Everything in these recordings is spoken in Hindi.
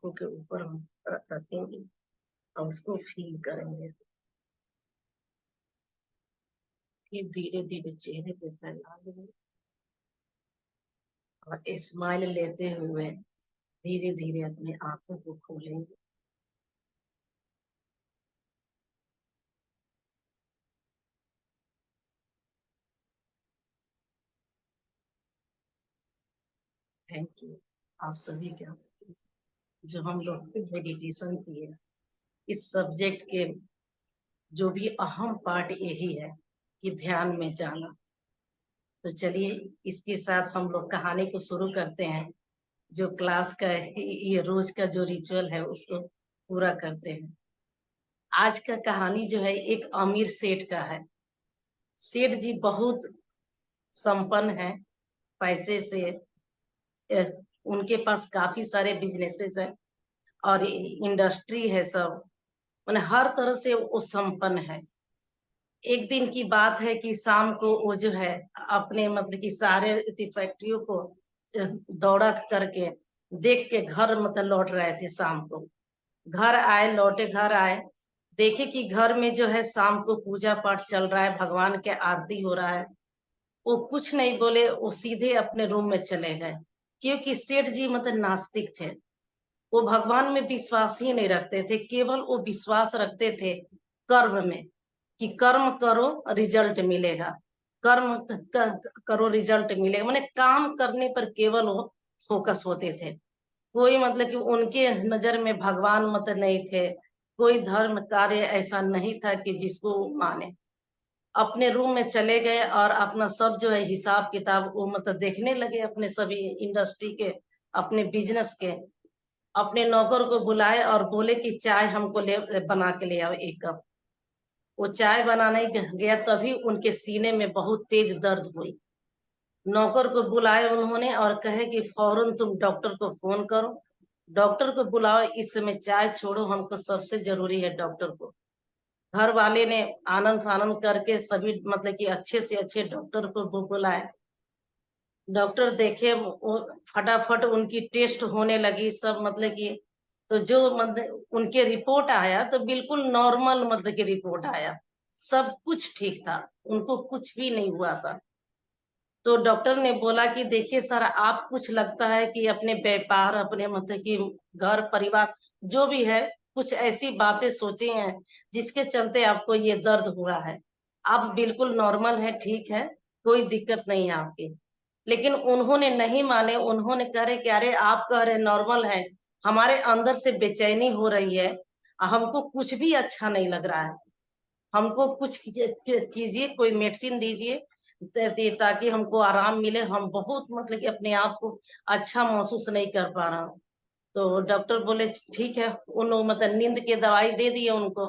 आंखों के ऊपर हम रखेंगे और उसको फील करेंगे। फिर धीरे धीरे चेहरे पे फैला देंगे और स्माइल लेते हुए धीरे धीरे अपनी आंखों को खोलेंगे। थैंक यू आप सभी का जो हम लोग मेडिटेशन किए। इस सब्जेक्ट के जो भी अहम पार्ट यही है कि ध्यान में जाना। तो चलिए इसके साथ हम लोग कहानी को शुरू करते हैं। जो क्लास का ये रोज का जो रिचुअल है उसको पूरा करते हैं। आज का कहानी जो है एक अमीर सेठ का है। सेठ जी बहुत संपन्न है पैसे से। उनके पास काफी सारे बिजनेसेस है और इंडस्ट्री है सब। मैंने हर तरह से वो संपन्न है। एक दिन की बात है कि शाम को वो जो है अपने मतलब कि सारे फैक्ट्रियों को दौड़ा करके देख के घर मतलब लौट रहे थे। शाम को घर आए, लौटे घर आए, देखे कि घर में जो है शाम को पूजा पाठ चल रहा है, भगवान के आरती हो रहा है। वो कुछ नहीं बोले, वो सीधे अपने रूम में चले गए। क्योंकि सेठ जी मतलब नास्तिक थे। वो भगवान में विश्वास ही नहीं रखते थे, केवल वो विश्वास रखते थे कर्म में कि कर्म करो रिजल्ट मिलेगा, कर्म करो रिजल्ट मिलेगा। मैंने काम करने पर केवल वो फोकस होते थे। कोई मतलब कि उनके नजर में भगवान मतलब नहीं थे। कोई धर्म कार्य ऐसा नहीं था कि जिसको माने। अपने रूम में चले गए और अपना सब जो है हिसाब किताब वो मतलब देखने लगे, अपने सभी इंडस्ट्री के, अपने बिजनेस के। अपने नौकर को बुलाए और बोले कि चाय हमको ले बना के ले आओ 1 कप। वो चाय बनाने गया तभी उनके सीने में बहुत तेज दर्द हुई। नौकर को बुलाए उन्होंने और कहे कि फौरन तुम डॉक्टर को फोन करो, डॉक्टर को बुलाओ, इस समय चाय छोड़ो, हमको सबसे जरूरी है डॉक्टर को। घर वाले ने आनंद फानंद करके सभी मतलब कि अच्छे से अच्छे डॉक्टर को बुलाए। डॉक्टर देखे, वो फटाफट उनकी टेस्ट होने लगी सब मतलब कि। तो जो मतलब उनके रिपोर्ट आया तो बिल्कुल नॉर्मल मतलब की रिपोर्ट आया। सब कुछ ठीक था, उनको कुछ भी नहीं हुआ था। तो डॉक्टर ने बोला कि देखिए सर, आप कुछ लगता है कि अपने व्यापार, अपने मतलब कि घर परिवार जो भी है, कुछ ऐसी बातें सोचे हैं जिसके चलते आपको ये दर्द हुआ है। आप बिल्कुल नॉर्मल है, ठीक है, कोई दिक्कत नहीं है आपकी। लेकिन उन्होंने नहीं माने। उन्होंने कह रहे कि अरे आप कह रहे नॉर्मल है, हमारे अंदर से बेचैनी हो रही है, हमको कुछ भी अच्छा नहीं लग रहा है, हमको कुछ कीजिए, कोई मेडिसिन दीजिए ताकि हमको आराम मिले। हम बहुत मतलब कि अपने आप को अच्छा महसूस नहीं कर पा रहा हूँ। तो डॉक्टर बोले ठीक है। उन मतलब नींद की दवाई दे दिए उनको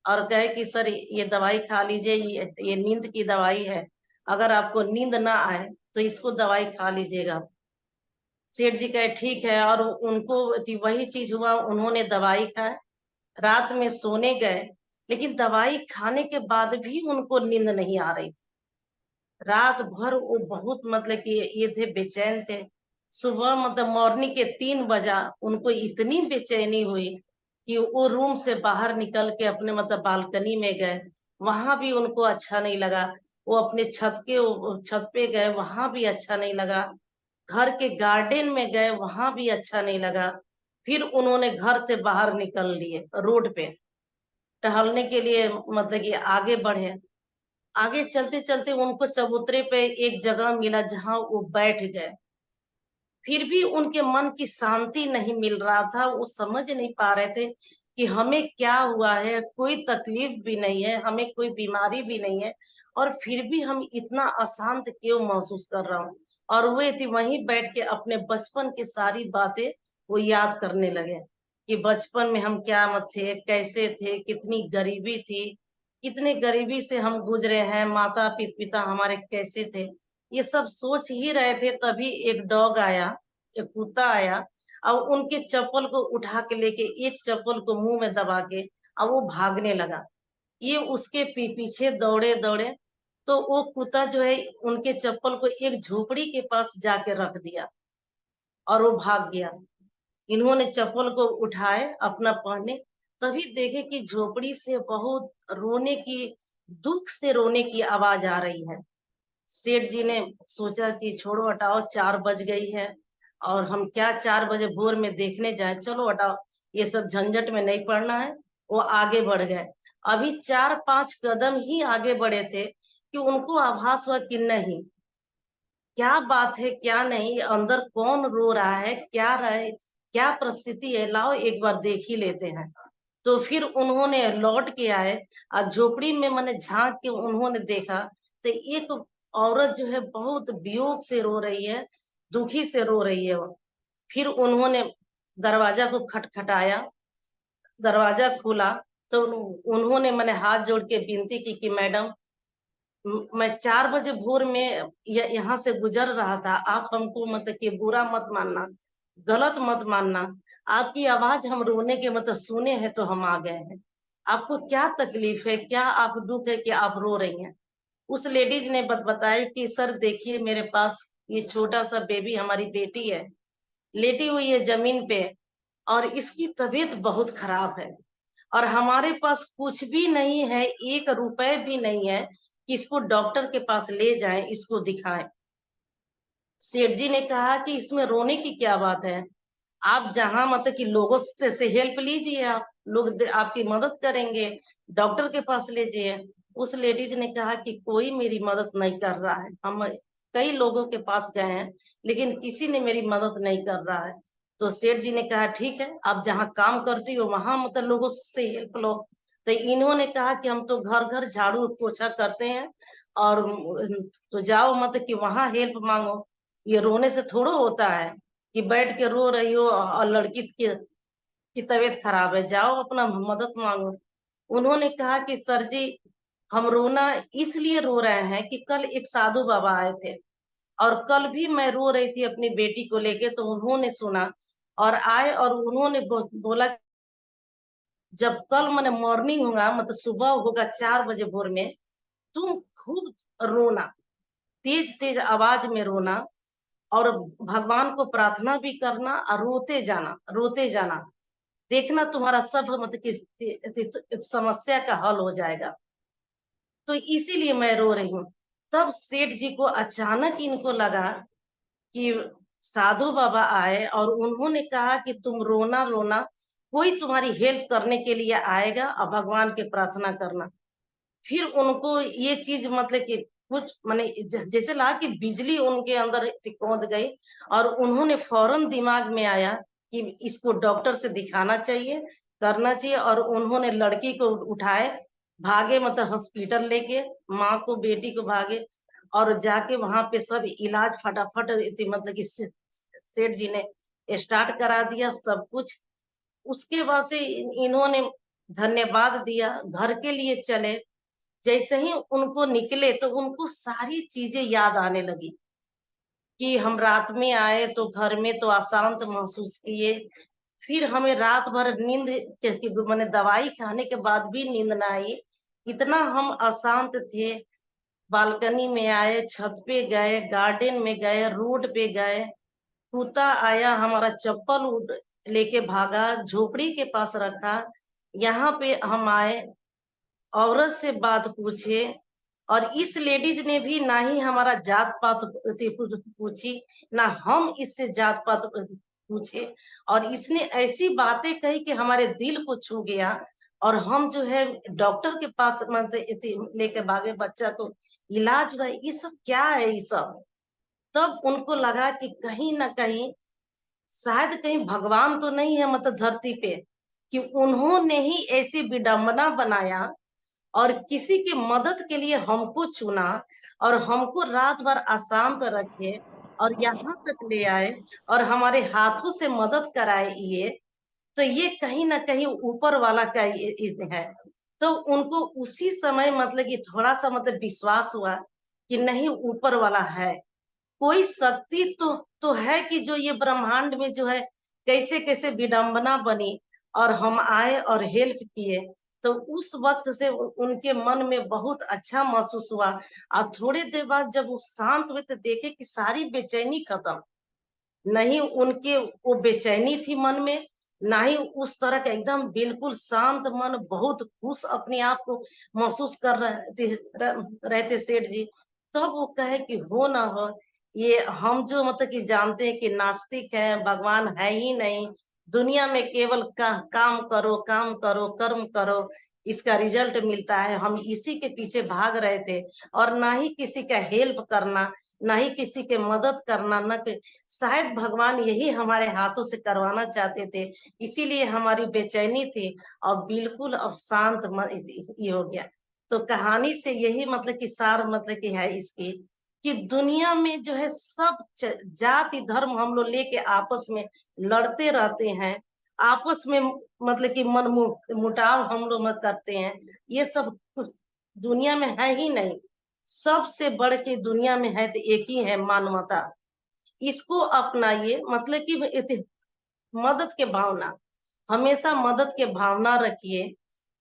और कहे कि सर ये दवाई खा लीजिए, ये नींद की दवाई है, अगर आपको नींद ना आए तो इसको दवाई खा लीजिएगा। सेठ जी कहे ठीक है, और उनको वही चीज हुआ, उन्होंने दवाई खाए, रात में सोने गए। लेकिन दवाई खाने के बाद भी उनको नींद नहीं आ रही थी। रात भर वो बहुत मतलब कि ये थे, बेचैन थे। सुबह मतलब मॉर्निंग के 3 बजा उनको इतनी बेचैनी हुई कि वो रूम से बाहर निकल के अपने मतलब बालकनी में गए। वहां भी उनको अच्छा नहीं लगा। वो अपने छत पे गए, वहां भी अच्छा नहीं लगा। घर के गार्डन में गए, वहां भी अच्छा नहीं लगा। फिर उन्होंने घर से बाहर निकल लिए, रोड पे टहलने के लिए मतलब कि आगे बढ़े। आगे चलते चलते उनको चबूतरे पे एक जगह मिला जहां वो बैठ गए। फिर भी उनके मन की शांति नहीं मिल रहा था। वो समझ नहीं पा रहे थे कि हमें क्या हुआ है, कोई तकलीफ भी नहीं है, हमें कोई बीमारी भी नहीं है, और फिर भी हम इतना अशांत क्यों महसूस कर रहा हूँ। और वे थी वहीं बैठ के अपने बचपन की सारी बातें वो याद करने लगे कि बचपन में हम क्या मत थे, कैसे थे, कितनी गरीबी थी, कितने गरीबी से हम गुजरे हैं, माता पिता हमारे कैसे थे। ये सब सोच ही रहे थे, तभी एक डॉग आया, एक कुत्ता आया और उनके चप्पल को उठा के लेके, एक चप्पल को मुंह में दबा के और वो भागने लगा। ये उसके पीछे दौड़े दौड़े, तो वो कुत्ता जो है उनके चप्पल को एक झोपड़ी के पास जाके रख दिया और वो भाग गया। इन्होंने चप्पल को उठाए अपना पहने, तभी देखे कि झोपड़ी से बहुत रोने की, दुख से रोने की आवाज आ रही है। सेठ जी ने सोचा कि छोड़ो हटाओ, 4 बज गई है और हम क्या 4 बजे भोर में देखने जाए, चलो हटाओ, ये सब झंझट में नहीं पड़ना है। वो आगे बढ़ गए। अभी 4-5 कदम ही आगे बढ़े थे कि उनको आभास हुआ कि नहीं, क्या बात है, क्या नहीं, अंदर कौन रो रहा है, क्या रहे, क्या परिस्थिति है, लाओ एक बार देख ही लेते हैं। तो फिर उन्होंने लौट के आए और झोपड़ी में मैंने झांक के उन्होंने देखा, तो एक औरत जो है बहुत वियोग से रो रही है, दुखी से रो रही है वो। फिर उन्होंने दरवाजा को खटखटाया, दरवाजा खोला, तो उन्होंने मैंने हाथ जोड़ के विनती की कि मैडम, मैं 4 बजे भोर में यहाँ से गुजर रहा था, आप हमको मतलब कि बुरा मत मानना, गलत मत मानना, आपकी आवाज हम रोने के मतलब सुने हैं तो हम आ गए हैं। आपको क्या तकलीफ है, क्या आप दुख है कि आप रो रही हैं? उस लेडीज ने बताया कि सर देखिए, मेरे पास ये छोटा सा बेबी, हमारी बेटी है, लेटी हुई है जमीन पे, और इसकी तबीयत बहुत खराब है, और हमारे पास कुछ भी नहीं है, 1 रुपए भी नहीं है कि इसको डॉक्टर के पास ले जाएं, इसको दिखाएं। सेठ जी ने कहा कि इसमें रोने की क्या बात है, आप जहां मतलब कि लोगों से हेल्प लीजिए, आप लोग आपकी मदद करेंगे, डॉक्टर के पास लीजिए। उस लेडीज ने कहा कि कोई मेरी मदद नहीं कर रहा है, हम कई लोगों के पास गए हैं लेकिन किसी ने मेरी मदद नहीं कर रहा है। तो सेठ जी ने कहा ठीक है, आप जहाँ काम करती हो वहां मतलब लोगों से हेल्प लो। तो इन्होंने कहा कि हम तो घर घर झाड़ू पोछा करते हैं, और तो जाओ मतलब कि वहां हेल्प मांगो, ये रोने से थोड़ा होता है कि बैठ के रो रही हो और लड़की की तबीयत खराब है, जाओ अपना मदद मांगो। उन्होंने कहा कि सर जी, हम रोना इसलिए रो रहे हैं कि कल एक साधु बाबा आए थे, और कल भी मैं रो रही थी अपनी बेटी को लेके, तो उन्होंने सुना और आए, और उन्होंने बोला जब कल मैंने मॉर्निंग होगा मतलब सुबह होगा 4 बजे भोर में, तुम खूब रोना, तेज तेज आवाज में रोना, और भगवान को प्रार्थना भी करना, और रोते जाना, देखना तुम्हारा सब मतलब कि समस्या का हल हो जाएगा। तो इसीलिए मैं रो रही हूँ। तब सेठ जी को अचानक इनको लगा कि साधु बाबा आए और उन्होंने कहा कि तुम रोना रोना, कोई तुम्हारी हेल्प करने के लिए आएगा, और भगवान की प्रार्थना करना। फिर उनको ये चीज मतलब कि कुछ माने जैसे लगा कि बिजली उनके अंदर कूद गई, और उन्होंने फौरन दिमाग में आया कि इसको डॉक्टर से दिखाना चाहिए, करना चाहिए, और उन्होंने लड़की को उठाए, भागे मतलब हॉस्पिटल लेके, माँ को बेटी को भागे, और जाके वहां पे सब इलाज फटाफट मतलब कि सेठ जी ने स्टार्ट करा दिया सब कुछ। उसके बाद से इन्होंने धन्यवाद दिया, घर के लिए चले। जैसे ही उनको निकले तो उनको सारी चीजें याद आने लगी कि हम रात में आए तो घर में तो अशांत महसूस किए, फिर हमें रात भर नींद मैंने दवाई खाने के बाद भी नींद ना आई, इतना हम अशांत थे। बालकनी में आए, छत पे गए, गार्डन में गए, रोड पे गए, कुत्ता आया हमारा चप्पल लेके भागा, झोपड़ी के पास रखा, यहाँ पे हम आए, औरत से बात पूछे, और इस लेडीज ने भी ना ही हमारा जात पात पूछी, ना हम इससे जात पात पूछे, और इसने ऐसी बातें कही कि हमारे दिल को छू गया, और हम जो है डॉक्टर के पास मतलब लेके भागे, बच्चा को इलाज हुआ। ये सब क्या है ये सब? तब उनको लगा कि कहीं ना कहीं शायद कहीं भगवान तो नहीं है मतलब धरती पे, कि उन्होंने ही ऐसी विडंबना बनाया और किसी की मदद के लिए हमको चुना, और हमको रात भर अशांत रखे, और यहाँ तक ले आए, और हमारे हाथों से मदद कराए ये। तो ये कहीं ना कहीं ऊपर वाला का ये है। तो उनको उसी समय मतलब कि थोड़ा सा मतलब विश्वास हुआ कि नहीं, ऊपर वाला है, कोई शक्ति तो है कि जो ये ब्रह्मांड में जो है कैसे कैसे विडंबना बनी, और हम आए और हेल्प किए। तो उस वक्त से उनके मन में बहुत अच्छा महसूस हुआ, और थोड़ी देर बाद जब वो शांत हुए तो देखे कि सारी बेचैनी खत्म, नहीं उनके वो बेचैनी थी मन में, ना ही उस तरह का एकदम बिल्कुल शांत मन, बहुत खुश अपने आप को महसूस कर रहते सेठ जी। तब वो कहे कि हो ना हो, ये हम जो मतलब कि जानते हैं कि नास्तिक है, भगवान है ही नहीं, दुनिया में केवल काम करो, काम करो, कर्म करो, इसका रिजल्ट मिलता है, हम इसी के पीछे भाग रहे थे। और ना ही किसी का हेल्प करना, ना ही किसी के मदद करना, न शायद भगवान यही हमारे हाथों से करवाना चाहते थे, इसीलिए हमारी बेचैनी थी। और बिल्कुल अब शांत ये हो गया। तो कहानी से यही मतलब कि सार मतलब कि है इसकी, कि दुनिया में जो है सब जाति धर्म हम लोग लेके आपस में लड़ते रहते हैं, आपस में मतलब कि मन मुटाव हम लोग मत करते हैं, ये सब कुछ दुनिया में है ही नहीं। सबसे बढ़ के दुनिया में है तो एक ही है, मानवता। इसको अपनाइए, मतलब कि मदद के भावना, हमेशा मदद के भावना रखिए,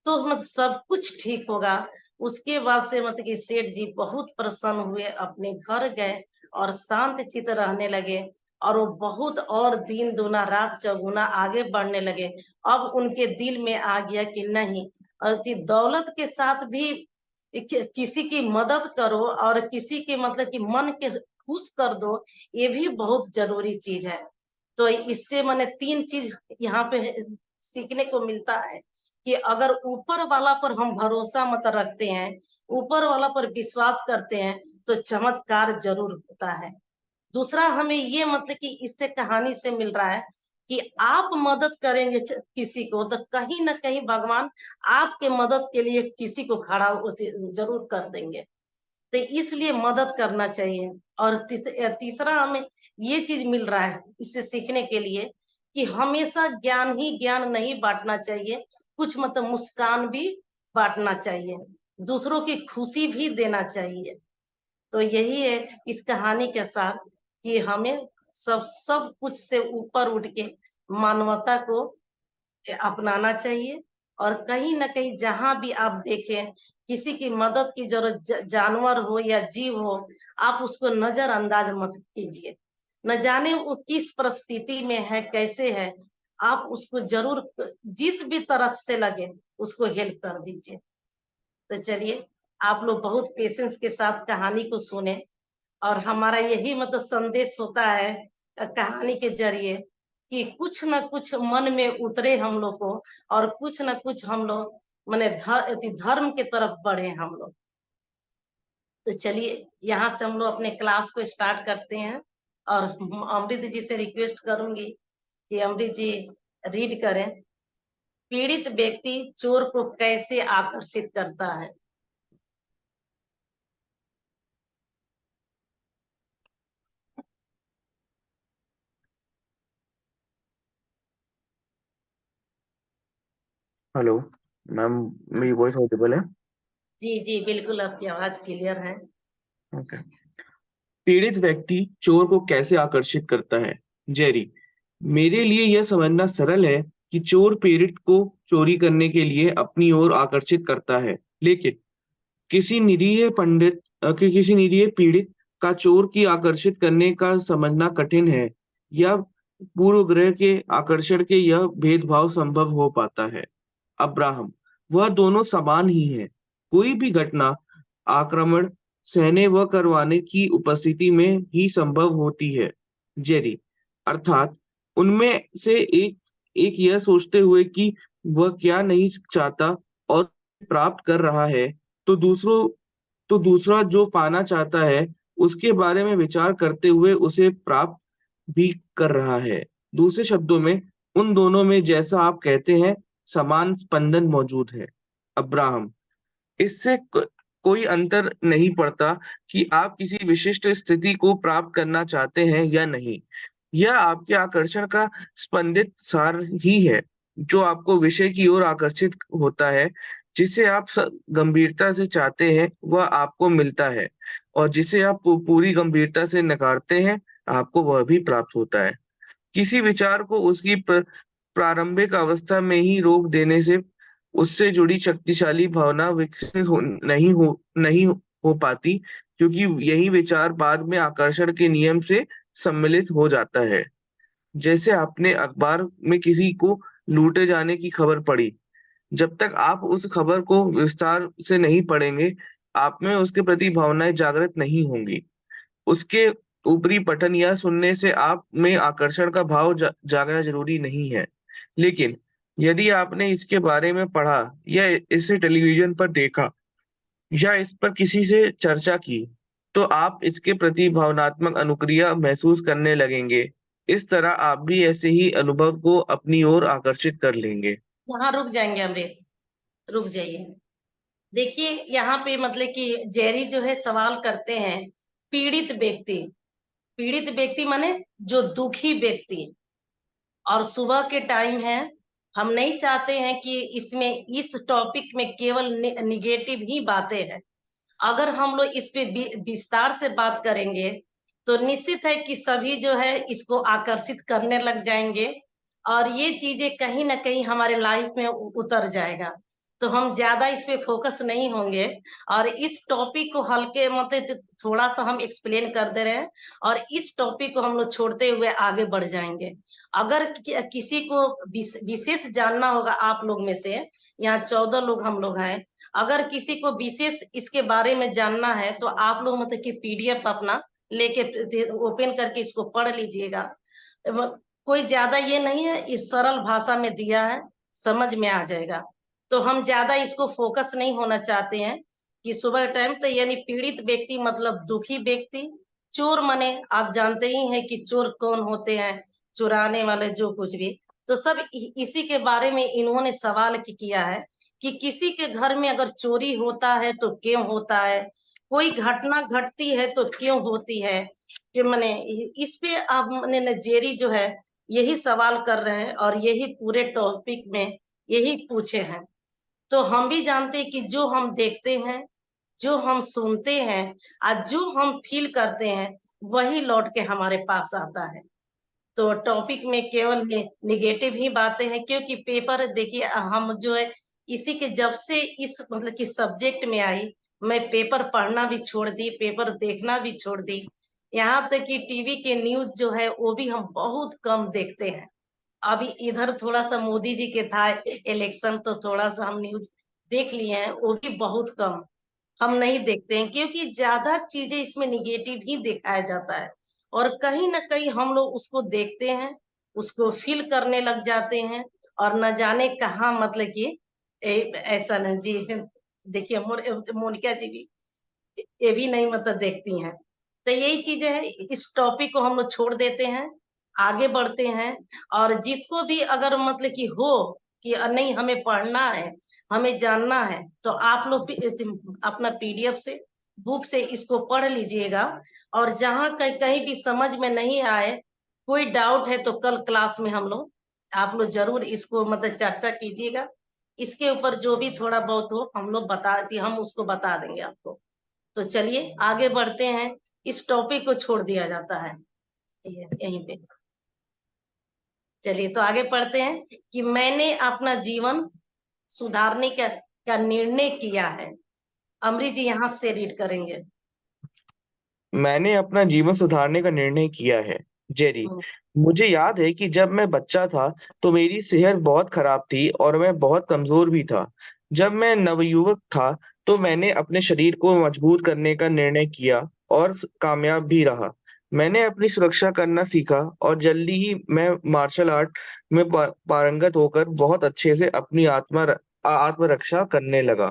तो मतलब सब कुछ ठीक होगा। उसके बाद से मतलब कि सेठ जी बहुत प्रसन्न हुए, अपने घर गए और शांत चित रहने लगे। और वो बहुत और दिन दूना रात चौगुना आगे बढ़ने लगे। अब उनके दिल में आ गया कि नहीं, दौलत के साथ भी किसी की मदद करो और किसी के मतलब कि मन के खुश कर दो, ये भी बहुत जरूरी चीज है। तो इससे मैंने 3 चीज यहाँ पे सीखने को मिलता है, कि अगर ऊपर वाला पर हम भरोसा मत रखते हैं, ऊपर वाला पर विश्वास करते हैं, तो चमत्कार जरूर होता है। दूसरा हमें ये मतलब कि इससे कहानी से मिल रहा है कि आप मदद करेंगे किसी को, तो कहीं ना कहीं भगवान आपके मदद के लिए किसी को खड़ा जरूर कर देंगे। तो इसलिए मदद करना चाहिए। और तीसरा हमें ये चीज मिल रहा है इससे सीखने के लिए, कि हमेशा ज्ञान ही ज्ञान नहीं बांटना चाहिए, कुछ मतलब मुस्कान भी बांटना चाहिए, दूसरों की खुशी भी देना चाहिए। तो यही है इस कहानी के साथ, कि हमें सब सब कुछ से ऊपर उठ के मानवता को अपनाना चाहिए। और कहीं ना कहीं जहां भी आप देखें किसी की मदद की जरूरत, जानवर हो या जीव हो, आप उसको नजरअंदाज मत कीजिए। न जाने वो किस परिस्थिति में है, कैसे है, आप उसको जरूर जिस भी तरह से लगे उसको हेल्प कर दीजिए। तो चलिए, आप लोग बहुत पेशेंस के साथ कहानी को सुने, और हमारा यही मतलब संदेश होता है कहानी के जरिए, कि कुछ न कुछ मन में उतरे हम लोग को, और कुछ न कुछ हम लोग माने धर्म के तरफ बढ़े हम लोग। तो चलिए, यहाँ से हम लोग अपने क्लास को स्टार्ट करते हैं। और अमृत जी से रिक्वेस्ट करूंगी कि अमृत जी रीड करें। पीड़ित व्यक्ति चोर को कैसे आकर्षित करता है। हेलो मैम, मेरी वॉइस ऑडिबल है? जी जी बिल्कुल, आपकी आवाज क्लियर है। ओके। पीड़ित व्यक्ति चोर को कैसे आकर्षित करता है। जेरी, मेरे लिए यह समझना सरल है कि चोर पीड़ित को चोरी करने के लिए अपनी ओर आकर्षित करता है, लेकिन किसी निरीह पीड़ित का चोर की आकर्षित करने का समझना कठिन है, या पूर्वग्रह के आकर्षण के यह भेदभाव संभव हो पाता है। अब्राहम, वह दोनों समान ही है। कोई भी घटना आक्रमण सहने व करवाने की उपस्थिति में ही संभव होती है। जेरी, अर्थात उनमें से एक एक यह सोचते हुए कि वह क्या नहीं चाहता और प्राप्त कर रहा है, तो दूसरा जो पाना चाहता है उसके बारे में विचार करते हुए उसे प्राप्त भी कर रहा है। दूसरे शब्दों में, उन दोनों में, जैसा आप कहते हैं, समान स्पंदन मौजूद है। अब्राहम, इससे कोई अंतर नहीं पड़ता कि आप किसी विशिष्ट स्थिति को प्राप्त करना चाहते हैं या नहीं। यह आपके आकर्षण का स्पंदित सार ही है, जो आपको विषय की ओर आकर्षित होता है। जिसे आप गंभीरता से चाहते हैं वह आपको मिलता है, और जिसे आप पूरी गंभीरता से नकारते हैं, आपको वह भी प्राप्त होता है। किसी विचार को उसकी प्रारंभिक अवस्था में ही रोक देने से उससे जुड़ी शक्तिशाली भावना विकसित नहीं हो पाती, क्योंकि यही विचार बाद में आकर्षण के नियम से सम्मिलित हो जाता है। जैसे आपने अखबार में किसी को लूटे जाने की खबर पढ़ी, जब तक आप उस खबर को विस्तार से नहीं पढ़ेंगे, आप में उसके प्रति भावनाएँ जागृत नहीं होंगी। उसके ऊपरी पठन या सुनने से आप में आकर्षण का भाव जागना ज़रूरी नहीं है। लेकिन यदि आपने इसके बारे में पढ़ा या इसे टेलीविज़न पर देखा या इस पर किसी से चर्चा की, तो आप इसके प्रति भावनात्मक अनुक्रिया महसूस करने लगेंगे। इस तरह आप भी ऐसे ही अनुभव को अपनी ओर आकर्षित कर लेंगे। यहाँ रुक जाएंगे अमृत, रुक जाइए। देखिए यहाँ पे मतलब कि जेरी जो है सवाल करते हैं, पीड़ित व्यक्ति माने जो दुखी व्यक्ति, और सुबह के टाइम है। हम नहीं चाहते हैं कि इसमें इस टॉपिक में केवल निगेटिव ही बातें हैं। अगर हम लोग इस पे विस्तार से बात करेंगे तो निश्चित है कि सभी जो है इसको आकर्षित करने लग जाएंगे, और ये चीजें कहीं ना कहीं हमारे लाइफ में उतर जाएगा। तो हम ज्यादा इस पे फोकस नहीं होंगे, और इस टॉपिक को हल्के मतलब थोड़ा सा हम एक्सप्लेन कर दे रहे हैं, और इस टॉपिक को हम लोग छोड़ते हुए आगे बढ़ जाएंगे। अगर किसी को विशेष जानना होगा, आप लोग में से यहाँ 14 लोग हम लोग हैं, अगर किसी को विशेष इसके बारे में जानना है तो आप लोग मतलब कि पीडीएफ अपना लेके ओपन करके इसको पढ़ लीजिएगा। कोई ज्यादा ये नहीं है, इस सरल भाषा में दिया है, समझ में आ जाएगा। तो हम ज्यादा इसको फोकस नहीं होना चाहते हैं कि सुबह टाइम तो यानी पीड़ित व्यक्ति मतलब दुखी व्यक्ति। चोर मने आप जानते ही हैं कि चोर कौन होते हैं, चुराने वाले जो कुछ भी। तो सब इसी के बारे में इन्होंने सवाल किया है कि किसी के घर में अगर चोरी होता है तो क्यों होता है, कोई घटना घटती है तो क्यों होती है, कि मैंने इस पे आप मैंने नजेरी जो है यही सवाल कर रहे हैं, और यही पूरे टॉपिक में यही पूछे हैं। तो हम भी जानते हैं कि जो हम देखते हैं, जो हम सुनते हैं, और जो हम फील करते हैं, वही लौट के हमारे पास आता है। तो टॉपिक में केवल निगेटिव ही बातें हैं, क्योंकि पेपर देखिए हम जो है इसी के जब से इस मतलब कि सब्जेक्ट में आई, मैं पेपर पढ़ना भी छोड़ दी, पेपर देखना भी छोड़ दी। यहाँ तक कि टीवी के न्यूज जो है वो भी हम बहुत कम देखते हैं। अभी इधर थोड़ा सा मोदी जी के था इलेक्शन, तो थोड़ा सा हम न्यूज देख लिए हैं, वो भी बहुत कम हम नहीं देखते हैं, क्योंकि ज्यादा चीजें इसमें निगेटिव ही दिखाया जाता है। और कहीं ना कहीं हम लोग उसको देखते हैं, उसको फील करने लग जाते हैं, और न जाने कहाँ मतलब कि ऐसा न जी। देखिए मोनिका जी भी ये भी नहीं मतलब देखती हैं। तो यही चीजें है, इस टॉपिक को हम लोग छोड़ देते हैं, आगे बढ़ते हैं। और जिसको भी अगर मतलब कि हो कि नहीं हमें पढ़ना है, हमें जानना है, तो आप लोग अपना पीडीएफ से बुक से इसको पढ़ लीजिएगा। और जहाँ कहीं भी समझ में नहीं आए, कोई डाउट है, तो कल क्लास में हम लोग आप लोग जरूर इसको मतलब चर्चा कीजिएगा। इसके ऊपर जो भी थोड़ा बहुत हो हम लोग हम उसको बता देंगे आपको। तो चलिए आगे बढ़ते हैं, इस टॉपिक को छोड़ दिया जाता है यहीं पे। चलिए तो आगे पढ़ते हैं कि मैंने अपना जीवन सुधारने का निर्णय किया है। अमृत जी यहाँ से रीड करेंगे। मैंने अपना जीवन सुधारने का निर्णय किया है। जेरी, हम्म, मुझे याद है कि जब मैं बच्चा था तो मेरी सेहत बहुत खराब थी और मैं बहुत कमजोर भी था। जब मैं नवयुवक था तो मैंने अपने शरीर को मजबूत करने का निर्णय किया और कामयाब भी रहा। मैंने अपनी सुरक्षा करना सीखा और जल्दी ही मैं मार्शल आर्ट में पारंगत होकर बहुत अच्छे से अपनी आत्मरक्षा करने लगा।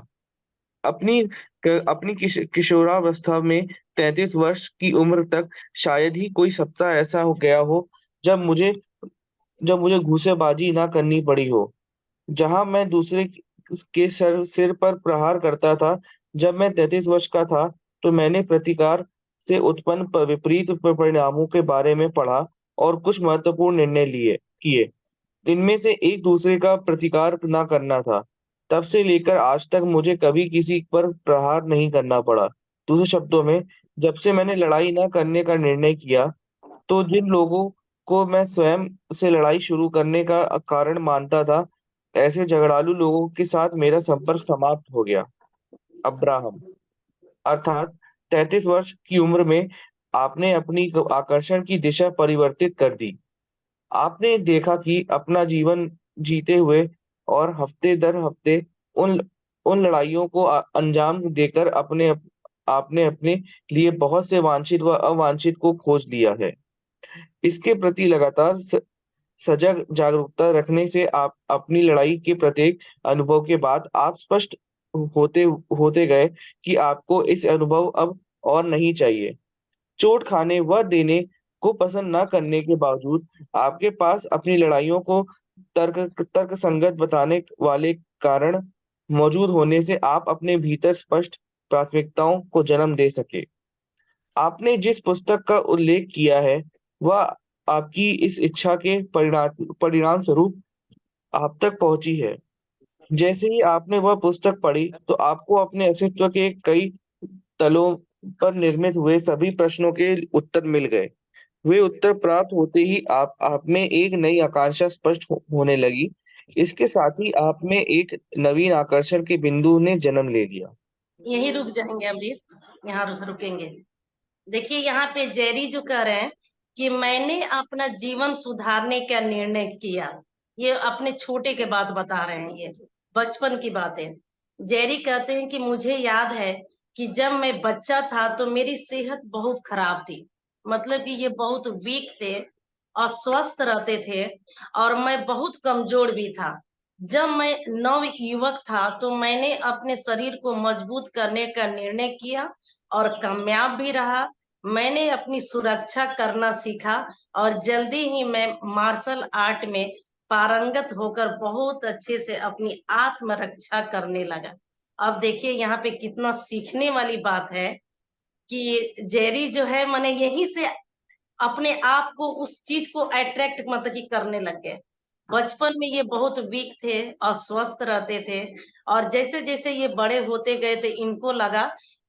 अपनी किशोरावस्था में 33 वर्ष की उम्र तक शायद ही कोई सप्ताह ऐसा हो गया हो जब मुझे जब मुझे घूंसेबाजी ना करनी पड़ी हो। जहाँ मैं दूसरे के सिर पर प्रहार करता था। जब मैं 33 वर्ष का था, तो मैंने प्रतिकार से उत्पन्न विपरीत परिणामों के बारे में पढ़ा और कुछ महत्वपूर्ण निर्णय लिए किए। इनमें से एक दूसरे का प्रतिकार ना करना था। तब से लेकर आज तक मुझे कभी किसी पर प्रहार नहीं करना पड़ा। दूसरे शब्दों में, जब से मैंने लड़ाई ना करने का निर्णय किया, तो जिन लोगों को मैं स्वयं से लड़ाई शुरू करने का कारण मानता था, ऐसे झगड़ालू लोगों के साथ मेरा संपर्क समाप्त हो गया। अब्राहम, अर्थात 33 वर्ष की उम्र में आपने अपनी आकर्षण की दिशा परिवर्तित कर दी। आपने देखा कि अपना जीवन जीते हुए और हफ्ते दर हफ्ते उन उन लड़ाइयों को अंजाम देकर आपने अपने लिए बहुत से वांछित व अवांछित को खोज लिया है। इसके प्रति लगातार सजग जागरूकता रखने से आप अपनी लड़ाई के प्रत्येक अनुभव के बाद आप स्पष्ट होते होते गए कि आपको इस अनुभव अब और नहीं चाहिए। चोट खाने व देने को पसंद न करने के बावजूद आपके पास अपनी लड़ाइयों को तर्कसंगत बताने वाले कारण मौजूद होने से आप अपने भीतर स्पष्ट प्राथमिकताओं को जन्म दे सके। आपने जिस पुस्तक का उल्लेख किया है, वह आपकी इस इच्छा के परिणाम स्वरूप आप तक पहुँची है। जैसे ही आपने वह पुस्तक पढ़ी, तो आपको अपने अस्तित्व के कई तलों पर निर्मित हुए सभी प्रश्नों के उत्तर मिल गए। वे उत्तर प्राप्त होते ही आप में एक नई आकांक्षा स्पष्ट होने लगी। इसके साथ ही आप में एक नवीन आकर्षण के बिंदु ने जन्म ले लिया। यहीं रुक जाएंगे अमरीत, यहाँ रुकेंगे। देखिए यहाँ पे जेरी जो कह रहे हैं कि मैंने अपना जीवन सुधारने का निर्णय किया। ये अपने छोटे के बात बता रहे हैं, ये बचपन की बातें। जेरी कहते हैं कि मुझे याद है कि जब मैं बच्चा था तो मेरी सेहत बहुत खराब थी। मतलब कि ये बहुत वीक थे, अस्वस्थ रहते थे और मैं बहुत कमजोर भी था। जब मैं नव युवक था तो मैंने अपने शरीर को मजबूत करने का निर्णय किया और कामयाब भी रहा। मैंने अपनी सुरक्षा करना सीखा और जल्दी ही मैं मार्शल आर्ट में पारंगत होकर बहुत अच्छे से अपनी आत्मरक्षा करने लगा। अब देखिए यहाँ पे कितना सीखने वाली बात है कि जेरी जो है माने यहीं से अपने आप को उस चीज को अट्रैक्ट मतलब कि करने लग गए। बचपन में ये बहुत वीक थे, अस्वस्थ रहते थे और जैसे जैसे ये बड़े होते गए थे इनको लगा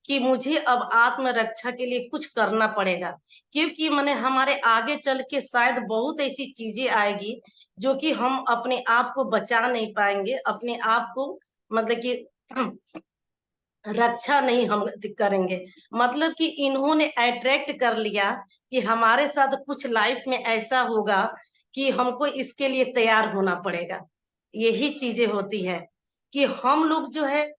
कि मुझे अब आत्मरक्षा के लिए कुछ करना पड़ेगा, क्योंकि मैंने हमारे आगे चल के शायद बहुत ऐसी चीजें आएगी जो कि हम अपने आप को बचा नहीं पाएंगे, अपने आप को मतलब कि रक्षा नहीं हम करेंगे। मतलब कि इन्होंने अट्रैक्ट कर लिया कि हमारे साथ कुछ लाइफ में ऐसा होगा कि हमको इसके लिए तैयार होना पड़ेगा। यही चीजें होती है कि हम लोग जो है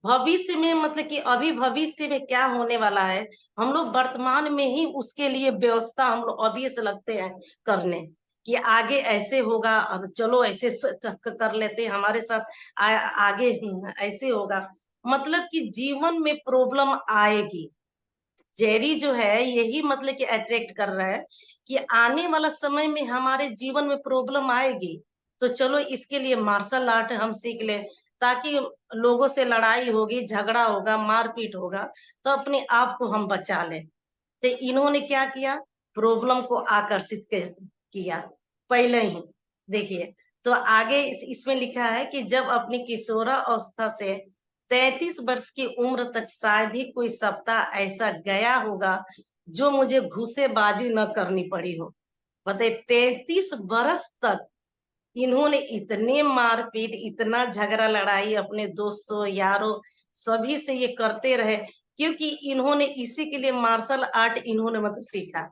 भविष्य में मतलब कि अभी भविष्य में क्या होने वाला है, हम लोग वर्तमान में ही उसके लिए व्यवस्था हम लोग अभी से लगते हैं करने कि आगे ऐसे होगा। अब चलो ऐसे कर लेते हैं, हमारे साथ आगे ऐसे होगा। मतलब कि जीवन में प्रॉब्लम आएगी। जेरी जो है यही मतलब कि अट्रैक्ट कर रहा है कि आने वाला समय में हमारे जीवन में प्रॉब्लम आएगी, तो चलो इसके लिए मार्शल आर्ट हम सीख ले, ताकि लोगों से लड़ाई होगी, झगड़ा होगा, मारपीट होगा, तो अपने आप को हम बचा ले। तो इन्होंने क्या किया, प्रॉब्लम को आकर्षित किया पहले ही। देखिए तो आगे इसमें लिखा है कि जब अपनी किशोरा अवस्था से 33 वर्ष की उम्र तक शायद ही कोई सप्ताह ऐसा गया होगा जो मुझे घूसेबाजी न करनी पड़ी हो। बताइए 33 वर्ष तक इन्होंने इतने मारपीट, इतना झगड़ा लड़ाई अपने दोस्तों यारों सभी से ये करते रहे, क्योंकि इन्होंने इसी के लिए मार्शल आर्ट इन्होंने मतलब सीखा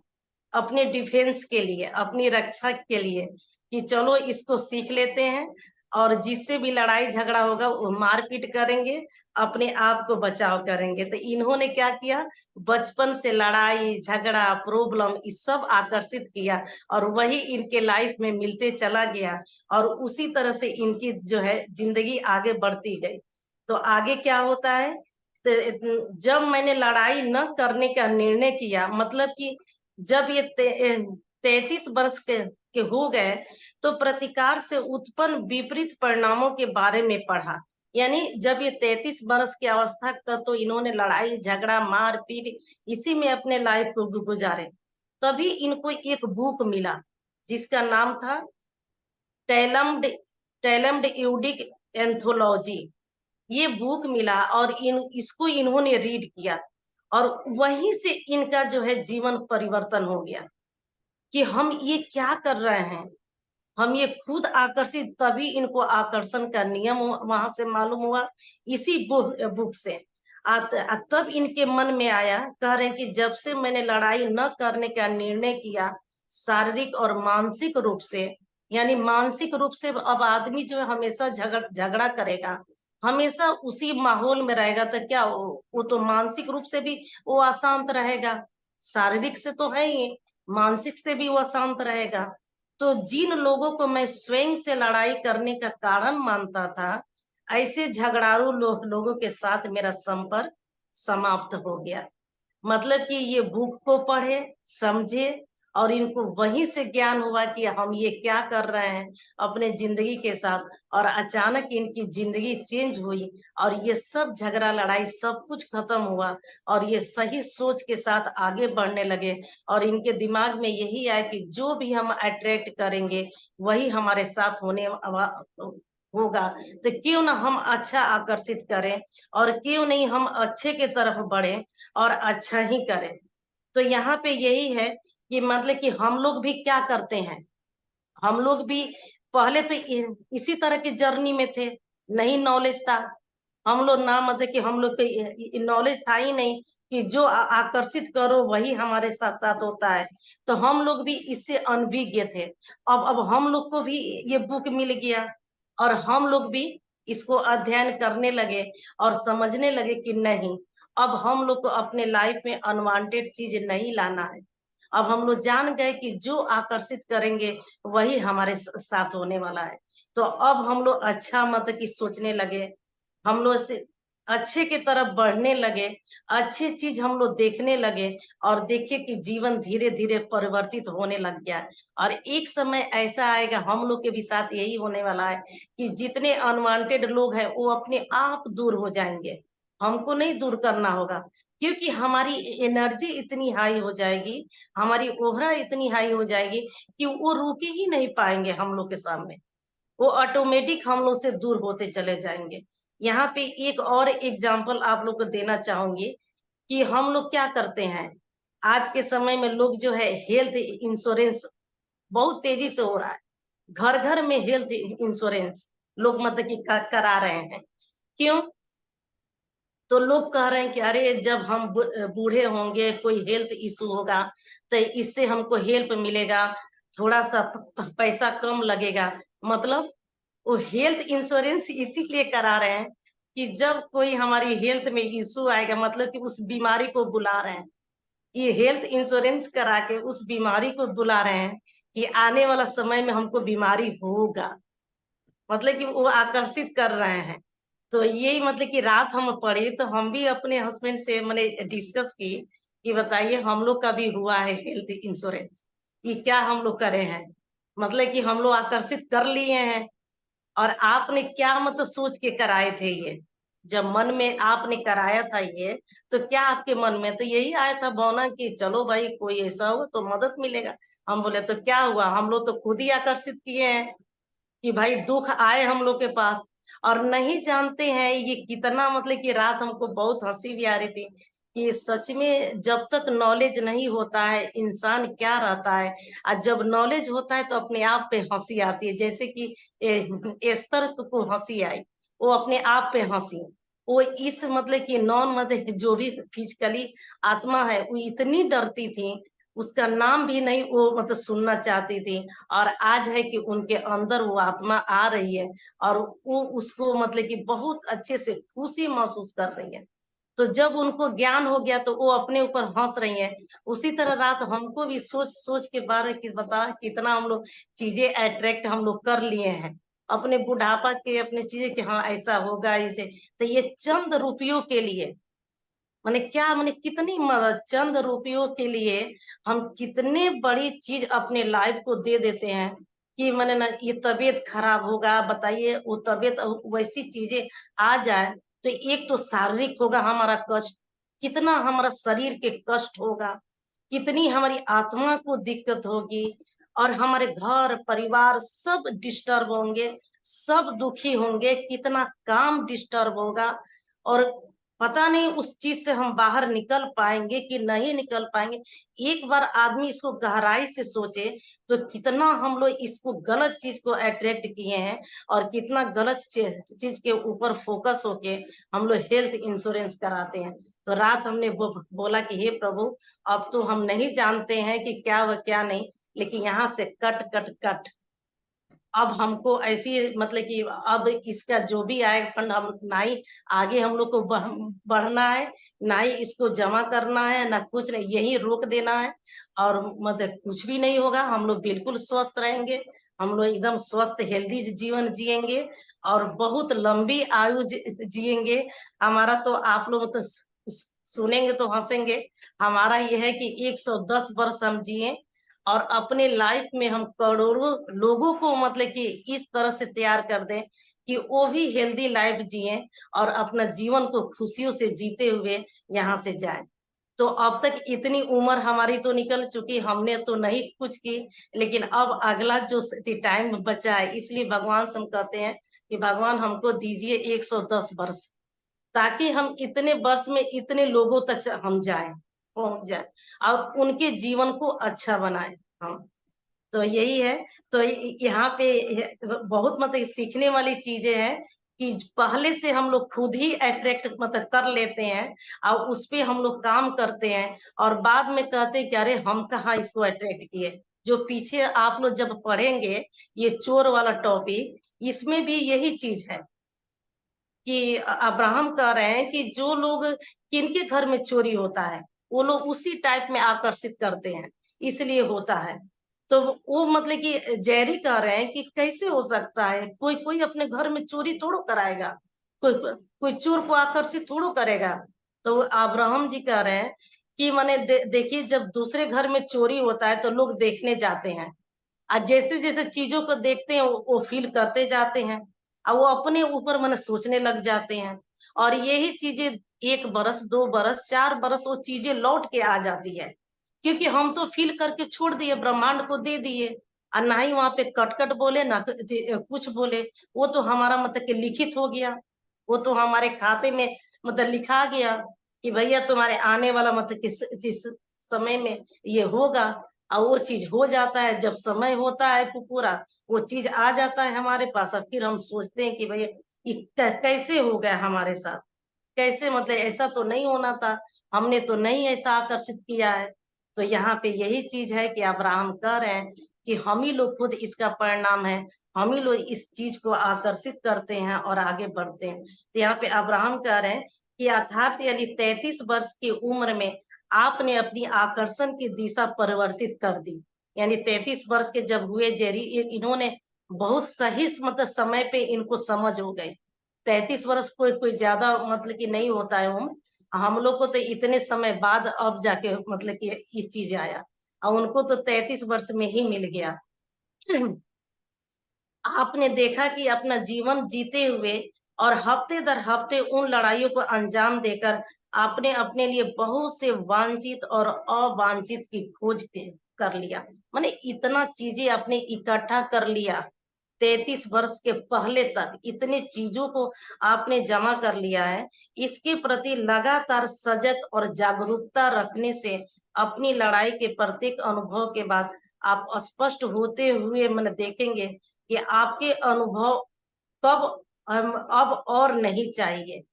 अपने डिफेंस के लिए, अपनी रक्षा के लिए कि चलो इसको सीख लेते हैं और जिससे भी लड़ाई झगड़ा होगा वो मारपीट करेंगे, अपने आप को बचाव करेंगे। तो इन्होंने क्या किया, बचपन से लड़ाई झगड़ा प्रॉब्लम इस सब आकर्षित किया और वही इनके लाइफ में मिलते चला गया और उसी तरह से इनकी जो है जिंदगी आगे बढ़ती गई। तो आगे क्या होता है, जब मैंने लड़ाई न करने का निर्णय किया, मतलब कि जब ये 33 वर्ष के हो गए तो प्रतिकार से उत्पन्न विपरीत परिणामों के बारे में पढ़ा। यानी जब ये 33 वर्ष की अवस्था तक तो इन्होंने लड़ाई झगड़ा मारपीट इसी में अपने लाइफ को गुजारे। तभी इनको एक बुक मिला जिसका नाम था टैलम्ड टैलम्ड यूडिक एंथोलॉजी। ये बुक मिला और इसको इन्होंने रीड किया और वहीं से इनका जो है जीवन परिवर्तन हो गया कि हम ये क्या कर रहे हैं। हम ये खुद आकर्षित, तभी इनको आकर्षण का नियम वहां से मालूम हुआ इसी बुक से। तब इनके मन में आया, कह रहे हैं कि जब से मैंने लड़ाई न करने का निर्णय किया शारीरिक और मानसिक रूप से, यानी मानसिक रूप से अब आदमी जो है हमेशा झगड़ा करेगा, हमेशा उसी माहौल में रहेगा, तो क्या वो तो मानसिक रूप से भी वो अशांत रहेगा, शारीरिक से तो है ही, मानसिक से भी वो अशांत रहेगा। तो जिन लोगों को मैं स्वयं से लड़ाई करने का कारण मानता था, ऐसे झगड़ालू लोगों के साथ मेरा संपर्क समाप्त हो गया। मतलब कि ये बुक को पढ़े, समझे, और इनको वहीं से ज्ञान हुआ कि हम ये क्या कर रहे हैं अपने जिंदगी के साथ, और अचानक इनकी जिंदगी चेंज हुई और ये सब झगड़ा लड़ाई सब कुछ खत्म हुआ और ये सही सोच के साथ आगे बढ़ने लगे। और इनके दिमाग में यही आया कि जो भी हम अट्रैक्ट करेंगे वही हमारे साथ होगा, तो क्यों ना हम अच्छा आकर्षित करें और क्यों नहीं हम अच्छे के तरफ बढ़े और अच्छा ही करें। तो यहाँ पे यही है कि मतलब कि हम लोग भी क्या करते हैं, हम लोग भी पहले तो इसी तरह की जर्नी में थे, नहीं नॉलेज था, हम लोग ना मतलब कि हम लोग को नॉलेज था ही नहीं कि जो आकर्षित करो वही हमारे साथ साथ होता है, तो हम लोग भी इससे अनभिज्ञ थे। अब हम लोग को भी ये बुक मिल गया और हम लोग भी इसको अध्ययन करने लगे और समझने लगे कि नहीं, अब हम लोग को अपने लाइफ में अनवांटेड चीज नहीं लाना है। अब हम लोग जान गए कि जो आकर्षित करेंगे वही हमारे साथ होने वाला है। तो अब हम लोग अच्छा मतलब कि सोचने लगे, हम लोग से अच्छे की तरफ बढ़ने लगे, अच्छी चीज हम लोग देखने लगे और देखिए कि जीवन धीरे धीरे परिवर्तित होने लग गया है। और एक समय ऐसा आएगा, हम लोग के भी साथ यही होने वाला है कि जितने अनवांटेड लोग हैं वो अपने आप दूर हो जाएंगे, हमको नहीं दूर करना होगा, क्योंकि हमारी एनर्जी इतनी हाई हो जाएगी, हमारी ओहरा इतनी हाई हो जाएगी कि वो रुक ही नहीं पाएंगे हम लोग के सामने, वो ऑटोमेटिक हम लोग से दूर होते चले जाएंगे। यहाँ पे एक और एग्जाम्पल आप लोग को देना चाहूंगी कि हम लोग क्या करते हैं, आज के समय में लोग जो है हेल्थ इंश्योरेंस बहुत तेजी से हो रहा है, घर घर में हेल्थ इंश्योरेंस लोग मतलब कि करा रहे हैं। क्यों? तो लोग कह रहे हैं कि अरे जब हम बूढ़े होंगे, कोई हेल्थ इशू होगा तो इससे हमको हेल्प मिलेगा, थोड़ा सा पैसा कम लगेगा। मतलब वो हेल्थ इंश्योरेंस इसीलिए करा रहे हैं कि जब कोई हमारी हेल्थ में इशू आएगा, मतलब कि उस बीमारी को बुला रहे हैं, ये हेल्थ इंश्योरेंस करा के उस बीमारी को बुला रहे हैं कि आने वाला समय में हमको बीमारी होगा, मतलब कि वो आकर्षित कर रहे हैं। तो यही मतलब कि रात हम पढ़े तो हम भी अपने हस्बैंड से मैंने डिस्कस की कि बताइए हम लोग का भी हुआ है हेल्थ इंश्योरेंस, ये क्या हम लोग करे हैं, मतलब कि हम लोग आकर्षित कर लिए हैं। और आपने क्या मतलब सोच के कराए थे ये, जब मन में आपने कराया था ये, तो क्या आपके मन में तो यही आया था भावना कि चलो भाई कोई ऐसा हो तो मदद मिलेगा। हम बोले तो क्या हुआ, हम लोग तो खुद ही आकर्षित किए हैं कि भाई दुख आए हम लोग के पास। और नहीं जानते हैं ये कितना मतलब कि रात हमको बहुत हंसी भी आ रही थी कि सच में जब तक नॉलेज नहीं होता है इंसान क्या रहता है, और जब नॉलेज होता है तो अपने आप पे हंसी आती है। जैसे कि एस्तर को हंसी आई, वो अपने आप पे हंसी, वो इस मतलब कि नॉन मतलब जो भी फिजिकली आत्मा है वो इतनी डरती थी, उसका नाम भी नहीं वो मतलब सुनना चाहती थी। और आज है कि उनके अंदर वो आत्मा आ रही है और वो उसको मतलब कि बहुत अच्छे से खुशी महसूस कर रही है। तो जब उनको ज्ञान हो गया तो वो अपने ऊपर हंस रही है। उसी तरह रात हमको भी सोच सोच के बारे की बता कितना हम लोग चीजें अट्रैक्ट हम लोग कर लिए हैं अपने बुढ़ापा के, अपने चीजें कि हाँ ऐसा होगा इसे, तो ये चंद रुपयों के लिए मैंने क्या मैंने कितनी मदद, चंद रुपयों के लिए हम कितने बड़ी चीज अपने लाइफ को दे देते हैं कि मैंने ना ये तबीयत खराब होगा, बताइए वो तबीयत वैसी चीजें आ जाए तो एक तो शारीरिक होगा हमारा कष्ट, कितना हमारा शरीर के कष्ट होगा, कितनी हमारी आत्मा को दिक्कत होगी, और हमारे घर परिवार सब डिस्टर्ब होंगे, सब दुखी होंगे, कितना काम डिस्टर्ब होगा। और पता नहीं उस चीज से हम बाहर निकल पाएंगे कि नहीं निकल पाएंगे। एक बार आदमी इसको गहराई से सोचे तो कितना हम लोग इसको गलत चीज को अट्रैक्ट किए हैं और कितना गलत चीज के ऊपर फोकस होके हम लोग हेल्थ इंश्योरेंस कराते हैं। तो रात हमने बोला कि हे प्रभु, अब तो हम नहीं जानते हैं कि क्या व क्या नहीं, लेकिन यहाँ से कट कट कट अब हमको ऐसी मतलब कि अब इसका जो भी आएगा फंड हम ना ही आगे हम लोग को बढ़ना है, ना ही इसको जमा करना है, ना कुछ नहीं, यही रोक देना है। और मतलब कुछ भी नहीं होगा, हम लोग बिल्कुल स्वस्थ रहेंगे, हम लोग एकदम स्वस्थ हेल्दी जीवन जिएंगे और बहुत लंबी आयु जिएंगे। हमारा तो आप लोग तो सुनेंगे तो हंसेंगे, हमारा यह है कि 110 वर्ष हम जिए और अपने लाइफ में हम करोड़ों लोगों को मतलब कि इस तरह से तैयार कर दें कि वो भी हेल्दी लाइफ जिए और अपना जीवन को खुशियों से जीते हुए यहाँ से जाए। तो अब तक इतनी उम्र हमारी तो निकल चुकी, हमने तो नहीं कुछ की, लेकिन अब अगला जो टाइम बचा है, इसलिए भगवान से हम कहते हैं कि भगवान हमको दीजिए 110 वर्ष, ताकि हम इतने वर्ष में इतने लोगों तक हम जाए, पहुंच जाए और उनके जीवन को अच्छा बनाए हम। तो यही है। तो यहाँ पे बहुत मतलब सीखने वाली चीजें हैं कि पहले से हम लोग खुद ही अट्रैक्ट मतलब कर लेते हैं और उस पे हम लोग काम करते हैं और बाद में कहते हैं कि अरे हम कहाँ इसको अट्रैक्ट किए। जो पीछे आप लोग जब पढ़ेंगे ये चोर वाला टॉपिक, इसमें भी यही चीज है कि अब्राहम कह रहे हैं कि जो लोग किनके घर में चोरी होता है वो लोग उसी टाइप में आकर्षित करते हैं, इसलिए होता है। तो वो मतलब कि जेरी कह रहे हैं कि कैसे हो सकता है, कोई कोई अपने घर में चोरी थोड़ो कराएगा, कोई कोई चोर को आकर्षित थोड़ो करेगा। तो अब्राहम जी कह रहे हैं कि माने देखिए जब दूसरे घर में चोरी होता है तो लोग देखने जाते हैं और जैसे जैसे चीजों को देखते हैं वो फील करते जाते हैं और वो अपने ऊपर मन सोचने लग जाते हैं और यही चीजें 1 बरस 2 बरस 4 बरस वो चीजें लौट के आ जाती है, क्योंकि हम तो फील करके छोड़ दिए, ब्रह्मांड को दे दिए और ना ही वहां पे कट बोले ना कुछ बोले। वो तो हमारा मतलब कि लिखित हो गया, वो तो हमारे खाते में मतलब लिखा गया कि भैया तुम्हारे आने वाला मतलब किस समय में ये होगा। और वो चीज हो जाता है, जब समय होता है पूरा वो चीज आ जाता है हमारे पास, अब फिर हम सोचते हैं कि भैया ये कैसे हो गया हमारे साथ, कैसे मतलब ऐसा तो नहीं होना था, हमने तो नहीं ऐसा आकर्षित किया है। तो यहाँ पे यही चीज है कि अब्राहम कह रहे हैं कि हम ही लोग खुद इसका परिणाम है, हम ही लोग इस चीज को आकर्षित करते हैं और आगे बढ़ते हैं। तो यहाँ पे अब्राहम कह रहे हैं कि अर्थात यानी 33 वर्ष की उम्र में आपने अपनी आकर्षण की दिशा परिवर्तित कर दी। यानी 33 वर्ष के जब हुए जेरी, इन्होंने बहुत सही मतलब समय पे इनको समझ हो गई। 33 वर्ष कोई कोई ज्यादा मतलब कि नहीं होता है उम्र, हम लोग को तो इतने समय बाद अब जाके मतलब कि ये चीज आया और उनको तो 33 वर्ष में ही मिल गया। आपने देखा कि अपना जीवन जीते हुए और हफ्ते दर हफ्ते उन लड़ाइयों को अंजाम देकर आपने अपने लिए बहुत से वांछित और अवांछित की खोज कर लिया। माने इतना चीजें आपने इकट्ठा कर लिया, 33 वर्ष के पहले तक इतने चीजों को आपने जमा कर लिया है। इसके प्रति लगातार सजग और जागरूकता रखने से अपनी लड़ाई के प्रत्येक अनुभव के बाद आप स्पष्ट होते हुए मन देखेंगे कि आपके अनुभव कब अब और नहीं चाहिए।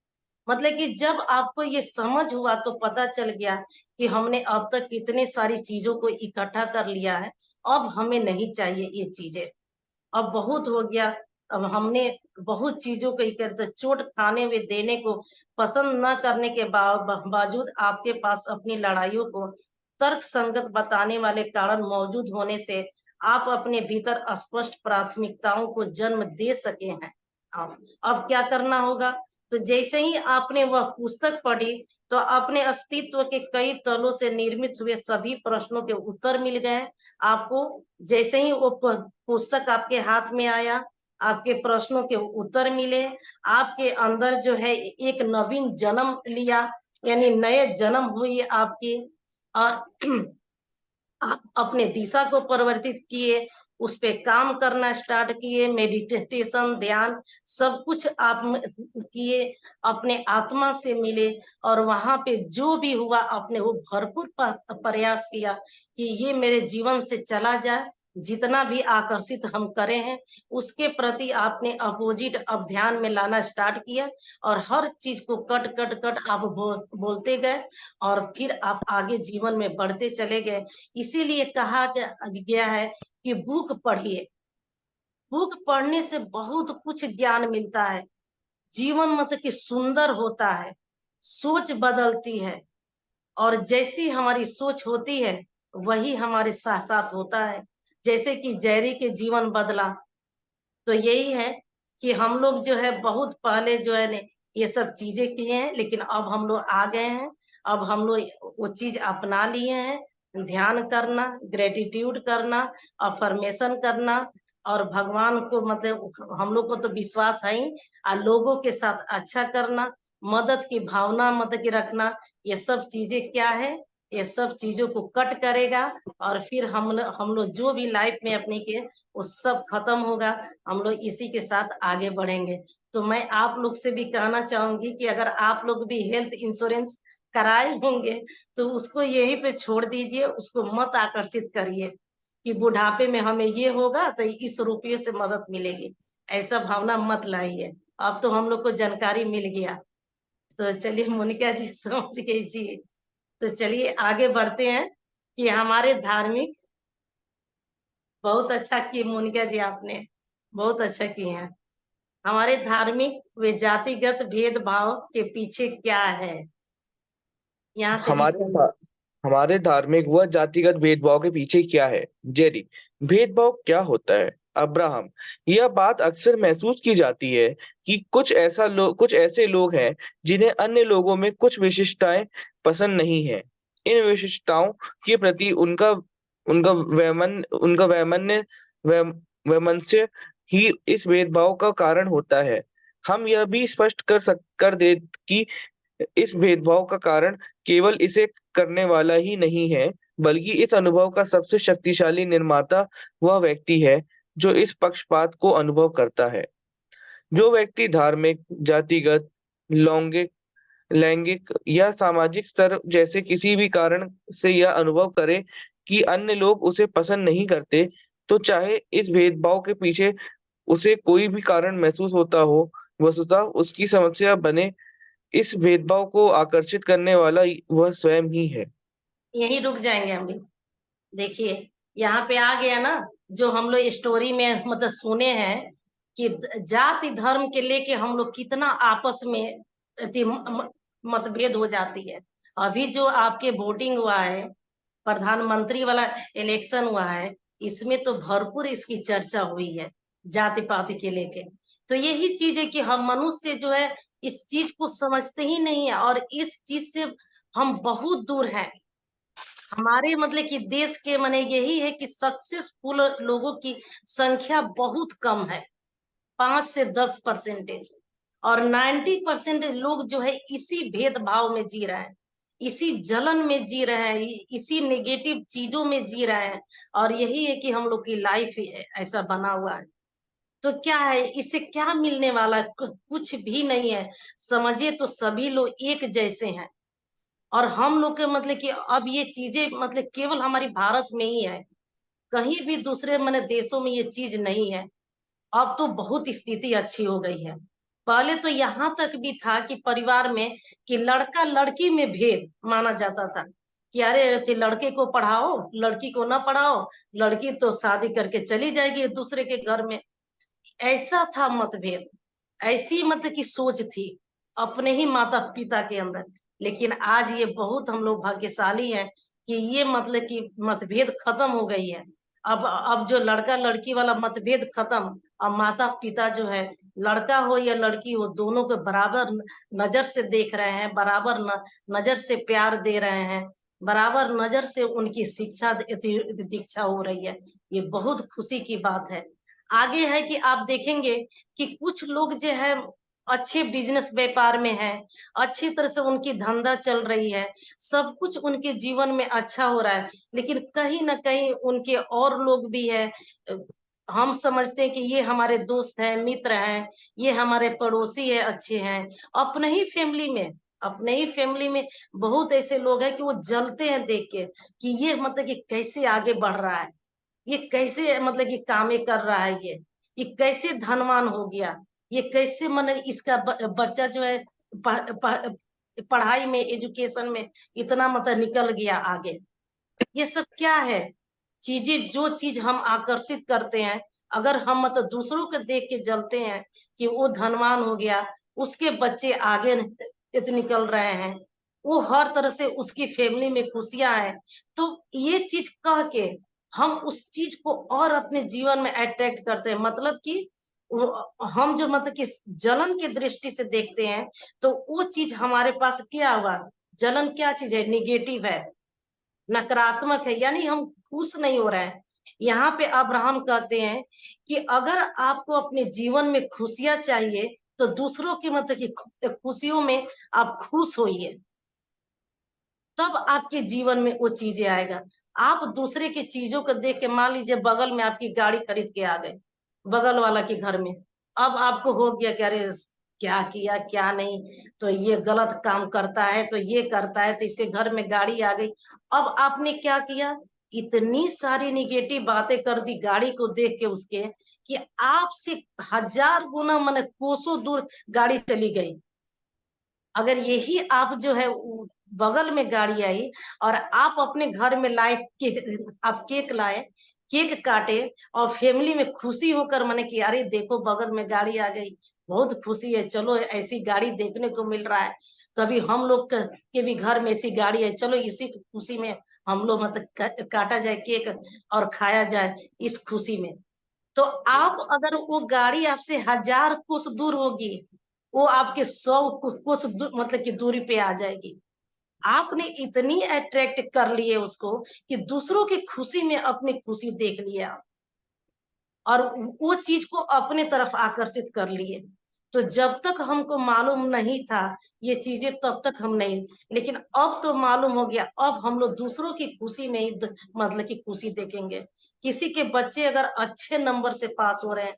मतलब कि जब आपको ये समझ हुआ तो पता चल गया कि हमने अब तक कितने सारी चीजों को इकट्ठा कर लिया है, अब हमें नहीं चाहिए ये चीजें, अब बहुत हो गया। अब हमने बहुत चीजों को इकट्ठा, चोट खाने हुए देने को पसंद न करने के बावजूद आपके पास अपनी लड़ाइयों को तर्क संगत बताने वाले कारण मौजूद होने से आप अपने भीतर स्पष्ट प्राथमिकताओं को जन्म दे सके हैं। अब क्या करना होगा, तो जैसे ही आपने वह पुस्तक पढ़ी तो अपने अस्तित्व के कई तलों से निर्मित हुए सभी प्रश्नों के उत्तर मिल गए आपको। जैसे ही वो पुस्तक आपके हाथ में आया, आपके प्रश्नों के उत्तर मिले, आपके अंदर जो है एक नवीन जन्म लिया, यानी नए जन्म हुई आपकी। और आप अपने दिशा को परिवर्तित किए, उस पे काम करना स्टार्ट किए, मेडिटेशन ध्यान सब कुछ आप किए, अपने आत्मा से मिले और वहां पे जो भी हुआ आपने वो भरपूर प्रयास किया कि ये मेरे जीवन से चला जाए जितना भी आकर्षित हम करे हैं उसके प्रति आपने अपोजिट अब ध्यान में लाना स्टार्ट किया और हर चीज को कट कट कट आप बोलते गए और फिर आप आगे जीवन में बढ़ते चले गए। इसीलिए कहा गया है कि बुक पढ़िए, बुक पढ़ने से बहुत कुछ ज्ञान मिलता है, जीवन मतलब कि सुंदर होता है, सोच बदलती है और जैसी हमारी सोच होती है वही हमारे साथ साथ होता है। जैसे कि जेरी के जीवन बदला, तो यही है कि हम लोग जो है बहुत पहले जो है ने ये सब चीजें किए हैं, लेकिन अब हम लोग आ गए हैं, अब हम लोग वो चीज अपना लिए हैं। ध्यान करना, ग्रेटिट्यूड करना, अफर्मेशन करना और भगवान को मतलब हम लोग को तो विश्वास है ही, और लोगों के साथ अच्छा करना, मदद की भावना मतलब की रखना, ये सब चीजें क्या है, ये सब चीजों को कट करेगा और फिर हम लोग जो भी लाइफ में अपनी के वो सब खत्म होगा। हम लोग इसी के साथ आगे बढ़ेंगे। तो मैं आप लोग से भी कहना चाहूंगी कि अगर आप लोग भी हेल्थ इंश्योरेंस कराए होंगे तो उसको यहीं पे छोड़ दीजिए, उसको मत आकर्षित करिए कि बुढ़ापे में हमें ये होगा तो इस रुपये से मदद मिलेगी, ऐसा भावना मत लाइए। अब तो हम लोग को जानकारी मिल गया। तो चलिए मोनिका जी समझ गई जी। तो चलिए आगे बढ़ते हैं कि हमारे धार्मिक, बहुत अच्छा किए मोनिका जी, आपने बहुत अच्छा किए हैं। हमारे धार्मिक व जातिगत भेदभाव के पीछे क्या है, यहाँ से भी हमारे धा- हमारे धार्मिक व जातिगत भेदभाव के पीछे क्या है? जेरी, भेदभाव क्या होता है? अब्राहम, यह बात अक्सर महसूस की जाती है कि कुछ ऐसे लोग हैं जिन्हें अन्य लोगों में कुछ विशिष्टताएं पसंद नहीं है। इन विशिष्टताओं के प्रति उनका वैमनस्य ही इस भेदभाव का कारण होता है। हम यह भी स्पष्ट कर दे कि इस भेदभाव का कारण केवल इसे करने वाला ही नहीं है, बल्कि इस अनुभव का सबसे शक्तिशाली निर्माता वह व्यक्ति है जो इस पक्षपात को अनुभव करता है। जो व्यक्ति धार्मिक, जातिगत, लैंगिक लैंगिक या सामाजिक स्तर जैसे किसी भी कारण से यह अनुभव करे कि अन्य लोग उसे पसंद नहीं करते, तो चाहे इस भेदभाव के पीछे उसे कोई भी कारण महसूस होता हो, वस्तुतः उसकी समस्या बने इस भेदभाव को आकर्षित करने वाला वह स्वयं ही है। यही रुक जाएंगे हम भी। देखिए यहाँ पे आ गया ना, जो हम लोग स्टोरी में मतलब सुने हैं कि जाति धर्म के लेके हम लोग कितना आपस में मतभेद हो जाती है। अभी जो आपके वोटिंग हुआ है, प्रधानमंत्री वाला इलेक्शन हुआ है, इसमें तो भरपूर इसकी चर्चा हुई है जाति पाति के लेके। तो यही चीज है कि हम मनुष्य जो है इस चीज को समझते ही नहीं है और इस चीज से हम बहुत दूर हैं। हमारे मतलब कि देश के माने यही है कि सक्सेसफुल लोगों की संख्या बहुत कम है, 5 से 10%। और 90% लोग जो है इसी भेदभाव में जी रहे हैं, इसी जलन में जी रहे हैं, इसी नेगेटिव चीजों में जी रहे हैं। और यही है कि हम लोग की लाइफ ऐसा बना हुआ है। तो क्या है, इससे क्या मिलने वाला कुछ भी नहीं है। समझिए तो सभी लोग एक जैसे हैं और हम लोग के मतलब कि अब ये चीजें मतलब केवल हमारी भारत में ही है, कहीं भी दूसरे मैंने देशों में ये चीज नहीं है। अब तो बहुत स्थिति अच्छी हो गई है। पहले तो यहाँ तक भी था कि परिवार में कि लड़का लड़की में भेद माना जाता था कि अरे लड़के को पढ़ाओ लड़की को ना पढ़ाओ, लड़की तो शादी करके चली जाएगी दूसरे के घर में। ऐसा था मतभेद, ऐसी मतलब की सोच थी अपने ही माता पिता के अंदर। लेकिन आज ये बहुत हम लोग भाग्यशाली हैं कि ये मतलब कि मतभेद खत्म हो गई है। अब जो लड़का लड़की वाला मतभेद खत्म। अब माता पिता जो है, लड़का हो या लड़की हो, दोनों को बराबर नजर से देख रहे हैं, बराबर नजर से प्यार दे रहे हैं, बराबर नजर से उनकी शिक्षा दीक्षा हो रही है। ये बहुत खुशी की बात है। आगे है कि आप देखेंगे कि कुछ लोग जो है अच्छे बिजनेस व्यापार में है, अच्छी तरह से उनकी धंधा चल रही है, सब कुछ उनके जीवन में अच्छा हो रहा है। लेकिन कहीं ना कहीं उनके और लोग भी है, हम समझते हैं कि ये हमारे दोस्त हैं, मित्र हैं, ये हमारे पड़ोसी है, अच्छे हैं। अपने ही फैमिली में, अपने ही फैमिली में बहुत ऐसे लोग हैं कि वो जलते हैं देख के कि ये मतलब कि कैसे आगे बढ़ रहा है। ये कैसे मतलब कि कामे कर रहा है, ये कैसे धनवान हो गया, ये कैसे मतलब इसका बच्चा जो है पढ़ाई में, एजुकेशन में इतना मतलब निकल गया आगे। ये सब क्या है? चीजें, जो चीज हम आकर्षित करते हैं, अगर हम मतलब दूसरों को देख के जलते हैं कि वो धनवान हो गया, उसके बच्चे आगे निकल रहे हैं, वो हर तरह से उसकी फैमिली में खुशियां हैं, तो ये चीज कह के हम उस चीज को और अपने जीवन में अट्रैक्ट करते हैं। मतलब कि हम जो मतलब कि जलन की दृष्टि से देखते हैं, तो वो चीज हमारे पास क्या हुआ? जलन क्या चीज है? निगेटिव है, नकारात्मक है, यानी हम खुश नहीं हो रहे हैं। यहाँ पे अब्राहम कहते हैं कि अगर आपको अपने जीवन में खुशियां चाहिए, तो दूसरों की मतलब की खुशियों में आप खुश होइए, तब आपके जीवन में वो चीजें आएगा। आप दूसरे की चीजों को देख के, मान लीजिए बगल में आपकी गाड़ी खरीद के आ गए, बगल वाला के घर में, अब आपको हो गया कि अरे क्या किया क्या नहीं, तो ये गलत काम करता है, तो ये करता है, तो इसके घर में गाड़ी आ गई। अब आपने क्या किया? इतनी सारी निगेटिव बातें कर दी गाड़ी को देख के उसके, कि आपसे 1000 गुना माने कोसों दूर गाड़ी चली गई। अगर यही आप जो है बगल में गाड़ी आई और आप अपने घर में लाए आप केक लाए, केक काटे, और फैमिली में खुशी होकर माने कि अरे देखो बगल में गाड़ी आ गई, बहुत खुशी है, चलो ऐसी गाड़ी देखने को मिल रहा है, कभी हम लोग के भी घर में ऐसी गाड़ी है, चलो इसी खुशी में हम लोग मतलब काटा जाए केक और खाया जाए इस खुशी में। तो आप अगर वो गाड़ी आपसे 1000 कोस दूर होगी, वो आपके 100 कोस मतलब की दूरी पे आ जाएगी। आपने इतनी अट्रैक्ट कर लिए उसको कि दूसरों की खुशी में अपनी खुशी देख लिया और वो चीज को अपने तरफ आकर्षित कर लिए। तो जब तक हमको मालूम नहीं था ये चीजें, तब तक हम नहीं, लेकिन अब तो मालूम हो गया, अब हम लोग दूसरों की खुशी में ही मतलब की खुशी देखेंगे। किसी के बच्चे अगर अच्छे नंबर से पास हो रहे हैं,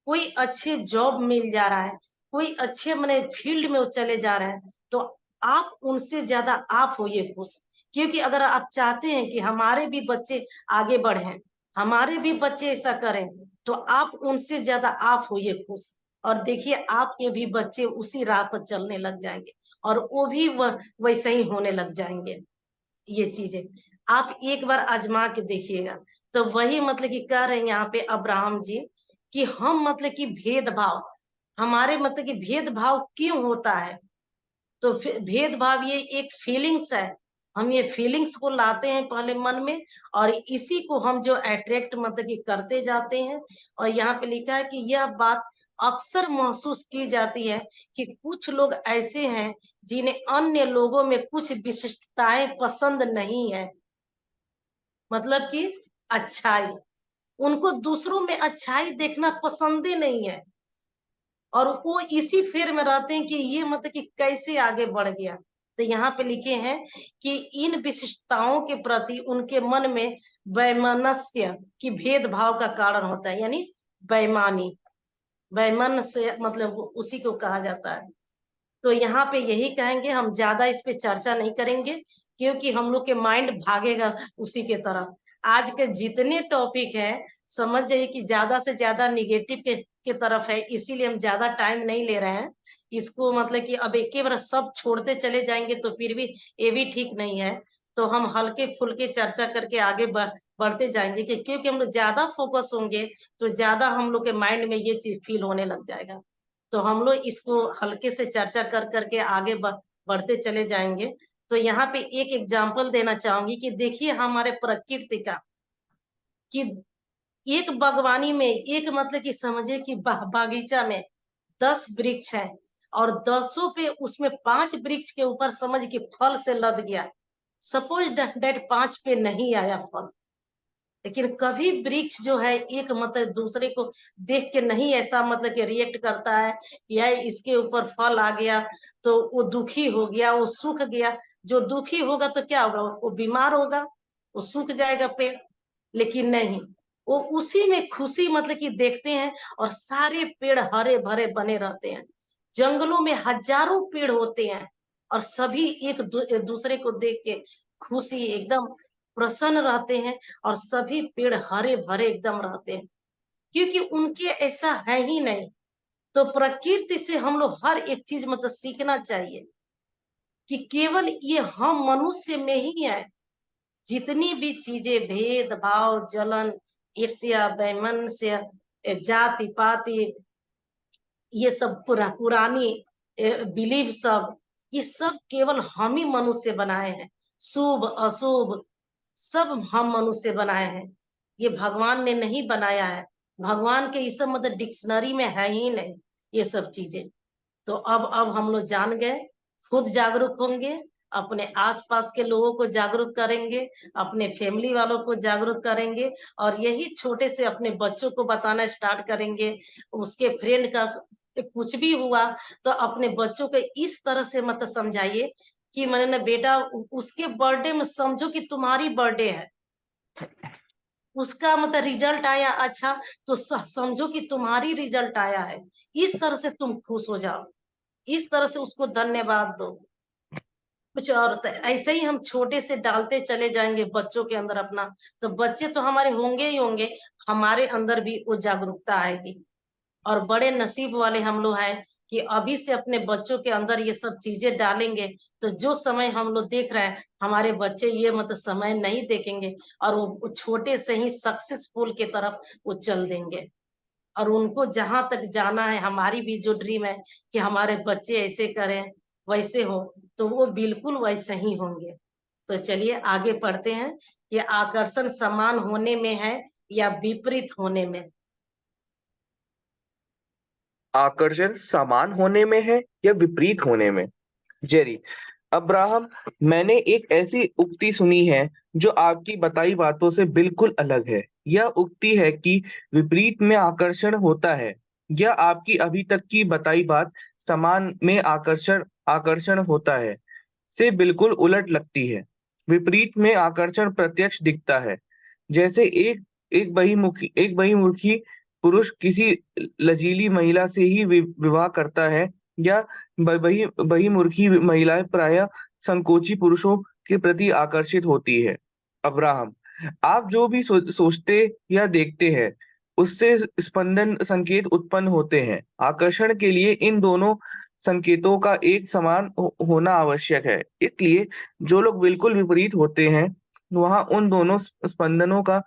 कोई अच्छे जॉब मिल जा रहा है, कोई अच्छे माने फील्ड में वो चले जा रहे हैं, तो आप उनसे ज्यादा आप होइए खुश। क्योंकि अगर आप चाहते हैं कि हमारे भी बच्चे आगे बढ़े, हमारे भी बच्चे ऐसा करें, तो आप उनसे ज्यादा आप होइए खुश। और देखिए आपके भी बच्चे उसी राह पर चलने लग जाएंगे, और वो भी वैसे ही होने लग जाएंगे। ये चीजें आप एक बार आजमा के देखिएगा। तो वही मतलब कि कह रहे हैं यहाँ पे अब्राहम जी, कि हम मतलब कि भेदभाव, हमारे मतलब कि भेदभाव क्यों होता है? तो भेदभाव ये एक फीलिंग्स है, हम ये फीलिंग्स को लाते हैं पहले मन में, और इसी को हम जो अट्रैक्ट मतलब कि करते जाते हैं। और यहाँ पे लिखा है कि यह बात अक्सर महसूस की जाती है कि कुछ लोग ऐसे हैं जिन्हें अन्य लोगों में कुछ विशिष्टताएं पसंद नहीं है। मतलब कि अच्छाई, उनको दूसरों में अच्छाई देखना पसंद ही नहीं है, और वो इसी फेर में रहते हैं कि ये मतलब कि कैसे आगे बढ़ गया। तो यहाँ पे लिखे हैं कि इन विशिष्टताओं के प्रति उनके मन में वैमनस्य की भेदभाव का कारण होता है, यानी बेईमानी, वैमन से मतलब उसी को कहा जाता है। तो यहाँ पे यही कहेंगे, हम ज्यादा इस पे चर्चा नहीं करेंगे, क्योंकि हम लोग के माइंड भागेगा उसी के तरफ। आज के जितने टॉपिक है, समझ जाइए कि ज्यादा से ज्यादा निगेटिव के तरफ है, इसीलिए हम ज्यादा टाइम नहीं ले रहे हैं इसको। मतलब कि अब एक बार सब छोड़ते चले जाएंगे तो फिर भी ये भी ठीक नहीं है। तो हम हल्के फुल्के चर्चा करके आगे बढ़ते जाएंगे, क्योंकि हम लोग ज्यादा फोकस होंगे तो ज्यादा हम लोग के माइंड में ये चीज फील होने लग जाएगा। तो हम लोग इसको हल्के से चर्चा कर करके आगे बढ़ते चले जाएंगे। तो यहाँ पे एक एग्जाम्पल देना चाहूंगी कि देखिए हमारे प्रकृति का, कि एक बागवानी में, एक मतलब कि समझिए कि बागीचा में 10 वृक्ष हैं, और 10 पे उसमें 5 वृक्ष के ऊपर समझ के फल से लद गया। सपोज डेट 5 पे नहीं आया फल, लेकिन कभी वृक्ष जो है एक मतलब दूसरे को देख के नहीं ऐसा मतलब कि रिएक्ट करता है कि यार इसके ऊपर फल आ गया तो वो दुखी हो गया, वो सूख गया। जो दुखी होगा तो क्या होगा? वो बीमार होगा, वो सूख जाएगा पेड़। लेकिन नहीं, वो उसी में खुशी मतलब कि देखते हैं, और सारे पेड़ हरे भरे बने रहते हैं। जंगलों में हजारों पेड़ होते हैं, और सभी एक दूसरे को देख के खुशी एकदम प्रसन्न रहते हैं और सभी पेड़ हरे भरे एकदम रहते हैं, क्योंकि उनके ऐसा है ही नहीं। तो प्रकृति से हम लोग हर एक चीज मतलब सीखना चाहिए कि केवल ये हम मनुष्य में ही है। जितनी भी चीजें भेदभाव, जलन, ईर्ष्या, वैमनस्य, जाति पाति, ये सब पुरानी बिलीव सब, ये सब केवल हम ही मनुष्य बनाए हैं। शुभ अशुभ सब हम मनुष्य बनाए हैं, ये भगवान ने नहीं बनाया है। भगवान के ये सब मतलब डिक्शनरी में है ही नहीं ये सब चीजें। तो अब हम लोग जान गए, खुद जागरूक होंगे, अपने आसपास के लोगों को जागरूक करेंगे, अपने फैमिली वालों को जागरूक करेंगे, और यही छोटे से अपने बच्चों को बताना स्टार्ट करेंगे। उसके फ्रेंड का कुछ भी हुआ तो अपने बच्चों को इस तरह से मतलब समझाइए कि मैंने ना बेटा, उसके बर्थडे में समझो कि तुम्हारी बर्थडे है, उसका मतलब रिजल्ट आया अच्छा, तो समझो कि तुम्हारी रिजल्ट आया है, इस तरह से तुम खुश हो जाओ, इस तरह से उसको धन्यवाद दो। कुछ और तो ऐसे ही हम छोटे से डालते चले जाएंगे बच्चों के अंदर अपना, तो बच्चे तो हमारे होंगे ही होंगे, हमारे अंदर भी वो जागरूकता आएगी। और बड़े नसीब वाले हम लोग हैं कि अभी से अपने बच्चों के अंदर ये सब चीजें डालेंगे, तो जो समय हम लोग देख रहे हैं हमारे बच्चे ये मतलब समय नहीं देखेंगे, और वो छोटे से ही सक्सेसफुल की तरफ वो चल देंगे। और उनको जहां तक जाना है, हमारी भी जो ड्रीम है कि हमारे बच्चे ऐसे करें वैसे हो, तो वो बिल्कुल वैसे ही होंगे। तो चलिए आगे पढ़ते हैं कि आकर्षण समान होने में है या विपरीत होने में। आकर्षण समान होने में है या विपरीत होने में? जेरी: अब्राहम, मैंने एक ऐसी उक्ति सुनी है जो आपकी बताई बातों से बिल्कुल अलग है। यह उक्ति है कि विपरीत में आकर्षण होता है। यह आपकी अभी तक की बताई बात समान में आकर्षण आकर्षण होता है से बिल्कुल उलट लगती है। विपरीत में आकर्षण प्रत्यक्ष दिखता है, जैसे एक बहिर्मुखी पुरुष किसी लजीली महिला से ही विवाह करता है, या बहिर्मुखी महिलाएं प्रायः संकोची पुरुषों के प्रति आकर्षित होती है। अब्राहम: आप जो भी सोचते या देखते हैं, उससे स्पंदन संकेत उत्पन्न होते हैं। आकर्षण के लिए इन दोनों संकेतों का एक समान होना आवश्यक है। इसलिए जो लोग बिल्कुल विपरीत होते हैं, वहां उन दोनों स्पंदनों का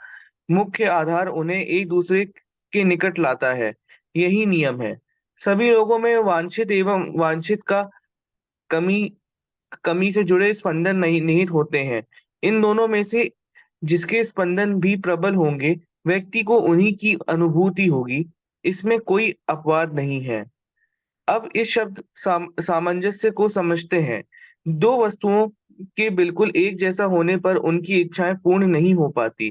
मुख्य आधार उन्हें एक दूसरे के निकट लाता है। यही नियम है। सभी लोगों में वांछित एवं वांछित का कमी कमी से जुड़े स्पंदन नहीं निहित होते हैं। इन दोनों में से जिसके स्पंदन भी प्रबल होंगे, व्यक्ति को उन्हीं की अनुभूति होगी। इसमें कोई अपवाद नहीं है। अब इस शब्द सामंजस्य को समझते हैं। दो वस्तुओं के बिल्कुल एक जैसा होने पर उनकी इच्छाएं पूर्ण नहीं हो पाती।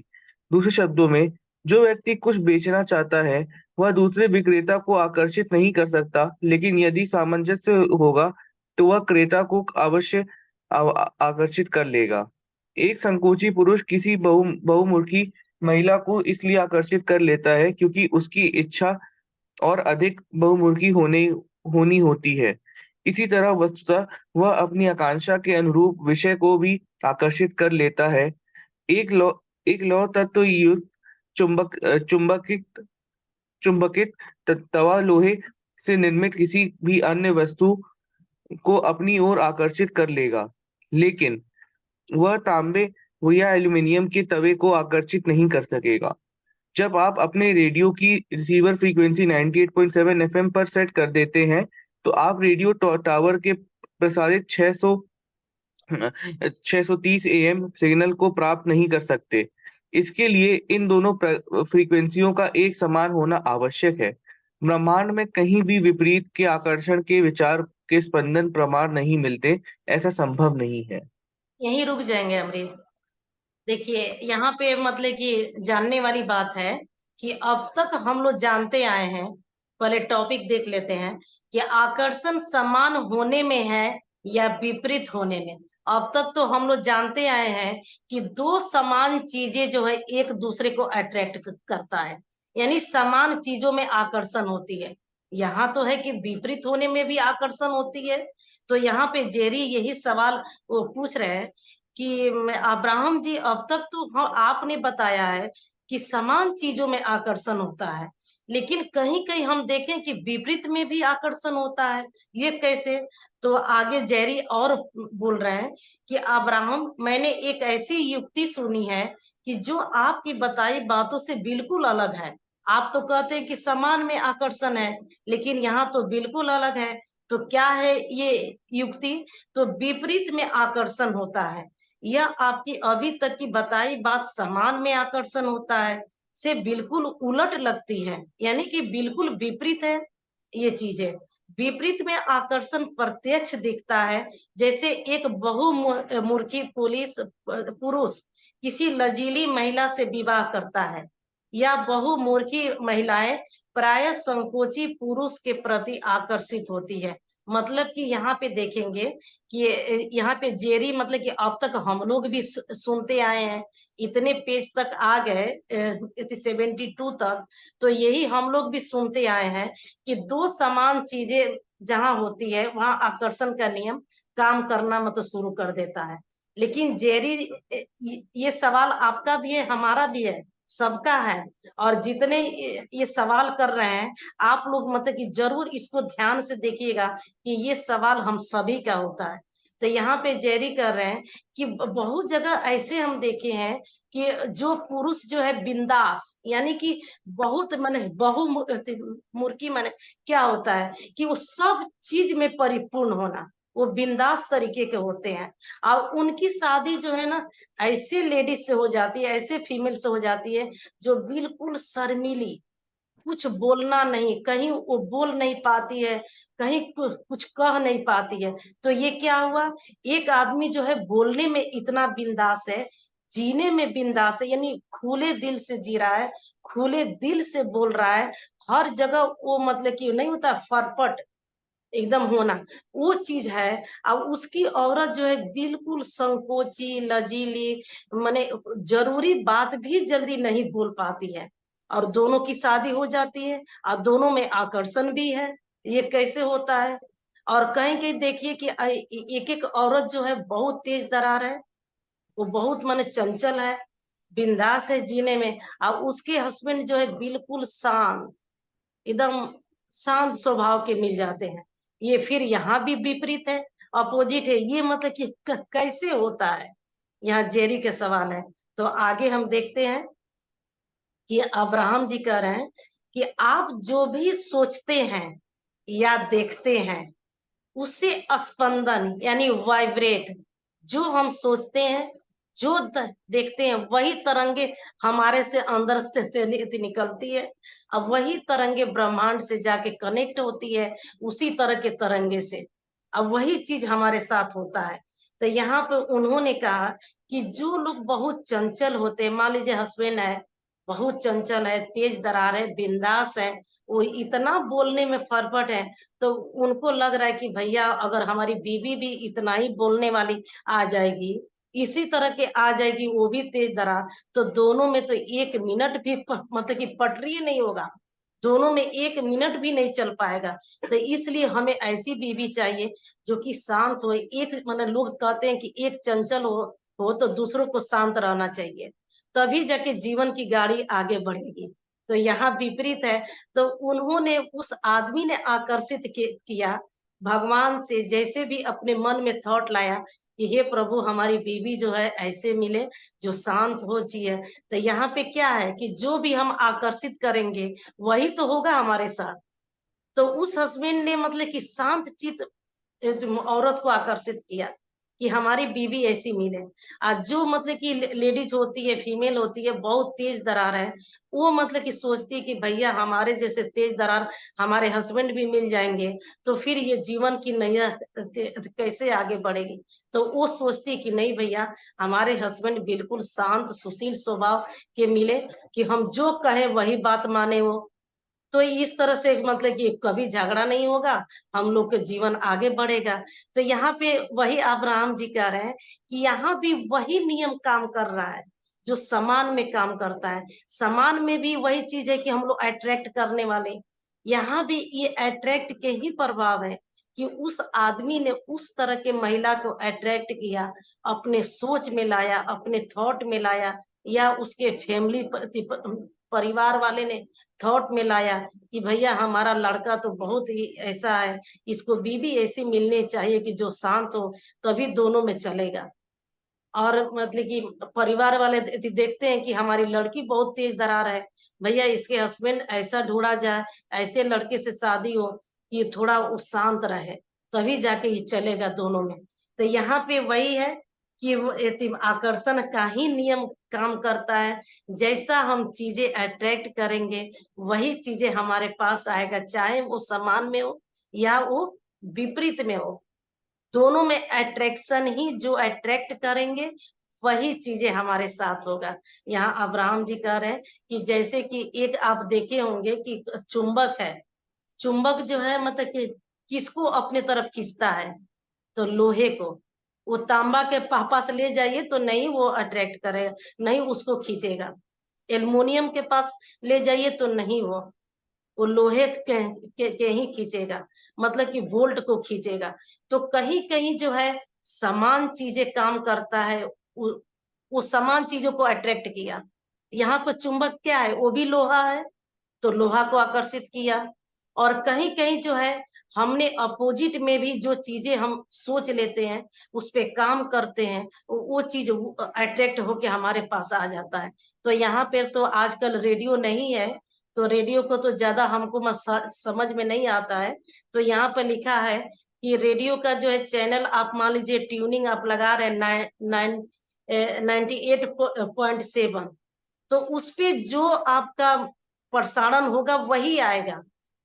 दूसरे शब्दों में, जो व्यक्ति कुछ बेचना चाहता है, वह दूसरे विक्रेता को आकर्षित नहीं कर सकता, लेकिन यदि सामंजस्य होगा, तो वह क्रेता को अवश्य आकर्षित कर लेगा। एक संकोची पुरुष किसी बहुमुखी महिला को इसलिए आकर्षित कर लेता है क्योंकि उसकी इच्छा और अधिक बहुमुखी होनी होती है। इसी तरह वस्तुतः वह अपनी आकांक्षा के अनुरूप विषय को भी आकर्षित कर लेता है। एक लौ एक लौह तत्व युक्त चुंबकित चुंबकित तवा लोहे से निर्मित किसी भी अन्य वस्तु को अपनी ओर आकर्षित कर लेगा, लेकिन वह तांबे या एल्यूमीनियम के तवे को आकर्षित नहीं कर सकेगा। जब आप अपने रेडियो की रिसीवर फ्रीक्वेंसी 98.7 एफएम पर सेट कर देते हैं, तो आप रेडियो टावर के प्रसारित 630 एएम सिग्नल को प्राप्त नहीं कर सकते। इसके लिए इन दोनों फ्रीक्वेंसियों का एक समान होना आवश्यक है। ब्रह्मांड में कहीं भी विपरीत के आकर्षण के विचार के स्पंदन प्रमाण नहीं मिलते। ऐसा संभव नहीं है। यहीं रुक जाएंगे अमरीत। देखिए यहाँ पे मतलब कि जानने वाली बात है कि अब तक हम लोग जानते आए हैं, पहले टॉपिक देख लेते हैं कि आकर्षण समान होने में है या विपरीत होने में। अब तक तो हम लोग जानते आए हैं कि दो समान चीजें जो है एक दूसरे को अट्रैक्ट करता है, यानी समान चीजों में आकर्षण होती है। यहाँ तो है कि विपरीत होने में भी आकर्षण होती है। तो यहाँ पे जेरी यही सवाल वो पूछ रहे हैं कि अब्राहम जी अब तक तो आपने बताया है कि समान चीजों में आकर्षण होता है, लेकिन कहीं कहीं हम देखें कि विपरीत में भी आकर्षण होता है। ये कैसे? तो आगे जेरी और बोल रहे हैं कि अब्राहम, मैंने एक ऐसी युक्ति सुनी है कि जो आपकी बताई बातों से बिल्कुल अलग है। आप तो कहते हैं कि समान में आकर्षण है, लेकिन यहाँ तो बिल्कुल अलग है। तो क्या है ये युक्ति? तो विपरीत में आकर्षण होता है। यह आपकी अभी तक की बताई बात समान में आकर्षण होता है से बिल्कुल उलट लगती है, यानी कि बिल्कुल विपरीत है ये चीजें। विपरीत में आकर्षण प्रत्यक्ष दिखता है, जैसे एक बहुमुखी पुरुष किसी लजीली महिला से विवाह करता है, या बहुमुखी महिलाएं प्राय संकोची पुरुष के प्रति आकर्षित होती है। मतलब कि यहाँ पे देखेंगे कि यहाँ पे जेरी मतलब कि अब तक हम लोग भी सुनते आए हैं, इतने पेज तक आ गए 72 तक, तो यही हम लोग भी सुनते आए हैं कि दो समान चीजें जहां होती है वहां आकर्षण का नियम काम करना मतलब शुरू कर देता है। लेकिन जेरी, ये सवाल आपका भी है, हमारा भी है, सबका है। और जितने ये सवाल कर रहे हैं, आप लोग मतलब कि जरूर इसको ध्यान से देखिएगा कि ये सवाल हम सभी का होता है। तो यहाँ पे जेरी कर रहे हैं कि बहुत जगह ऐसे हम देखे हैं कि जो पुरुष जो है बिंदास, यानी कि बहुत माने बहुमुखी माने क्या होता है कि वो सब चीज में परिपूर्ण होना, वो बिंदास तरीके के होते हैं। और उनकी शादी जो है ना ऐसे लेडीज से हो जाती है, ऐसे फीमेल से हो जाती है जो बिल्कुल शर्मीली, कुछ बोलना नहीं, कहीं वो बोल नहीं पाती है, कहीं कुछ कह नहीं पाती है। तो ये क्या हुआ, एक आदमी जो है बोलने में इतना बिंदास है, जीने में बिंदास है, यानी खुले दिल से जी रहा है, खुले दिल से बोल रहा है, हर जगह वो मतलब कि नहीं होता फरफट एकदम होना, वो चीज है। अब उसकी औरत जो है बिल्कुल संकोची लजीली, माने जरूरी बात भी जल्दी नहीं बोल पाती है, और दोनों की शादी हो जाती है और दोनों में आकर्षण भी है। ये कैसे होता है? और कहीं कहीं देखिए कि एक एक औरत जो है बहुत तेज दरार है, वो बहुत माने चंचल है, बिंदास है जीने में, और उसके हस्बैंड जो है बिल्कुल शांत, एकदम शांत स्वभाव के मिल जाते हैं। ये फिर यहाँ भी विपरीत है, अपोजिट है। ये मतलब कि कैसे होता है, यहाँ जेरी के सवाल है। तो आगे हम देखते हैं कि अब्राहम जी कह रहे हैं कि आप जो भी सोचते हैं या देखते हैं, उससे स्पंदन यानी वाइब्रेट, जो हम सोचते हैं, जो देखते हैं, वही तरंगे हमारे से अंदर से निकलती है। अब वही तरंगे ब्रह्मांड से जाके कनेक्ट होती है, उसी तरह के तरंगे से अब वही चीज हमारे साथ होता है। तो यहाँ पे उन्होंने कहा कि जो लोग बहुत चंचल होते हैं, मान लीजिए हस्बैंड है, बहुत चंचल है, तेज दरार है, बिंदास है, वो इतना बोलने में फरफट है, तो उनको लग रहा है कि भैया अगर हमारी बीवी भी इतना ही बोलने वाली आ जाएगी, इसी तरह के आ जाएगी, वो भी तेज दरार, तो दोनों में तो एक मिनट भी मतलब कि पटरी नहीं होगा, दोनों में एक मिनट भी नहीं चल पाएगा। तो इसलिए हमें ऐसी बीवी चाहिए जो कि शांत हो। एक मतलब लोग कहते हैं कि एक चंचल हो तो दूसरों को शांत रहना चाहिए, तभी जाके जीवन की गाड़ी आगे बढ़ेगी। तो यहाँ विपरीत है। तो उन्होंने, उस आदमी ने आकर्षित किया भगवान से, जैसे भी अपने मन में थॉट लाया कि हे प्रभु हमारी बीवी जो है ऐसे मिले जो शांत हो जिए। तो यहाँ पे क्या है कि जो भी हम आकर्षित करेंगे वही तो होगा हमारे साथ। तो उस हस्बैंड ने मतलब कि शांत चित औरत को आकर्षित किया कि हमारी बीवी ऐसी मिले। आज जो मतलब कि लेडीज होती है, फीमेल होती है, बहुत तेज दरार है, वो मतलब कि सोचती है कि भैया हमारे जैसे तेज दरार हमारे हस्बैंड भी मिल जाएंगे तो फिर ये जीवन की नैया कैसे आगे बढ़ेगी। तो वो सोचती है कि नहीं भैया, हमारे हस्बैंड बिल्कुल शांत सुशील स्वभाव के मिले कि हम जो कहें वही बात माने वो। तो इस तरह से मतलब कि कभी झगड़ा नहीं होगा, हम लोग के जीवन आगे बढ़ेगा। तो यहाँ पे वही अब्राहम जी कह रहे हैं कि यहाँ भी वही नियम काम कर रहा है जो समान में काम करता है। समान में भी वही चीज है कि हम लोग अट्रैक्ट करने वाले, यहाँ भी ये अट्रैक्ट के ही प्रभाव है कि उस आदमी ने उस तरह के महिला को अट्रैक्ट किया, अपने सोच में लाया, अपने थॉट में लाया, या उसके फैमिली परिवार वाले ने थॉट में लाया कि भैया हमारा लड़का तो बहुत ही ऐसा है, इसको बीवी ऐसी मिलनी चाहिए कि जो शांत हो, तभी दोनों में चलेगा। और मतलब कि परिवार वाले देखते हैं कि हमारी लड़की बहुत तेज दरार है, भैया इसके हस्बैंड ऐसा ढूंढा जाए, ऐसे लड़के से शादी हो कि थोड़ा वो शांत रहे, तभी जाके ये चलेगा दोनों में। तो यहाँ पे वही है कि वो आकर्षण का ही नियम काम करता है। जैसा हम चीजें अट्रैक्ट करेंगे वही चीजें हमारे पास आएगा, चाहे वो समान में हो या वो विपरीत में हो। दोनों में अट्रैक्शन ही, जो अट्रैक्ट करेंगे वही चीजें हमारे साथ होगा। यहाँ अब्राहम जी कह रहे हैं कि जैसे कि एक आप देखे होंगे कि चुंबक है, चुंबक जो है मतलब कि किसको अपने तरफ खींचता है, तो लोहे को। वो तांबा के पास ले जाइए तो नहीं वो अट्रैक्ट करेगा, नहीं उसको खींचेगा। एल्युमिनियम के पास ले जाइए तो नहीं, वो लोहे के ही खींचेगा, मतलब कि वोल्ट को खींचेगा। तो कहीं कहीं जो है समान चीजें काम करता है, वो समान चीजों को अट्रैक्ट किया। यहाँ पर चुंबक क्या है, वो भी लोहा है, तो लोहा को आकर्षित किया। और कहीं कहीं जो है हमने अपोजिट में भी जो चीजें हम सोच लेते हैं, उस पे काम करते हैं, वो चीज अट्रैक्ट होके हमारे पास आ जाता है। तो यहाँ पे तो आजकल रेडियो नहीं है, तो रेडियो को तो ज्यादा हमको समझ में नहीं आता है। तो यहाँ पे लिखा है कि रेडियो का जो है चैनल आप मान लीजिए ट्यूनिंग आप लगा रहे हैं 98.7, तो उस पे जो आपका प्रसारण होगा वही आएगा,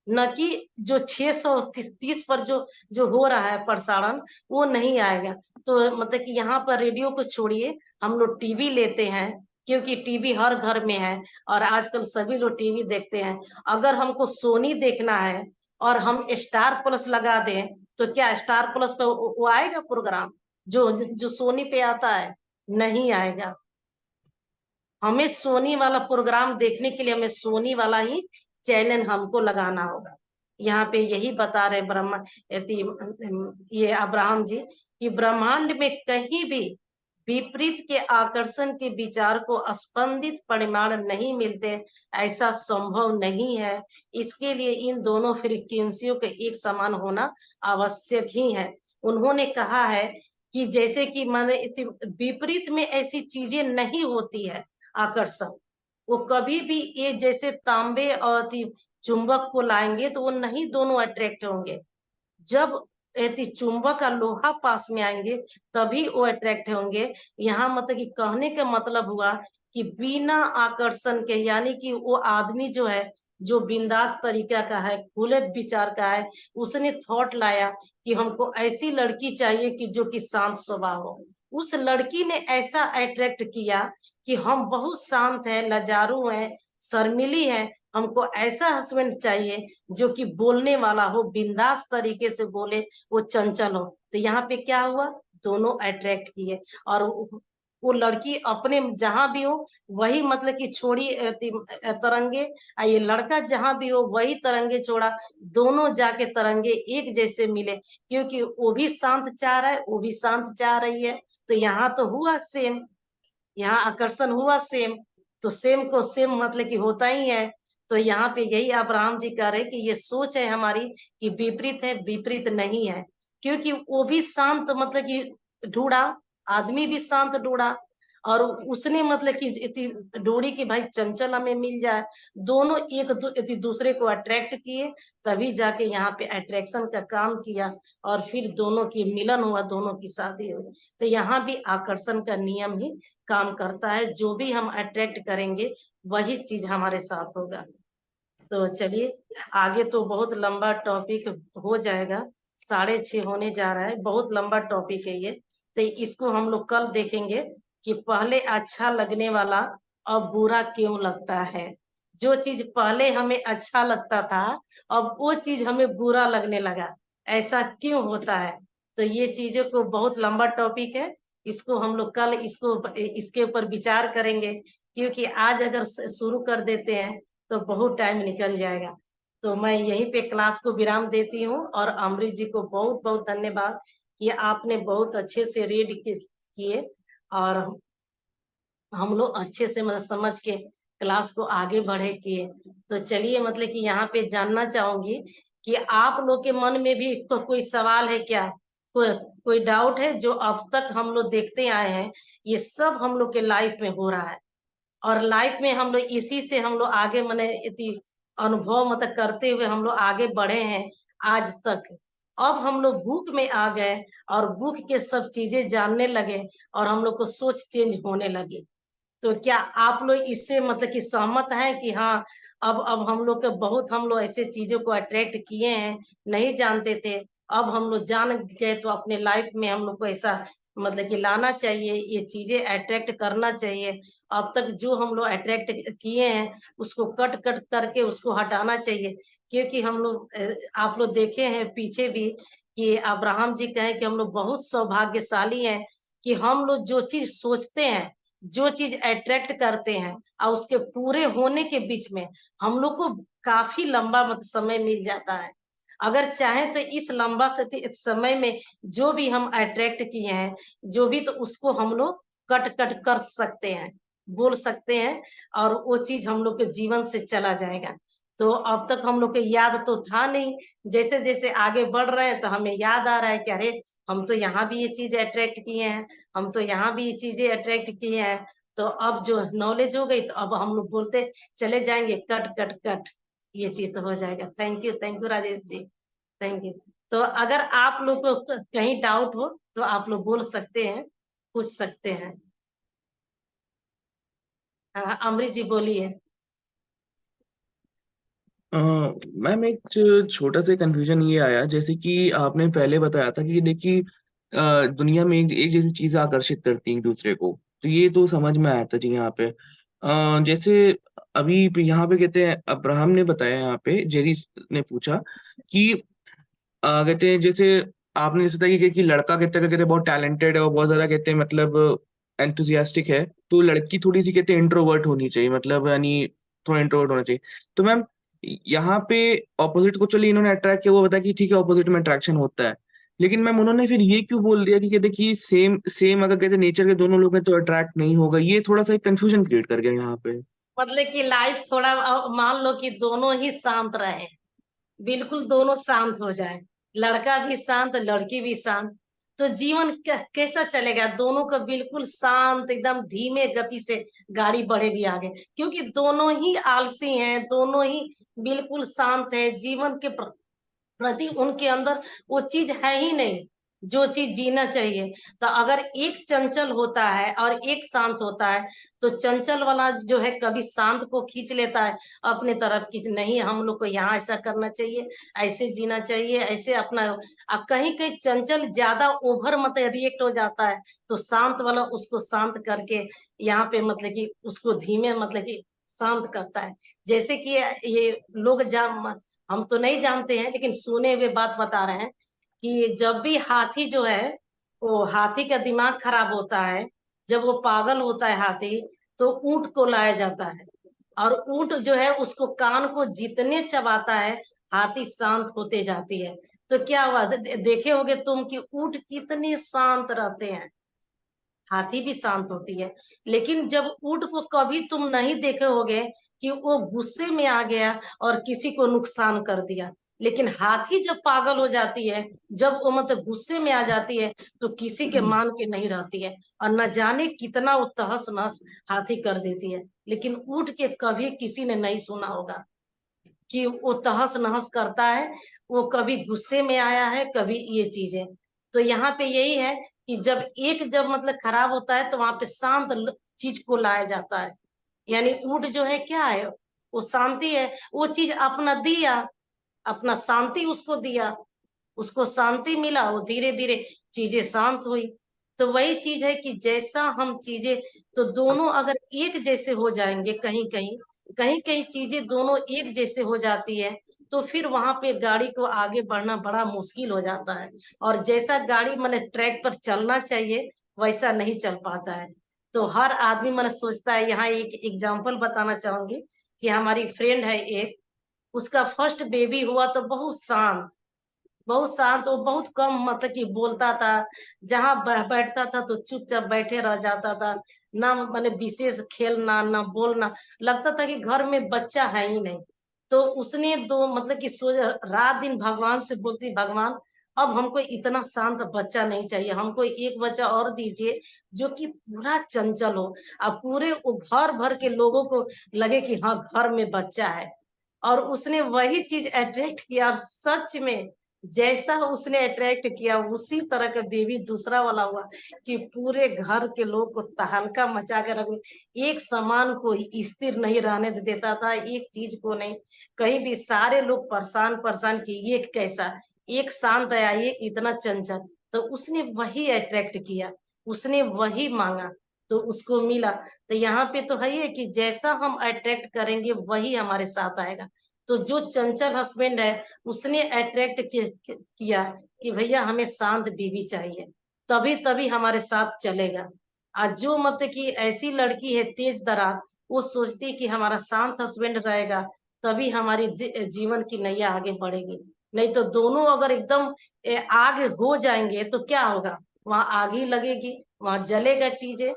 न कि जो 630 पर जो जो हो रहा है प्रसारण, वो नहीं आएगा। तो मतलब कि यहाँ पर रेडियो को छोड़िए, हम लोग टीवी लेते हैं, क्योंकि टीवी हर घर में है और आजकल सभी लोग टीवी देखते हैं। अगर हमको सोनी देखना है और हम स्टार प्लस लगा दें, तो क्या स्टार प्लस पे वो आएगा प्रोग्राम जो जो सोनी पे आता है? नहीं आएगा। हमें सोनी वाला प्रोग्राम देखने के लिए हमें सोनी वाला ही चैनल हमको लगाना होगा। यहाँ पे यही बता रहे ब्रह्मा ये अब्राहम जी कि ब्रह्मांड में कहीं भी विपरीत के आकर्षण के विचार को स्पंदित परिमाण नहीं मिलते, ऐसा संभव नहीं है। इसके लिए इन दोनों फ्रीक्वेंसियों के एक समान होना आवश्यक ही है। उन्होंने कहा है कि जैसे कि माने विपरीत में ऐसी चीजें नहीं होती है आकर्षण, वो कभी भी ये जैसे तांबे और चुंबक को लाएंगे तो वो नहीं दोनों अट्रैक्ट होंगे। जब चुंबक का लोहा पास में आएंगे तभी वो अट्रैक्ट होंगे। यहाँ मतलब कि कहने का मतलब हुआ कि बिना आकर्षण के, यानी कि वो आदमी जो है जो बिंदास तरीका का है, खुले विचार का है, उसने थॉट लाया कि हमको ऐसी लड़की चाहिए कि जो कि शांत स्वभाव हो। उस लड़की ने ऐसा अट्रैक्ट किया कि हम बहुत शांत है, लजारू है, शर्मिली है, हमको ऐसा हस्बैंड चाहिए जो कि बोलने वाला हो, बिंदास तरीके से बोले, वो चंचल हो। तो यहाँ पे क्या हुआ, दोनों अट्रैक्ट किए। और वो लड़की अपने जहां भी हो वही मतलब कि छोड़ी तरंगे, ये लड़का जहां भी हो वही तरंगे छोड़ा, दोनों जाके तरंगे एक जैसे मिले, क्योंकि वो भी शांत चाह रहा है, वो भी शांत चाह रही है। तो यहाँ तो हुआ सेम, यहाँ आकर्षण हुआ सेम। तो सेम को सेम मतलब कि होता ही है। तो यहाँ पे यही अब्राहम जी कह रहे कि ये सोच है हमारी कि विपरीत है, विपरीत नहीं है, क्योंकि वो भी शांत मतलब कि ढूंढा, आदमी भी शांत ढूंढा, और उसने मतलब कि इतनी ढूंढी कि भाई चंचल हमें मिल जाए। दोनों दूसरे को अट्रैक्ट किए, तभी जाके यहाँ पे अट्रैक्शन का काम किया, और फिर दोनों की मिलन हुआ, दोनों की शादी हुई। तो यहाँ भी आकर्षण का नियम ही काम करता है, जो भी हम अट्रैक्ट करेंगे वही चीज हमारे साथ होगा। तो चलिए, आगे तो बहुत लंबा टॉपिक हो जाएगा, 6:30 होने जा रहा है, बहुत लंबा टॉपिक है ये। तो इसको हम लोग कल देखेंगे कि पहले अच्छा लगने वाला अब बुरा क्यों लगता है। जो चीज पहले हमें अच्छा लगता था, अब वो चीज हमें बुरा लगने लगा, ऐसा क्यों होता है। तो ये चीजों को बहुत लंबा टॉपिक है, इसको हम लोग कल इसके ऊपर विचार करेंगे, क्योंकि आज अगर शुरू कर देते हैं तो बहुत टाइम निकल जाएगा। तो मैं यहीं पे क्लास को विराम देती हूँ, और अमृत जी को बहुत बहुत धन्यवाद कि आपने बहुत अच्छे से रीड किए, और हम लोग अच्छे से मतलब समझ के क्लास को आगे बढ़े किए। तो चलिए, मतलब कि यहाँ पे जानना चाहूंगी कि आप लोग के मन में भी कोई सवाल है क्या, कोई डाउट है जो अब तक हम लोग देखते आए हैं, ये सब हम लोग के लाइफ में हो रहा है, और लाइफ में हम लोग इसी से हम लोग आगे मने इतनी अनुभव मतलब करते हुए हम लोग आगे बढ़े हैं आज तक। अब हम लोग बुक में आ गए और बुक के सब चीजें जानने लगे, और हम लोग को सोच चेंज होने लगी। तो क्या आप लोग इससे मतलब कि सहमत हैं कि हाँ, अब हम लोग के बहुत हम लोग ऐसे चीजों को अट्रैक्ट किए हैं, नहीं जानते थे, अब हम लोग जान गए, तो अपने लाइफ में हम लोग को ऐसा मतलब कि लाना चाहिए, ये चीजें अट्रैक्ट करना चाहिए। अब तक जो हम लोग अट्रैक्ट किए हैं उसको कट कट करके उसको हटाना चाहिए, क्योंकि हम लोग आप लोग देखे हैं पीछे भी कि अब्राहम जी कहे कि हम लोग बहुत सौभाग्यशाली हैं कि हम लोग जो चीज सोचते हैं, जो चीज अट्रैक्ट करते हैं, और उसके पूरे होने के बीच में हम लोग को काफी लंबा मतलब समय मिल जाता है। अगर चाहें तो इस लंबा समय में जो भी हम अट्रैक्ट किए हैं, जो भी, तो उसको हम लोग कट कट कर सकते हैं, बोल सकते हैं, और वो चीज हम लोग के जीवन से चला जाएगा। तो अब तक हम लोग को याद तो था नहीं, जैसे जैसे आगे बढ़ रहे हैं तो हमें याद आ रहा है कि अरे, हम तो यहाँ भी ये चीज अट्रैक्ट किए हैं, हम तो यहाँ भी ये चीजें अट्रैक्ट किए हैं। तो अब जो नॉलेज हो गई, तो अब हम लोग बोलते चले जाएंगे, कट कट कट, ये चीज तो हो जाएगा। Thank you Rajesh ji, thank you. तो अगर आप लोग को कहीं डाउट हो तो आप लोग बोल सकते हैं, पूछ सकते हैं। हाँ, अमृत जी बोलिए। मैम एक छोटा सा कंफ्यूजन ये आया, जैसे कि आपने पहले बताया था कि देखिए दुनिया में एक जैसी चीजें आकर्षित करती हैं एक दूसरे को, तो ये तो समझ में आया था जी यहाँ पे। जैसे अभी यहाँ पे कहते हैं अब्राहम ने बताया, यहाँ पे जेरी ने पूछा कि कहते हैं जैसे आपने जैसे बताया कि लड़का कहते हैं बहुत टैलेंटेड है और बहुत ज्यादा कहते हैं मतलब एंथुसियास्टिक है, तो लड़की थोड़ी सी कहते हैं इंट्रोवर्ट होनी चाहिए, मतलब यानी थोड़ा इंट्रोवर्ट होना चाहिए। तो मैम यहाँ पे ऑपोजिट को चलिए इन्होंने अट्रैक्ट किया, वो बताया कि ठीक है ऑपोजिट में अट्रैक्शन होता है, लेकिन मैम उन्होंने फिर ये क्यों बोल दिया कि कहते कि सेम सेम अगर कहते नेचर के दोनों लोग हैं तो अट्रैक्ट नहीं होगा, ये थोड़ा सा एक कंफ्यूजन क्रिएट कर गया यहाँ पे। मतलब कि लाइफ थोड़ा मान लो कि दोनों ही शांत रहे, बिल्कुल दोनों शांत हो जाए, लड़का भी शांत, लड़की भी शांत, तो जीवन कैसा चलेगा? दोनों का बिल्कुल शांत, एकदम धीमे गति से गाड़ी बढ़ेगी आगे, क्योंकि दोनों ही आलसी हैं, दोनों ही बिल्कुल शांत है, जीवन के प्रति उनके अंदर वो चीज है ही नहीं जो चीज जीना चाहिए। तो अगर एक चंचल होता है और एक शांत होता है, तो चंचल वाला जो है कभी शांत को खींच लेता है अपने तरफ की, नहीं हम लोग को यहाँ ऐसा करना चाहिए, ऐसे जीना चाहिए, ऐसे अपना। कहीं कहीं चंचल ज्यादा ओवर मतलब रिएक्ट हो जाता है, तो शांत वाला उसको शांत करके यहाँ पे मतलब कि उसको धीमे मतलब कि शांत करता है। जैसे कि ये लोग हम तो नहीं जानते हैं, लेकिन सुने हुए बात बता रहे हैं कि जब भी हाथी जो है, वो हाथी का दिमाग खराब होता है, जब वो पागल होता है हाथी, तो ऊंट को लाया जाता है, और ऊंट जो है उसको कान को जितने चबाता है, हाथी शांत होते जाती है। तो क्या हुआ, देखे होगे तुम कि ऊंट कितने शांत रहते हैं, हाथी भी शांत होती है। लेकिन जब ऊंट को कभी तुम नहीं देखे होगे कि वो गुस्से में आ गया और किसी को नुकसान कर दिया, लेकिन हाथी जब पागल हो जाती है, जब वो मतलब गुस्से में आ जाती है, तो किसी के मान के नहीं रहती है, और न जाने कितना वो तहस नहस हाथी कर देती है। लेकिन ऊंट के कभी किसी ने नहीं सुना होगा कि वो तहस नहस करता है, वो कभी गुस्से में आया है, कभी ये चीजें। तो यहाँ पे यही है कि जब एक जब मतलब खराब होता है, तो वहां पे शांत चीज को लाया जाता है। यानी ऊंट जो है क्या है, वो शांति है, वो चीज अपना दिया, अपना शांति उसको दिया, उसको शांति मिला, वो धीरे धीरे चीजें शांत हुई। तो वही चीज है कि जैसा हम चीजें, तो दोनों अगर एक जैसे हो जाएंगे, कहीं कहीं कहीं कहीं चीजें दोनों एक जैसे हो जाती है, तो फिर वहां पे गाड़ी को आगे बढ़ना बड़ा मुश्किल हो जाता है, और जैसा गाड़ी मैंने ट्रैक पर चलना चाहिए वैसा नहीं चल पाता है। तो हर आदमी मैंने सोचता है, यहाँ एक एग्जाम्पल बताना चाहूंगी कि हमारी फ्रेंड है एक, उसका फर्स्ट बेबी हुआ तो बहुत शांत, वो बहुत कम मतलब कि बोलता था। जहां बैठता था तो चुपचाप बैठे रह जाता था। ना मैंने विशेष खेलना ना बोलना, लगता था कि घर में बच्चा है ही नहीं। तो उसने दो मतलब कि रात दिन भगवान से बोलती, भगवान अब हमको इतना शांत बच्चा नहीं चाहिए, हमको एक बच्चा और दीजिए जो कि पूरा चंचल हो, और पूरे वो घर भर के लोगों को लगे कि हाँ घर में बच्चा है। और उसने वही चीज अट्रैक्ट किया, और सच में जैसा उसने अट्रैक्ट किया उसी तरह का बेबी दूसरा वाला हुआ, कि पूरे घर के लोग को तहलका मचा के रख, एक सामान को स्थिर नहीं रहने देता था, एक चीज को नहीं, कहीं भी सारे लोग परेशान परेशान कि ये कैसा, एक शांत आया एक इतना चंचल। तो उसने वही अट्रैक्ट किया, उसने वही मांगा, तो उसको मिला। तो यहाँ पे तो है ही है कि जैसा हम अट्रैक्ट करेंगे वही हमारे साथ आएगा। तो जो चंचल हस्बैंड है उसने अट्रैक्ट किया कि भैया हमें शांत बीवी चाहिए, तभी तभी हमारे साथ चलेगा। आज जो मतलब कि ऐसी लड़की है तेज दरार, वो सोचती है कि हमारा शांत हस्बैंड रहेगा तभी हमारी जीवन की नैया आगे बढ़ेगी। नहीं तो दोनों अगर एकदम आग हो जाएंगे तो क्या होगा, वहां आग ही लगेगी, वहां जलेगा चीजें।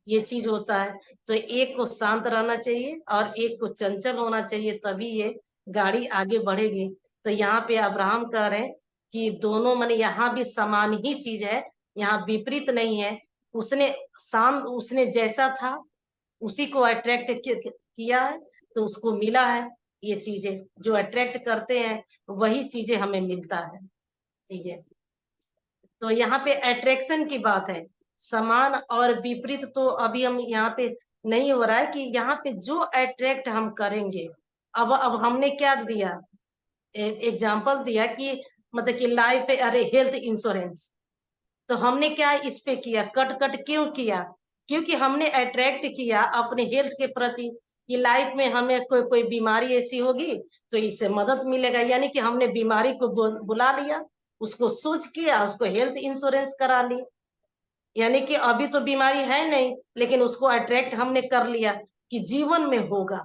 ये चीज होता है। तो एक को शांत रहना चाहिए और एक को चंचल होना चाहिए, तभी ये गाड़ी आगे बढ़ेगी। तो यहाँ पे अब्राहम कह रहे हैं कि दोनों मन यहाँ भी समान ही चीज है, यहाँ विपरीत नहीं है। उसने उसने जैसा था उसी को अट्रैक्ट किया है, तो उसको मिला है। ये चीजें जो अट्रैक्ट करते हैं वही चीजें हमें मिलता है। ये तो यहाँ पे अट्रैक्शन की बात है, समान और विपरीत तो अभी हम यहाँ पे नहीं हो रहा है, कि यहाँ पे जो अट्रैक्ट हम करेंगे। अब हमने क्या दिया, एग्जाम्पल दिया कि मतलब कि लाइफ, अरे हेल्थ इंश्योरेंस, तो हमने क्या इस पे किया, कट कट क्यों किया, क्योंकि हमने अट्रैक्ट किया अपने हेल्थ के प्रति, कि लाइफ में हमें कोई कोई बीमारी ऐसी होगी तो इससे मदद मिलेगा, यानी कि हमने बीमारी को बुला लिया, उसको सोच किया, उसको हेल्थ इंश्योरेंस करा ली। यानी कि अभी तो बीमारी है नहीं, लेकिन उसको अट्रैक्ट हमने कर लिया कि जीवन में होगा।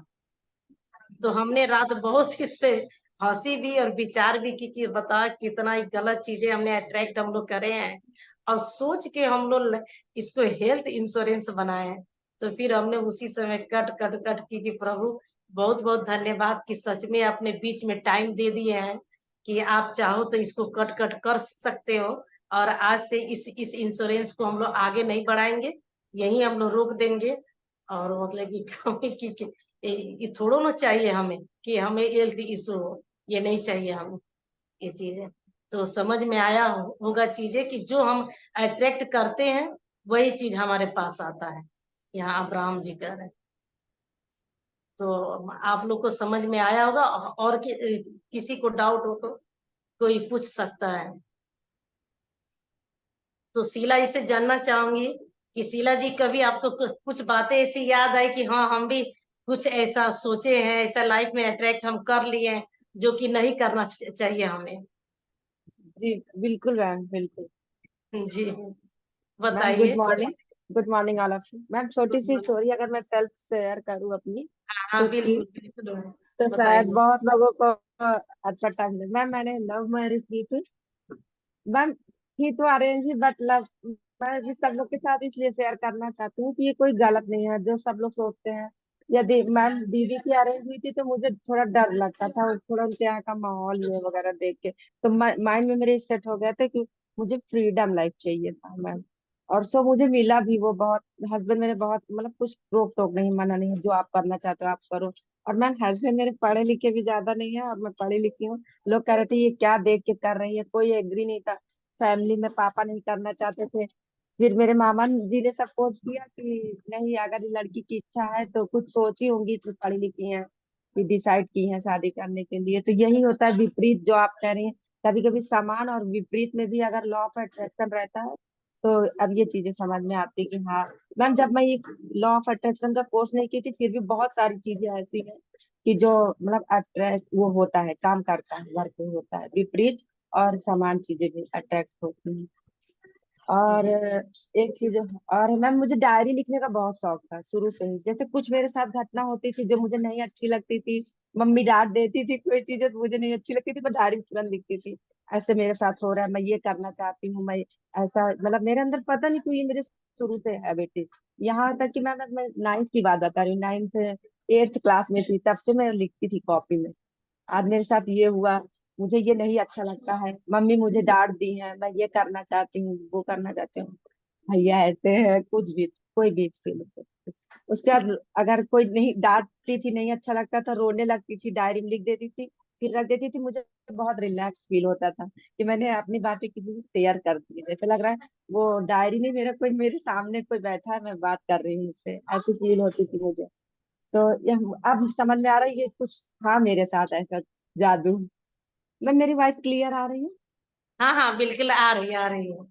तो हमने रात बहुत इस पे हंसी भी और विचार भी की कि बता कितना ही गलत चीजें हमने अट्रैक्ट हम लोग करे हैं, और सोच के हम लोग इसको हेल्थ इंश्योरेंस बनाए हैं। तो फिर हमने उसी समय कट कट कट की कि प्रभु बहुत बहुत धन्यवाद कि सच में अपने बीच में टाइम दे दिए हैं, कि आप चाहो तो इसको कट कट कर सकते हो। और आज से इस इंश्योरेंस को हम लोग आगे नहीं बढ़ाएंगे, यही हम लोग रोक देंगे। और मतलब कि ये थोड़ो ना चाहिए हमें कि हमें हेल्थ इशू हो, ये नहीं चाहिए हमें ये चीजें। तो समझ में आया होगा चीजें कि जो हम अट्रैक्ट करते हैं वही चीज हमारे पास आता है, यहाँ अब्राहम जी कह रहे हैं। तो आप लोग को समझ में आया होगा, और किसी को डाउट हो तो कोई पूछ सकता है। तो शीला जी से जानना चाहूंगी कि शीला जी कभी आपको कुछ बातें ऐसी याद आई कि हाँ हम भी कुछ ऐसा सोचे हैं, ऐसा लाइफ में अट्रैक्ट हम कर लिए हैं जो कि नहीं करना चाहिए हमें। जी बिल्कुल मैम, बिल्कुल। जी मैम गुड बताइए। Morning. Good morning all of you. Ma'am छोटी गुड सी मॉर्निंग। स्टोरी अगर मैं सेल्फ शेयर करूँ अपनी हाँ खुद की, बिल्कुल बिल्कुल तो शायद बताइए। बहुत लोगों को अच्छा टाइम लगे। मैम मैंने लव मैरिज की थी। मैम थी तो अरेंज ही, बट लव, मैं भी सब लोग के साथ इसलिए शेयर करना चाहती हूँ कि ये कोई गलत नहीं है जो सब लोग सोचते हैं। यदि मैम दीदी की अरेंज हुई थी तो मुझे थोड़ा डर लगता था, थोड़ा उनके यहाँ का माहौल ये वगैरह देख के, तो माइंड में मेरे सेट हो गया था कि मुझे फ्रीडम लाइफ चाहिए था मैम। और सो मुझे मिला भी वो बहुत। हस्बैंड मेरे बहुत मतलब कुछ रोक टोक नहीं, मना नहीं है, जो आप करना चाहते हो आप करो। और मैम हस्बैंड मेरे पढ़े लिखे भी ज्यादा नहीं है और मैं पढ़ी लिखी हूँ। लोग कह रहे थे ये क्या देख के कर रही है, कोई एग्री नहीं था। फैमिली में पापा नहीं करना चाहते थे। फिर मेरे मामा जी ने सपोर्ट किया कि नहीं, अगर ये लड़की की इच्छा है तो कुछ सोची होंगी, तो पढ़ी लिखी है, कि डिसाइड की है शादी करने के लिए। तो यही होता है विपरीत जो आप कह रही हैं, कभी कभी समान और विपरीत में भी अगर लॉ ऑफ अट्रैक्शन रहता है तो अब ये चीजें समझ में आती कि हाँ। मैम जब मैं ये लॉ ऑफ अट्रैक्शन का कोर्स नहीं की थी, फिर भी बहुत सारी चीजें ऐसी हैं कि जो मतलब अट्रैक्ट वो होता है, काम करता है, वर्क होता है, विपरीत और समान चीजें भी अट्रैक्ट होती हैं। और जी एक चीज और मैम, मुझे डायरी लिखने का बहुत शौक था शुरू से ही। जैसे कुछ मेरे साथ घटना होती थी जो मुझे नहीं अच्छी लगती थी, मम्मी डांट देती थी, कोई चीजें तो मुझे नहीं अच्छी लगती थी, मैं डायरी में तुरंत लिखती थी, ऐसे मेरे साथ हो रहा है, मैं ये करना चाहती हूँ, मैं ऐसा, मतलब मेरे अंदर पता नहीं क्यों ये मेरे शुरू से है बेटी। यहाँ तक कि मैं 9th की बात बता रही हूँ, 9th 8th क्लास में थी, तब से मैं लिखती थी कॉपी में। आज मेरे साथ ये हुआ, मुझे ये नहीं अच्छा लगता है, मम्मी मुझे डांट दी है, मैं ये करना चाहती हूँ, वो करना चाहती हूँ, भैया ऐसे है, कुछ भी, कोई भी फील। उसके बाद अगर कोई नहीं डांटती थी, नहीं अच्छा लगता था, रोने लगती थी, डायरी में लिख देती थी, फिर रख देती थी, मुझे बहुत रिलैक्स फील होता था कि मैंने अपनी बातें किसी से शेयर कर दी, जैसे लग रहा है वो डायरी नहीं, मेरा कोई मेरे सामने कोई बैठा है, मैं बात कर रही हूँ उससे, ऐसी फील होती थी मुझे। तो ये अब समझ में आ रहा है ये कुछ था मेरे साथ ऐसा जादू। मैं, मेरी वॉइस क्लियर आ रही है? हाँ हाँ बिल्कुल आ रही है।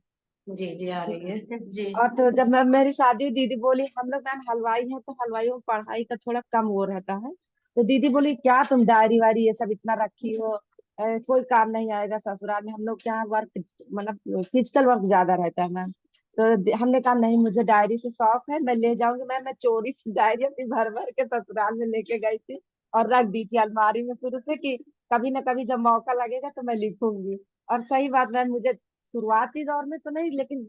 जी जी आ जी। रही है जी। और तो जब मैं मेरी शादी हुई, दीदी बोली हम लोग मैम हलवाई हैं, तो हलवाइयों में पढ़ाई का थोड़ा कम वो रहता है, तो दीदी बोली क्या तुम डायरी वायरी ये सब इतना रखी हो, कोई काम नहीं आएगा ससुराल में, हम लोग क्या वर्क, मतलब फिजिकल वर्क ज्यादा रहता है मैम। तो हमने कहा नहीं, मुझे डायरी से शौक है, मैं ले जाऊंगी मैम। मैं चोरी से डायरी अपनी भर भर के ससुराल में लेके गई थी और रख दी थी अलमारी में शुरू से, कि कभी ना कभी जब मौका लगेगा तो मैं लिखूंगी। और सही बात मैम, मुझे शुरुआती दौर में तो नहीं, लेकिन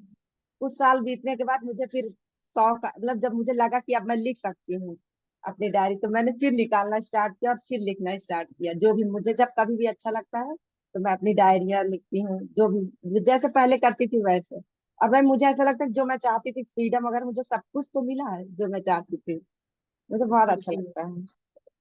कुछ साल बीतने के बाद मुझे फिर शौक, मतलब जब मुझे लगा कि अब मैं लिख सकती हूँ अपनी डायरी, तो मैंने फिर निकालना स्टार्ट किया और फिर लिखना स्टार्ट किया, जो भी मुझे जब कभी भी अच्छा लगता है तो मैं अपनी डायरिया लिखती हूँ, जो भी जैसे पहले करती थी वैसे। और मैं, मुझे ऐसा लगता है जो मैं चाहती थी फ्रीडम, अगर मुझे सब कुछ तो मिला है जो मैं चाहती थी, मुझे बहुत अच्छा जी लगता है।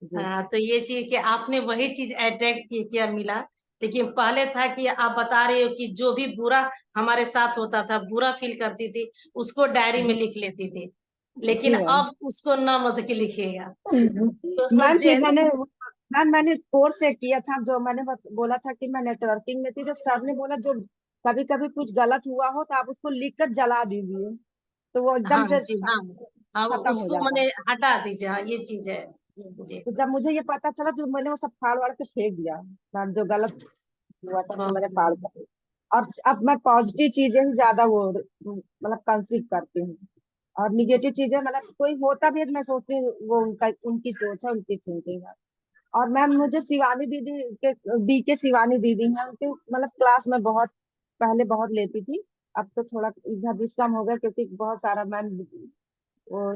जी। हाँ, तो ये चीज कि आपने वही चीज अट्रैक्ट किया मिला। लेकिन पहले था कि आप बता रहे हो कि जो भी बुरा हमारे साथ होता था, बुरा फील करती थी, उसको डायरी में लिख लेती थी। लेकिन जी मैम। अब उसको न मत के लिखिएगा। तो मैम फिर जैसे मैंने कोर्स एक किया था, जो मैंने बोला था कि मैं नेटवर्किंग में थी, तो सर ने बोला जो कभी कभी कुछ गलत हुआ हो तो आप उसको लिख कर जला दीजिए, तो वो एकदम हाँ से जी हाँ हाँ खत्म हो उसको जाता मैंने है। हटा दीजिए। हाँ ये चीज है जी। तो जब मुझे ये पता चला तो मैंने वो सब फाड़ वाड़ के फेंक दिया, मैम जो गलत हुआ था तो बहुत मैंने फाड़ बढ़िया। कर। और अब मैं पॉजिटिव चीजें ही ज्यादा वो मतलब कंसीव करती हूँ, और निगेटिव चीजें, मतलब कोई होता भी है तो मैं सोचती हूँ वो उनका, उनकी सोच है, उनकी थिंकिंग है। और मैम मुझे शिवानी दीदी के, बी के शिवानी दीदी हैं, उनके मतलब क्लास में बहुत पहले बहुत लेती थी, अब तो थोड़ा इधर भी कम हो गया क्योंकि बहुत सारा मैम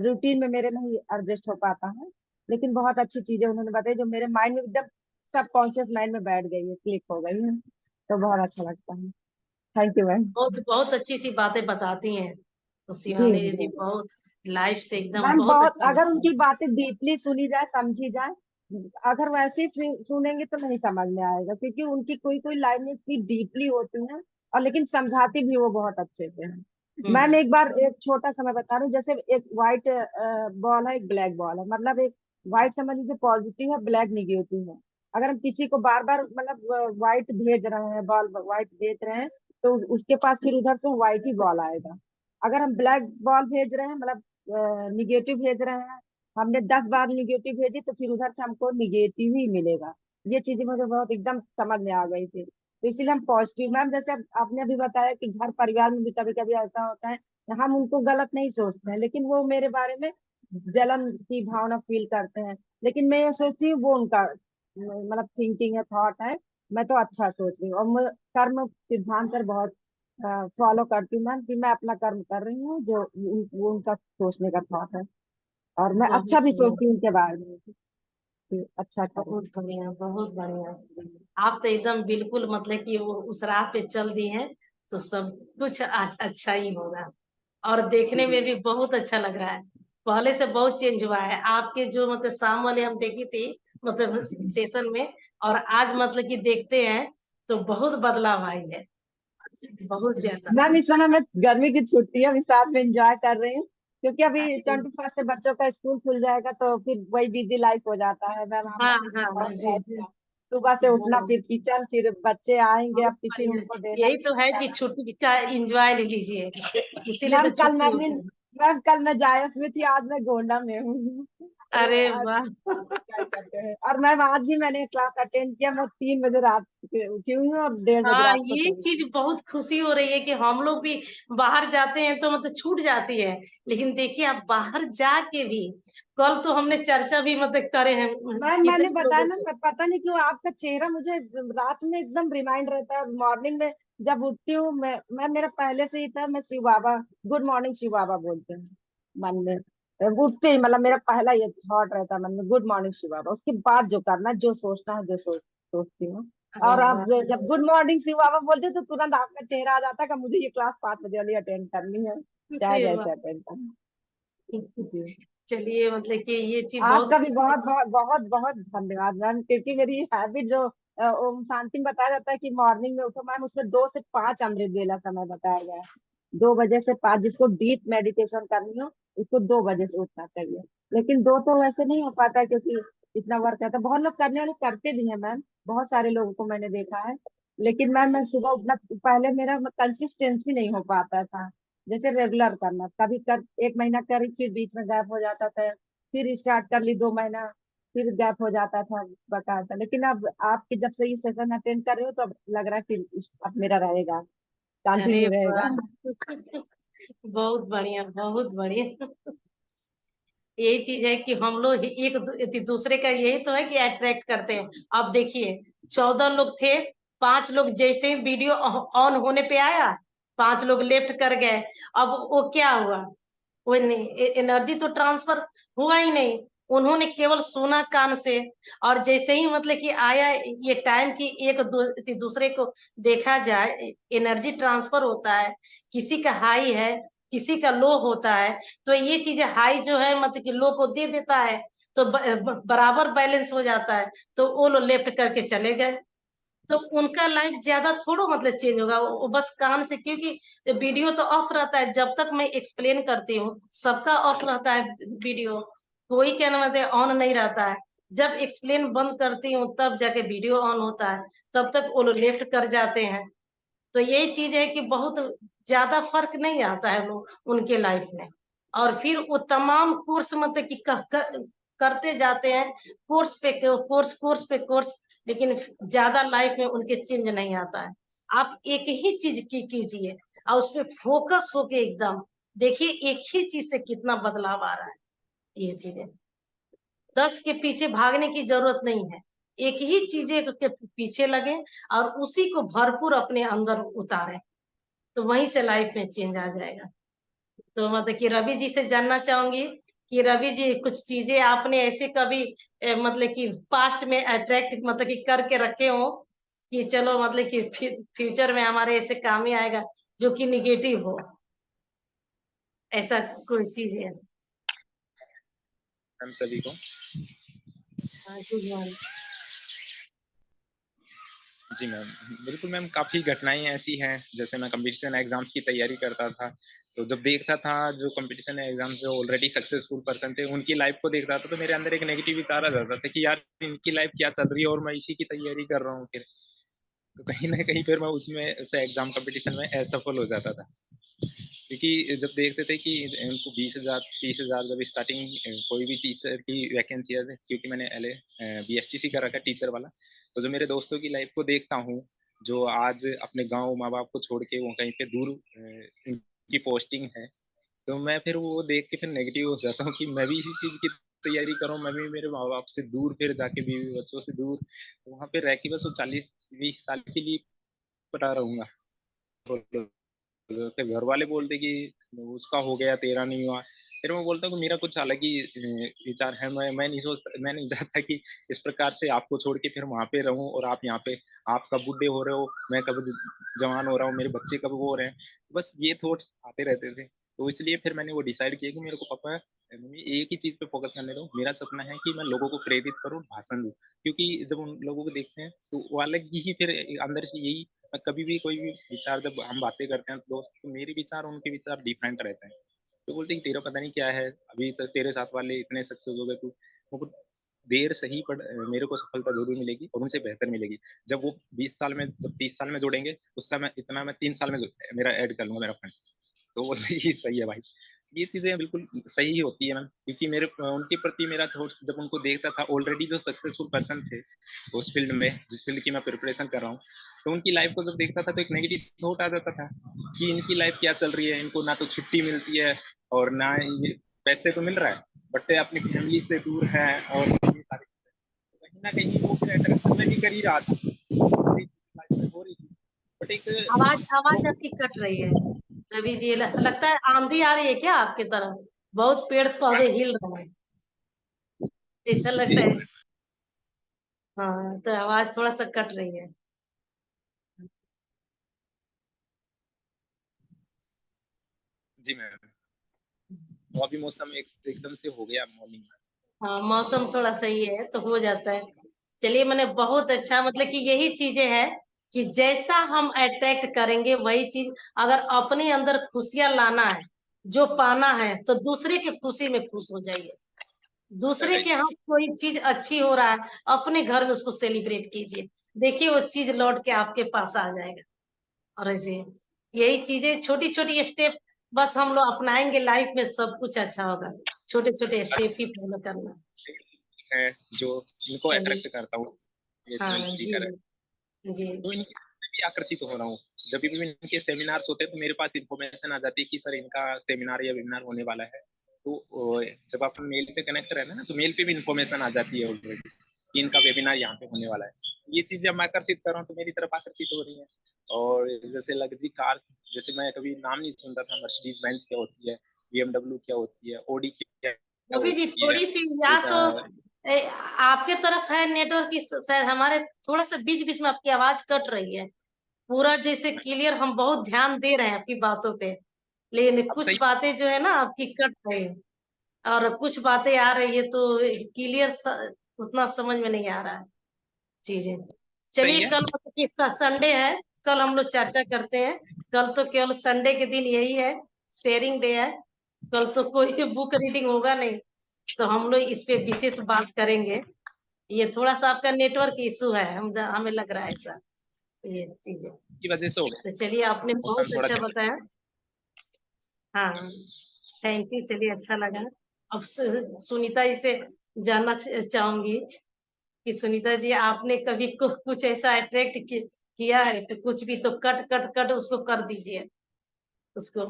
रूटीन में मेरे नहीं एडजस्ट हो पाता है। लेकिन बहुत अच्छी चीजें उन्होंने बताई जो मेरे माइंड में एकदम सबकॉन्शियस माइंड में बैठ गई है, क्लिक हो गई है, तो बहुत अच्छा लगता है। Thank you ma'am. बहुत बहुत अच्छी सी बातें बताती हैं। तो जी शिवानी जी दीदी जी। बहुत लाइफ से एकदम मैम बहुत बहुत, अच्छी अगर लगती उनकी बातें डीपली सुनी जाए, समझी जाए, अगर वैसे ही सुनेंगे तो नहीं समझ में आएगा, क्योंकि उनकी कोई कोई लाइनें इतनी डीपली होती हैं, और लेकिन समझाती भी वो बहुत अच्छे से है। है। मैम एक बार एक छोटा सा मैं बता रही हूँ, जैसे एक व्हाइट बॉल है, एक ब्लैक बॉल है, मतलब एक व्हाइट समझ लीजिए पॉजिटिव है, ब्लैक निगेटिव है। अगर हम किसी को बार बार मतलब व्हाइट भेज रहे हैं, बॉल व्हाइट भेज रहे हैं, तो उसके पास फिर उधर से व्हाइट ही बॉल आएगा। अगर हम ब्लैक बॉल भेज रहे हैं, मतलब निगेटिव भेज रहे हैं, हमने 10 बार निगेटिव भेजी तो फिर उधर से हमको निगेटिव ही मिलेगा। ये चीजें मुझे बहुत एकदम समझ में आ गई थी, तो इसीलिए हम पॉजिटिव, मैम जैसे आपने अभी बताया कि घर परिवार में भी कभी कभी ऐसा होता है, हम उनको गलत नहीं सोचते हैं, लेकिन वो मेरे बारे में जलन की भावना फील करते हैं, लेकिन मैं ये सोचती हूँ वो उनका मतलब थिंकिंग है, थॉट है, मैं तो अच्छा सोच रही हूँ, और मैं कर्म सिद्धांत पर बहुत फॉलो करती हूँ मैम, कि मैं अपना कर्म कर रही हूँ, जो वो उनका सोचने का थॉट है, और मैं बहुत अच्छा भी बढ़िया। सोचती हूँ उनके बारे में कि अच्छा करूँ। बहुत बढ़िया बहुत बढ़िया। आप तो एकदम बिल्कुल मतलब कि वो उस राह पे चल दी हैं। तो सब कुछ आज अच्छा ही होगा। और देखने में भी बहुत अच्छा लग रहा है। पहले से बहुत चेंज हुआ है आपके जो मतलब शाम वाले हम देखी थी मतलब सेशन में। और आज मतलब कि देखते हैं तो बहुत बदलाव आई है। बहुत ज्यादा। मैम इस समय मैं गर्मी की छुट्टी है, अभी साथ में एंजॉय कर रही हूँ, क्योंकि अभी 21st से बच्चों का स्कूल खुल जाएगा, तो फिर वही बिजी लाइफ हो जाता है मैम, हम हाँ हाँ हाँ बहुत जी। सुबह से उठना, हाँ, फिर किचन, फिर बच्चे आएंगे, बहुत अब टिफिन बढ़िया। उनको देना। यही तो है कि छुट्टी का एंजॉय ले लीजिए। इसीलिए मैम तो कल छुट्टी मैंने होती है। मैम कल मैं जायस में थी, आज मैं गोंडा में हूँ। अरे आज वाह क्या करते हैं। और मैम आज भी मैंने क्लास अटेंड किया, मैं 3 बजे रात के उठी हुई हूँ और 1:30 बजे हाँ, रात को ये सोई चीज हूँ। बहुत खुशी हो रही है कि हम लोग भी बाहर जाते हैं तो मतलब छूट जाती है, लेकिन देखिए आप बाहर जाके भी, कल तो हमने चर्चा भी मतलब करे हैं मैम मैंने कितने बताया लोगों ना, से। पता नहीं क्यों आपका चेहरा मुझे रात में एकदम रिमाइंड रहता है, मॉर्निंग में जब उठती हूँ मैं मेरा पहले से ही था, मैं शिव बाबा, गुड मॉर्निंग शिव बाबा बोलते हैं मन में। उठते ही मतलब मेरा पहला ये थॉट रहता है मन में, गुड मॉर्निंग शिव बाबा, उसके बाद जो करना जो सोचना है, जो सोचती हूँ। अरे और आप वाह जब गुड मॉर्निंग शिव बाबा बोलते हैं, तो तुरंत आपका चेहरा आ जाता है कि मुझे ये क्लास 5 बजे वाली अटेंड करनी है, चाहे अरे जैसे वाह अटेंड करना। जी। चलिए मतलब कि ये चीज बहुत आपका भी खुशी बहुत लगी। बहुत बहुत बहुत धन्यवाद मैम, क्योंकि मेरी हैबिट जो ओम शांति में बताया जाता है कि मॉर्निंग में उठो मैम, उसमें 2 से 5 अमृत वेला समय बताया गया है। 2 बजे से 5 जिसको डीप मेडिटेशन करनी हो, उसको 2 बजे से उठना चाहिए। लेकिन दो तो वैसे नहीं हो पाता, क्योंकि इतना वर्क रहता है, बहुत लोग करने वाले करते भी हैं मैम, बहुत सारे लोगों को मैंने देखा है। लेकिन मैम मैं सुबह उठना, पहले मेरा कंसिस्टेंसी नहीं हो पाता था, जैसे रेगुलर करना, कभी कर 1 महीना करी फिर बीच में गैप हो जाता था, फिर स्टार्ट कर ली 2 महीना, फिर गैप हो जाता था, बता था। लेकिन अब आपके जब से ये सेशन अटेंड कर रहे हो, तो अब लग रहा है कि अब मेरा रहेगा, अरे कंटिन्यू रहेगा। वाह बहुत बढ़िया बहुत बढ़िया। यही चीज है कि हम लोग दूसरे का यही तो है कि अट्रैक्ट करते हैं। अब देखिए 14 लोग थे, 5 लोग जैसे ही वीडियो ऑन होने पे आया, 5 लोग लेफ्ट कर गए। अब वो क्या हुआ, वो नहीं एनर्जी तो ट्रांसफर हुआ ही नहीं, उन्होंने केवल सुना कान से। और जैसे ही मतलब कि आया ये टाइम कि दूसरे को देखा जाए, एनर्जी ट्रांसफर होता है, किसी का हाई है किसी का लो होता है, तो ये चीजें हाई जो है मतलब कि लो को दे देता है, तो बराबर बैलेंस हो जाता है, तो वो लोग लेफ्ट करके चले गए। तो उनका लाइफ ज्यादा थोड़ा मतलब चेंज होगा, वो बस कान से, क्योंकि वीडियो तो ऑफ रहता है जब तक मैं एक्सप्लेन करती हूँ, सबका ऑफ रहता है वीडियो, कोई क्या नाम है ऑन नहीं रहता है। जब एक्सप्लेन बंद करती हूँ तब जाके वीडियो ऑन होता है, तब तक वो लोग लेफ्ट कर जाते हैं। तो यही चीज है कि बहुत ज्यादा फर्क नहीं आता है लोग उनके लाइफ में। और फिर वो तमाम कोर्स मतलब कि करते जाते हैं, कोर्स पे कोर्स कोर्स पे कोर्स, लेकिन ज्यादा लाइफ में उनके चेंज नहीं आता है। आप एक ही चीज की कीजिए और उस पर फोकस होके एकदम देखिए, एक ही चीज से कितना बदलाव आ रहा है। ये चीजें 10 के पीछे भागने की जरूरत नहीं है, एक ही चीजें के पीछे लगे और उसी को भरपूर अपने अंदर उतारे, तो वहीं से लाइफ में चेंज आ जाएगा। तो मतलब कि रवि जी से जानना चाहूंगी कि रवि जी कुछ चीजें आपने ऐसे कभी मतलब कि पास्ट में अट्रैक्ट मतलब कि करके रखे हो कि चलो मतलब कि फ्यूचर में हमारे ऐसे काम ही आएगा, जो कि निगेटिव हो, ऐसा कोई चीज है। हम सभी को हाँ, गुड मॉर्निंग। जी मैम, बिल्कुल मैम, काफ़ी घटनाएं ऐसी हैं। जैसे मैं कंपटीशन एग्जाम्स की तैयारी करता था, तो जब देखता था जो कंपटीशन एग्जाम जो ऑलरेडी सक्सेसफुल पर्सन थे उनकी लाइफ को देखता था, तो मेरे अंदर एक नेगेटिव विचार आ जाता था कि यार इनकी लाइफ क्या चल रही है और मैं इसी की तैयारी कर रहा हूँ फिर। तो कहीं ना कहीं फिर मैं उसमें उसे एग्जाम कंपटीशन में असफल हो जाता था, क्योंकि जब देखते थे कि उनको 20,000 30,000 जब स्टार्टिंग कोई भी टीचर की वैकेंसी है, क्योंकि मैंने एलए बीएसटीसी कर रखा है टीचर वाला, तो जो मेरे दोस्तों की लाइफ को देखता हूँ, जो आज अपने गांव माँ बाप को छोड़ के वो कहीं पे दूर उनकी पोस्टिंग है, तो मैं फिर वो देख के फिर नेगेटिव हो जाता हूँ कि मैं भी इसी चीज की तैयारी करूँ, मैं भी मेरे माँ बाप से दूर फिर जाके बीवी बच्चों से दूर वहां पे रह के बस वो 40-20 साल के लिए पटा रहूंगा। फिर घर वाले बोलते कि उसका हो गया तेरा नहीं हुआ। फिर मैं बोलता हूँ कि मेरा कुछ अलग ही विचार है। मैं नहीं चाहता कि इस प्रकार से आपको छोड़ के फिर वहां पे रहूं और आप यहाँ पे, आप कब बुढ़े हो रहे हो, मैं कब जवान हो रहा हूँ, मेरे बच्चे कब वो हो रहे हैं। बस ये थॉट्स आते रहते थे। तो इसलिए फिर मैंने वो डिसाइड किया कि मेरे को पापा मम्मी एक ही चीज पे फोकस करने दो। मेरा सपना है कि मैं लोगों को प्रेरित करूँ, भाषण दूं, क्योंकि जब उन लोगों को देखते हैं तो वो अलग ही फिर अंदर से यही, मैं कभी भी कोई भी विचार जब हम बातें करते हैं दोस्त, तो मेरे विचार और उनके विचार डिफरेंट रहते हैं। तो बोलते हैं कि तेरा पता नहीं क्या है, अभी तक तेरे साथ वाले इतने सक्सेस हो गए, तू वो देर सही पर मेरे को सफलता जरूर मिलेगी और उनसे बेहतर मिलेगी। जब वो 20 साल में, जब 30 साल में जुड़ेंगे, उस समय इतना मैं 3 साल में मेरा ऐड कर लूंगा मेरा फंड। तो बोलते हैं, ये सही है भाई। ये चीज़ें बिल्कुल सही होती है मैम, क्योंकि मेरे उनके प्रति मेरा थॉट जब उनको देखता था ऑलरेडी जो सक्सेसफुल पर्सन थे उस फील्ड में, जिस फील्ड की मैं प्रिपरेशन कर रहा हूँ, तो उनकी लाइफ को जब देखता था तो एक नेगेटिव थॉट आ जाता था कि इनकी लाइफ क्या चल रही है, इनको ना तो छुट्टी मिलती है और ना ये पैसे तो मिल रहा है, बट अपनी फैमिली से दूर है और ये सारी चीज़ें। कहीं न कहीं वो फिर अट्रैक्शन में भी कर ही रहा था, लाइफ में हो रही थी। बट एक आवाज आपकी कट रही है रवि जी। लगता है आंधी आ रही है क्या आपकी तरफ? बहुत पेड़ पौधे हिल रहे हैं, ऐसा लग रहा है। हाँ, तो आवाज थोड़ा सा कट रही है। जी मैम, तो अभी मौसम एकदम से हो गया मॉर्निंग में। हाँ, मौसम थोड़ा सही है तो हो जाता है। चलिए, मैंने बहुत अच्छा, मतलब कि यही चीजें हैं कि जैसा हम अट्रैक्ट करेंगे वही चीज, अगर अपने अंदर खुशियां लाना है, जो पाना है, तो दूसरे की खुशी में खुश हो जाइए। दूसरे के यहाँ कोई चीज अच्छी हो रहा है, अपने घर में उसको सेलिब्रेट कीजिए। देखिए वो चीज लौट के आपके पास आ जाएगा। और ऐसे यही चीजें, छोटी छोटी स्टेप बस हम लोग अपनाएंगे, लाइफ में सब कुछ अच्छा होगा। छोटे छोटे स्टेप ही फॉलो करना। है जो इनको चलिए। अट्रैक्ट करता हूँ, ये सेवन हाँ जी। स्पीकर है, जी। तो इनकी भी आकर्षित हो रहा हूँ। जब भी इनके सेमिनार्स होते हैं तो मेरे पास इन्फॉर्मेशन आ जाती है कि सर इनका सेमिनार या वेबिनार होने वाला है। तो जब अपन मेल पे कनेक्ट रहते हैं ना, तो मेल पे भी इन्फॉर्मेशन आ जाती है ऑलरेडी कि इनका वेबिनार यहाँ पे होने वाला है। ये चीज जब मैं आकर्षित कर रहा हूँ तो मेरी तरफ आकर्षित हो रही है। और जैसे लग्जरी कार, जैसे मैं कभी नाम नहीं सुनता था, मर्सिडीज बेंज क्या होती है, BMW क्या होती है, ऑडी क्या रवि जी, होती है, थोड़ी सी या एक तो आपके तरफ है नेटवर्क की, शायद हमारे थोड़ा सा बीच बीच में आपकी आवाज कट रही है। पूरा जैसे क्लियर, हम बहुत ध्यान दे रहे हैं आपकी बातों पे, लेकिन अब कुछ सही बातें जो है ना आपकी कट रही है, और कुछ बातें आ रही है तो क्लियर उतना समझ में नहीं आ रहा है चीजें। सही चलिए, है। कल मतलब कि संडे है, कल हम लोग चर्चा करते हैं। कल तो केवल संडे के दिन यही है, शेयरिंग डे है। कल तो कोई बुक रीडिंग होगा नहीं, तो हम लोग इस पे विशेष बात करेंगे। ये थोड़ा सा आपका नेटवर्क इशू है, हमें लग रहा है ऐसा, ये चीजें। की वजह से हो गया, तो चलिए, आपने मौसम बहुत थोड़ा अच्छा चेंज। बताया। हाँ, थैंक यू। चलिए, अच्छा लगा। अब सुनीता जी से जानना चाहूंगी कि सुनीता जी, आपने कभी कुछ ऐसा अट्रैक्ट किया है कि कुछ भी तो कट कट कट उसको कर दीजिए उसको।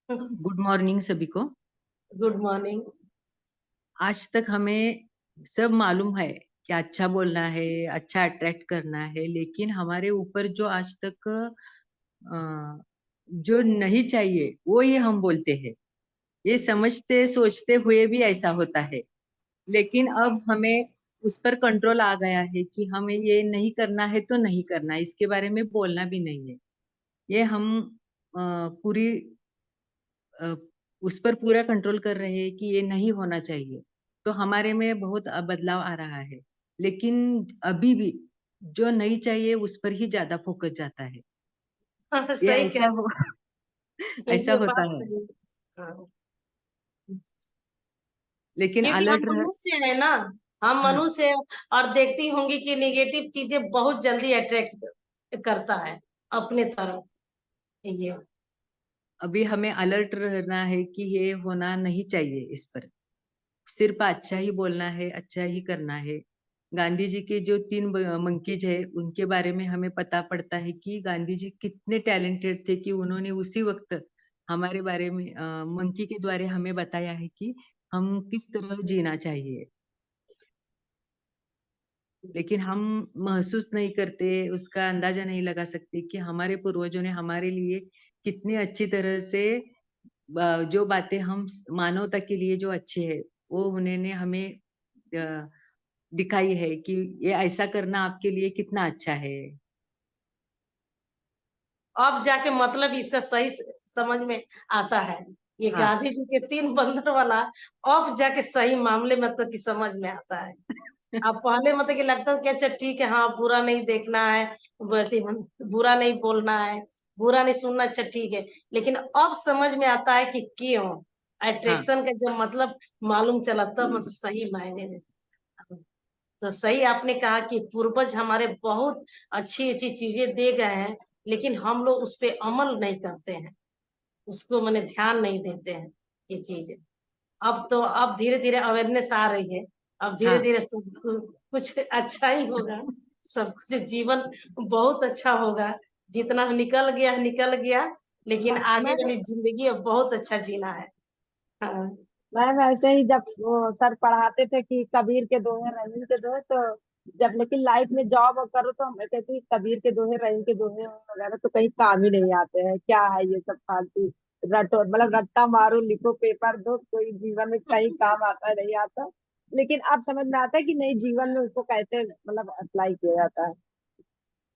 गुड मॉर्निंग सभी को। Good morning. आज तक हमें सब मालूम है कि अच्छा बोलना है, अच्छा अट्रैक्ट करना है, लेकिन हमारे ऊपर जो आज तक जो नहीं चाहिए वो ये हम बोलते हैं। ये समझते सोचते हुए भी ऐसा होता है, लेकिन अब हमें उस पर कंट्रोल आ गया है कि हमें ये नहीं करना है तो नहीं करना है, इसके बारे में बोलना भी नहीं है। ये हम पूरी अ, उस पर पूरा कंट्रोल कर रहे हैं कि ये नहीं होना चाहिए, तो हमारे में बहुत बदलाव आ रहा है। लेकिन अभी भी जो नहीं चाहिए उस पर ही ज्यादा फोकस जाता है। हाँ, ये सही कह ऐसा हो रहे हैं, ऐसा ये होता बात है। सही है। हाँ। लेकिन क्योंकि हम अलर्ट रह मनुष्य है ना, हम हाँ, मनुष्य हैं, और देखती होंगी कि नेगेटिव चीजें बहुत जल्दी अट्रैक्ट करता है अपने तरफ। ये अभी हमें अलर्ट रहना है कि ये होना नहीं चाहिए। इस पर सिर्फ अच्छा ही बोलना है, अच्छा ही करना है। गांधी जी के जो 3 मंकीज है उनके बारे में हमें पता पड़ता है कि गांधी जी कितने टैलेंटेड थे कि उन्होंने उसी वक्त हमारे बारे में मंकी के द्वारा हमें बताया है कि हम किस तरह जीना चाहिए। लेकिन हम महसूस नहीं करते, उसका अंदाजा नहीं लगा सकते कि हमारे पूर्वजों ने हमारे लिए कितनी अच्छी तरह से जो बातें हम मानवता के लिए जो अच्छे है वो उन्होंने हमें अ, दिखाई है कि ये ऐसा करना आपके लिए कितना अच्छा है। अब जाके मतलब इसका सही समझ में आता है। ये हाँ गांधी जी के 3 बंदर वाला अब जाके सही मामले में तो की समझ में आता है। अब पहले मतलब कि लगता था कि अच्छा ठीक है, हाँ, बुरा नहीं देखना है, बुरा नहीं बोलना है, बुरा नहीं सुनना, अच्छा ठीक है। लेकिन अब समझ में आता है कि क्यों हाँ अट्रैक्शन का जब मतलब मालूम चला, तब मतलब सही मायने में। तो सही आपने कहा कि पूर्वज हमारे बहुत अच्छी अच्छी चीजें दे गए हैं, लेकिन हम लोग उस पे अमल नहीं करते हैं, उसको मैंने ध्यान नहीं देते हैं। ये चीज। अब धीरे धीरे अवेयरनेस आ रही है, अब धीरे हाँ धीरे सब कुछ अच्छा ही होगा, सब कुछ जीवन बहुत अच्छा होगा। जितना निकल गया, लेकिन आगे मैम वाली जिंदगी अब बहुत अच्छा जीना है। हाँ। मैम ऐसे ही जब वो सर पढ़ाते थे कि कबीर के दोहे रहीम के दोहे, तो जब लेकिन लाइफ में जॉब करो तो हमें कहती कबीर के दोहे रहीम के दोहे वगैरह तो कहीं काम ही नहीं आते हैं, क्या है ये सब फालतू रटो, मतलब रट्टा मारो लिखो पेपर दो, कोई जीवन में कहीं काम आता है नहीं आता। लेकिन अब समझ में आता है कि नहीं, जीवन में उसको कैसे मतलब अप्लाई किया जाता है।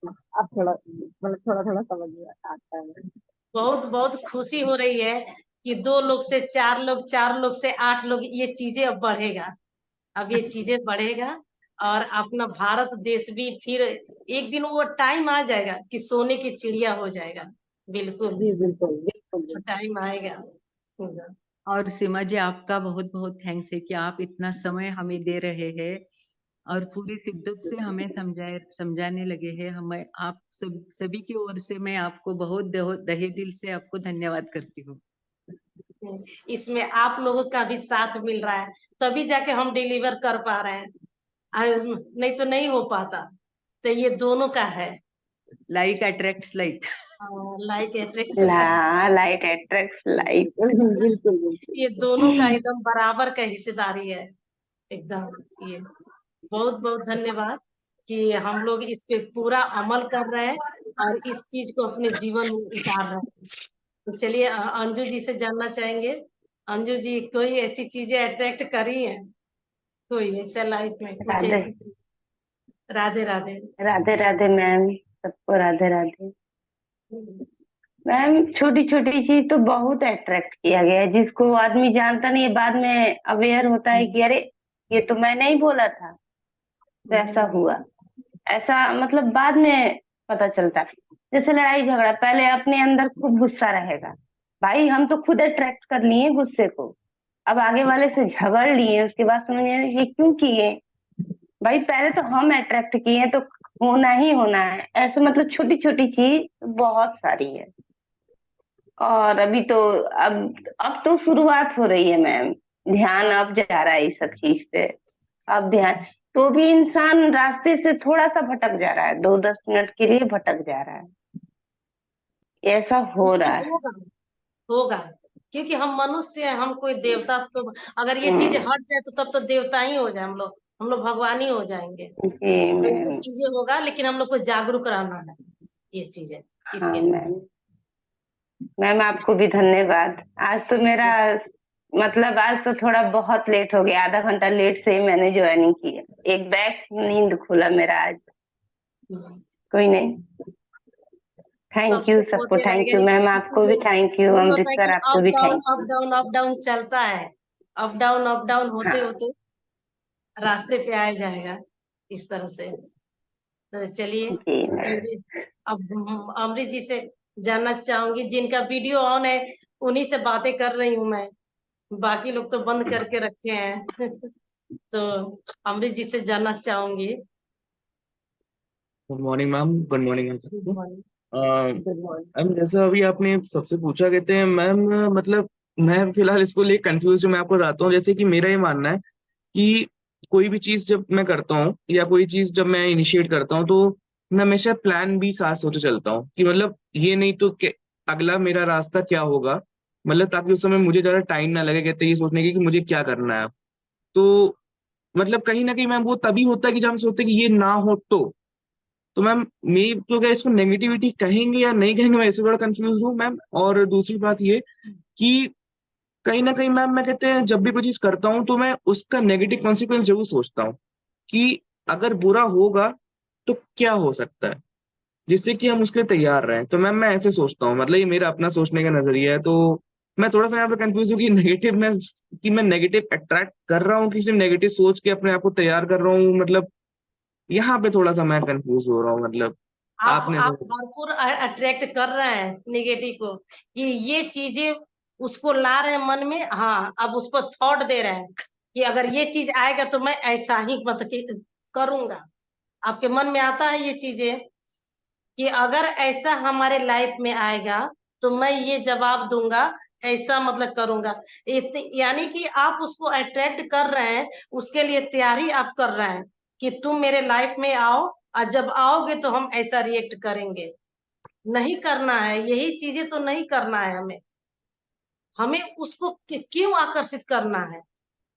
अब थोड़ा मतलब थोड़ा थोड़ा समझ में आता है। बहुत बहुत खुशी हो रही है कि 2 लोग से 4 लोग, 4 लोग से 8 लोग, ये चीजें अब बढ़ेगा, अब ये चीजें बढ़ेगा। और अपना भारत देश भी फिर एक दिन वो टाइम आ जाएगा कि सोने की चिड़िया हो जाएगा। बिल्कुल, जी बिल्कुल बिल्कुल वो बिल्कुल। टाइम आएगा। और सीमा जी, आपका बहुत बहुत थैंक्स है कि आप इतना समय हमें दे रहे हैं और पूरी शिद्दत से हमें समझाने लगे हैं। हमें आप सभी की ओर से मैं आपको बहुत तहे दिल से आपको धन्यवाद करती हूँ। इसमें आप लोगों का भी साथ मिल रहा है, तभी जाके हम डिलीवर कर पा रहे हैं, नहीं तो नहीं हो पाता। तो ये दोनों का है, like attracts like. Like attraction, light attracts light. बिल्कुल बिल्कुल। ये दोनों का एकदम बराबर का हिस्सेदारी है एकदम। ये बहुत बहुत धन्यवाद कि हम लोग इस पे पूरा अमल कर रहे हैं और इस चीज को अपने जीवन में उतार रहे हैं। तो चलिए अंजू जी से जानना चाहेंगे। अंजू जी, कोई ऐसी चीजें अट्रैक्ट करी हैं, कोई ऐसा लाइफ में कुछ राधे ऐसी चीज? राधे राधे। राधे राधे मैम, सबको राधे राधे। मैम छोटी छोटी चीज तो बहुत अट्रैक्ट किया गया है, जिसको आदमी जानता नहीं है, बाद में अवेयर होता है कि अरे ये तो मैं नहीं बोला था, तो ऐसा हुआ। ऐसा मतलब बाद में पता चलता है। जैसे लड़ाई झगड़ा, पहले अपने अंदर खूब गुस्सा रहेगा, भाई हम तो खुद अट्रैक्ट कर लिए गुस्से को, अब आगे वाले से झगड़ लिए, उसके बाद समझ में आया, ये क्यों किए, भाई पहले तो हम अट्रैक्ट किए हैं, तो होना ही होना है। ऐसे मतलब छोटी छोटी चीज बहुत सारी है। और अभी तो अब तो शुरुआत हो रही है मैम, ध्यान अब जा रहा है इस सब चीज पे। अब ध्यान तो भी इंसान रास्ते से थोड़ा सा भटक जा रहा है, 2-10 मिनट के लिए भटक जा रहा है, ऐसा हो ये रहा है। होगा, होगा, क्योंकि हम मनुष्य हैं, हम कोई देवता तो, अगर ये चीज हम्म, हट जाए तो तब तो देवता ही हो जाए, हम लोग भगवान ही हो जाएंगे। जी तो ये मैम। चीजें होगा, लेकिन हम लोग को जागरूक रहना है ये चीजें हाँ इसके लिए। मैम, मैम आपको भी धन्यवाद। आज तो मेरा मतलब आज तो थोड़ा बहुत लेट हो गया, आधा घंटा लेट से ही मैंने ज्वाइनिंग की है, एक बैग नींद खुला मेरा आज। कोई नहीं, थैंक यू सबसे सबको, होते थैंक रहेगा, यू मैम, आपको भी इसीलिए थैंक यू, वही अमृत होता है सर कि आपको अप भी down thank up you. Down up down चलता है, अप डाउन होते हाँ होते रास्ते पे आ जाएगा इस तरह से। तो चलिए, जी मैम। फिर अब अमृत जी से जानना चाहूंगी, जिनका वीडियो ऑन है उन्हीं से बातें कर रही हूँ मैं, बाकी लोग तो बंद करके रखे हैं। तो अमृत जी से जानना चाहूंगी। Good morning ma'am, good morning ma'am good सबको। मॉर्निंग। Good morning. मैम जैसा अभी आपने सबसे पूछा, कहते हैं मैम, मतलब मैं फिलहाल इसको लेकर कंफ्यूज हूँ। मैं आपको बताता हूँ, जैसे कि मेरा ये मानना है कि कोई भी चीज जब मैं करता हूँ या कोई चीज जब मैं इनिशिएट करता हूँ, तो मैं हमेशा प्लान भी साथ सोचे चलता हूँ कि मतलब ये नहीं तो अगला मेरा रास्ता क्या होगा, मतलब ताकि उस समय मुझे ज्यादा टाइम ना लगे, कहते हैं ये सोचने की कि मुझे क्या करना है। तो मतलब कहीं ना कहीं मैम वो तभी होता है कि जब हम सोचते हैं कि ये ना हो तो मैम मैं तो क्या इसको नेगेटिविटी कहेंगे या नहीं कहेंगे, मैं इससे बड़ा कंफ्यूज हूँ मैम। और दूसरी बात ये कि कहीं ना कहीं मैम मैं कहते हैं जब भी कोई चीज करता हूँ तो मैं उसका नेगेटिव कॉन्सिक्वेंस जरूर सोचता हूँ कि अगर बुरा होगा तो क्या हो सकता है, जिससे कि हम उसके लिए तैयार रहें। तो मैम मैं ऐसे सोचता हूँ, मतलब ये मेरा अपना सोचने का नजरिया है। तो मैं थोड़ा सा यहाँ पे कंफ्यूज हूँ कि नेगेटिव में कि मैं नेगेटिव अट्रैक्ट कर रहा हूँ कि सिर्फ नेगेटिव सोच के अपने आप को तैयार कर रहा हूँ, मतलब यहाँ पे थोड़ा सा मैं कंफ्यूज हो रहा हूँ। मतलब आपने आप तो भरपूर अट्रैक्ट कर रहे हैं निगेटिव को, कि ये चीजें उसको ला रहे हैं मन में। हाँ, अब उस पर थॉट दे रहे हैं कि अगर ये चीज आएगा तो मैं ऐसा ही मतलब कि करूंगा। आपके मन में आता है ये चीजें कि अगर ऐसा हमारे लाइफ में आएगा तो मैं ये जवाब दूंगा, ऐसा मतलब करूंगा। यानी कि आप उसको अट्रैक्ट कर रहे हैं, उसके लिए तैयारी आप कर रहे हैं कि तुम मेरे लाइफ में आओ, और जब आओगे तो हम ऐसा रिएक्ट करेंगे। नहीं करना है, यही चीजें तो नहीं करना है हमें। हमें उसको क्यों आकर्षित करना है,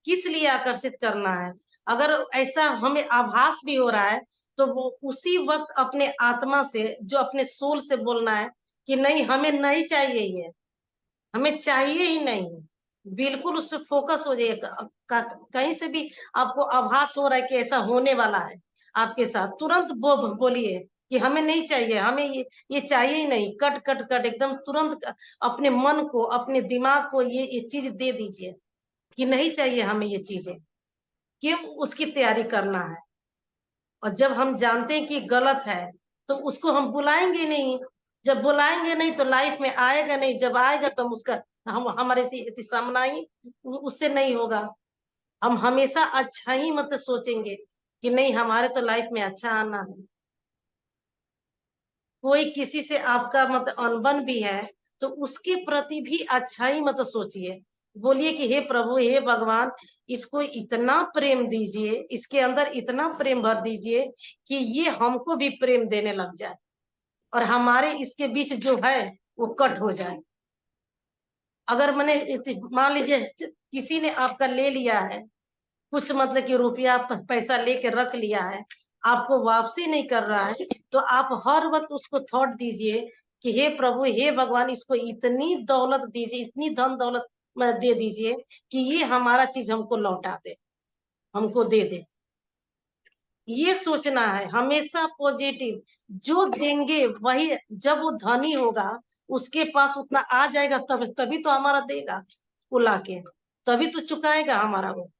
किस लिए आकर्षित करना है? अगर ऐसा हमें आभास भी हो रहा है तो वो उसी वक्त अपने आत्मा से, जो अपने सोल से बोलना है कि नहीं, हमें नहीं चाहिए ये, हमें चाहिए ही नहीं। बिल्कुल उस पर फोकस हो जाइए। कहीं से भी आपको आभास हो रहा है कि ऐसा होने वाला है आपके साथ, तुरंत बोलिए कि हमें नहीं चाहिए, हमें ये चाहिए ही नहीं। कट कट कट एकदम तुरंत अपने मन को, अपने दिमाग को ये चीज दे दीजिए कि नहीं चाहिए हमें ये चीजें। क्यों उसकी तैयारी करना है? और जब हम जानते हैं कि गलत है तो उसको हम बुलाएंगे नहीं। जब बुलाएंगे नहीं तो लाइफ में आएगा नहीं। जब आएगा तो हम उसका, हम हमारे सामना ही उससे नहीं होगा। हम हमेशा अच्छा ही मतलब सोचेंगे कि नहीं, हमारे तो लाइफ में अच्छा आना है। कोई किसी से आपका मतलब अनबन भी है तो उसके प्रति भी अच्छा ही मतलब सोचिए। बोलिए कि हे प्रभु, हे भगवान, इसको इतना प्रेम दीजिए, इसके अंदर इतना प्रेम भर दीजिए कि ये हमको भी प्रेम देने लग जाए, और हमारे इसके बीच जो है वो कट हो जाए। अगर मैंने मान लीजिए किसी ने आपका ले लिया है कुछ, मतलब कि रुपया पैसा लेके रख लिया है, आपको वापसी नहीं कर रहा है, तो आप हर वक्त उसको थॉट दीजिए कि हे प्रभु, हे भगवान, इसको इतनी दौलत दीजिए, इतनी धन दौलत दे दीजिए कि ये हमारा चीज हमको लौटा दे, हमको दे दे। ये सोचना है हमेशा पॉजिटिव। जो देंगे वही, जब वो धनी होगा, उसके पास उतना आ जाएगा, तभी तो हमारा देगा वो लाके, तभी तो चुकाएगा हमारा वो।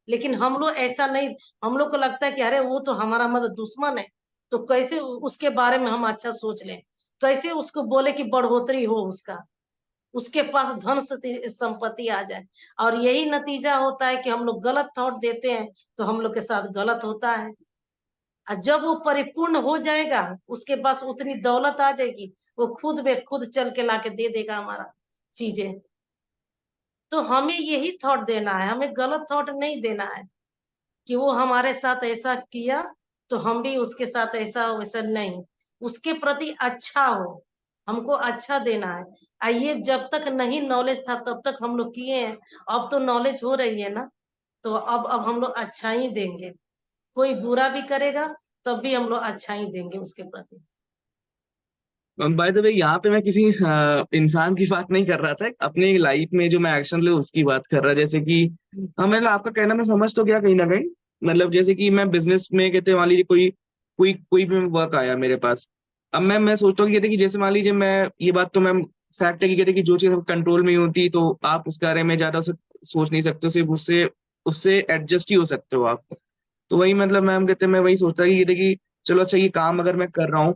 लेकिन हम लोग ऐसा नहीं, हम लोग को लगता है कि अरे वो तो हमारा मतलब दुश्मन है, तो कैसे उसके बारे में हम अच्छा सोच लें, कैसे उसको बोले कि बढ़ोतरी हो उसका, उसके पास धन संपत्ति आ जाए। और यही नतीजा होता है कि हम लोग गलत थॉट देते हैं तो हम लोग के साथ गलत होता है। और जब वो परिपूर्ण हो जाएगा, उसके पास उतनी दौलत आ जाएगी, वो खुद में खुद चल के लाके दे देगा हमारा चीजें। तो हमें यही थॉट देना है, हमें गलत थॉट नहीं देना है कि वो हमारे साथ ऐसा किया तो हम भी उसके साथ ऐसा वैसा नहीं। उसके प्रति अच्छा हो, हमको अच्छा देना है। आइए, जब तक नहीं नॉलेज था तब तक हम लोग किए हैं, अब तो नॉलेज हो रही है ना, तो अब हम लोग अच्छा ही देंगे। कोई बुरा भी करेगा तब भी हम लोग अच्छा ही देंगे उसके प्रति। बाय द वे, यहाँ पे मैं किसी इंसान की बात नहीं कर रहा था, अपनी लाइफ में जो मैं एक्शन ले उसकी बात कर रहा। जैसे कि मतलब आपका कहना मैं समझ तो गया कहीं ना कहीं। मतलब जैसे कि मैं बिजनेस में कहते मान लीजिए कोई भी वर्क आया मेरे पास। अब मैं सोचता हूँ कि कहते कि जैसे मान लीजिए, मैं ये बात तो मैं फैक्ट है कि कहते कि जो चीज कंट्रोल में ही होती तो आप उसके बारे में ज्यादा सोच नहीं सकते हो, सिर्फ उससे उससे एडजस्ट ही हो सकते हो आप। तो वही मतलब मैम कहते मैं वही सोचता कि कहते कि चलो अच्छा, ये काम अगर मैं कर रहा हूँ,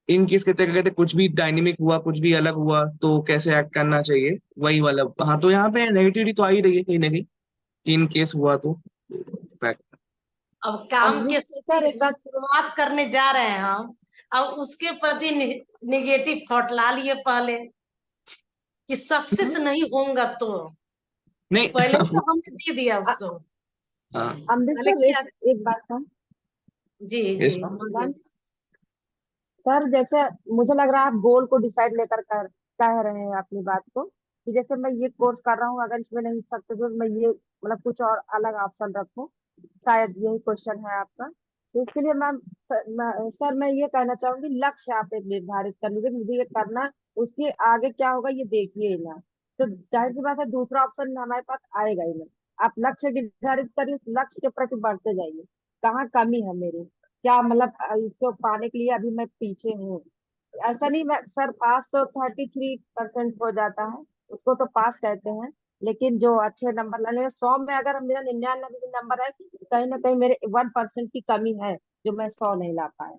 इन केस कहते कहते कुछ भी डायनेमिक हुआ, कुछ भी अलग हुआ तो कैसे एक्ट करना चाहिए, वही वाला। हाँ, तो यहाँ पे नेगेटिविटी तो आ ही रही है कहीं ना कहीं कि इन केस हुआ तो fact। अब काम के सर एक बात, शुरुआत करने जा रहे हैं हम, अब उसके प्रति निगेटिव थॉट ला लिए पहले कि सक्सेस नहीं होगा तो नहीं पहले तो हमने दे दिया उसको। हाँ, अमृत पहले सर क्या? एक बात था। जी yes, जी, बोलिए। सर जैसे मुझे लग रहा है आप गोल को डिसाइड लेकर कह रहे हैं अपनी बात को, कि जैसे मैं ये कोर्स कर रहा हूँ, अगर इसमें नहीं सक्सेस हो मैं ये मतलब कुछ और अलग ऑप्शन रखूं, शायद यही क्वेश्चन है आपका। तो इसके लिए मैम सर मैं ये कहना चाहूंगी, लक्ष्य आप एक निर्धारित कर लीजिए, मुझे ये करना है, उसके आगे क्या होगा ये देखिए ही ना। तो जाहिर सी बात है दूसरा ऑप्शन हमारे पास आएगा ही नहीं। आप लक्ष्य निर्धारित करिए, उस लक्ष्य के प्रति बढ़ते जाइए। कहाँ कमी है मेरी, क्या मतलब इसको पाने के लिए अभी मैं पीछे हूँ। ऐसा नहीं, मैं सर पास तो 33% हो जाता है, उसको तो पास कहते हैं। लेकिन जो अच्छे नंबर लाने 100 में अगर मेरा 99 नंबर है, कहीं ना कहीं मेरे 1% की कमी है जो मैं 100 नहीं ला पाया।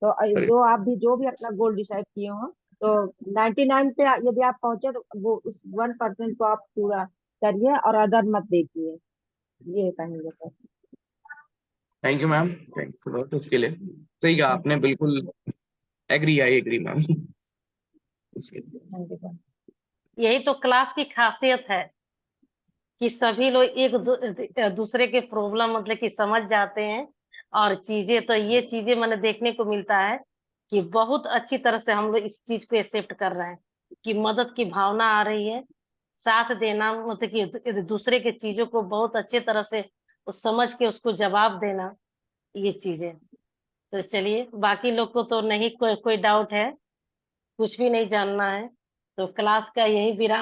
तो correct। जो भी अपना गोल डिसाइड किए हो, तो 99 पे यदि आप पहुंचे तो वो उस 1% को आप पूरा करिए और अदर मत देखिए, ये कहेंगे sir. Thank you ma'am, thanks lot उसके लिए। सही कहा आपने, बिल्कुल एग्री, आई एग्री मैम उसके लिए। Thank you sir. यही तो क्लास की खासियत है कि सभी लोग दूसरे के प्रॉब्लम मतलब कि समझ जाते हैं। और चीजें तो ये चीजें मैंने देखने को मिलता है कि बहुत अच्छी तरह से हम लोग इस चीज को एक्सेप्ट कर रहे हैं कि मदद की भावना आ रही है, साथ देना मतलब कि दूसरे के चीजों को बहुत अच्छे तरह से उस समझ के उसको जवाब देना, ये चीजें। तो चलिए, बाकी लोग को तो नहीं कोई डाउट है, कुछ भी नहीं जानना है, तो क्लास का यही विराम।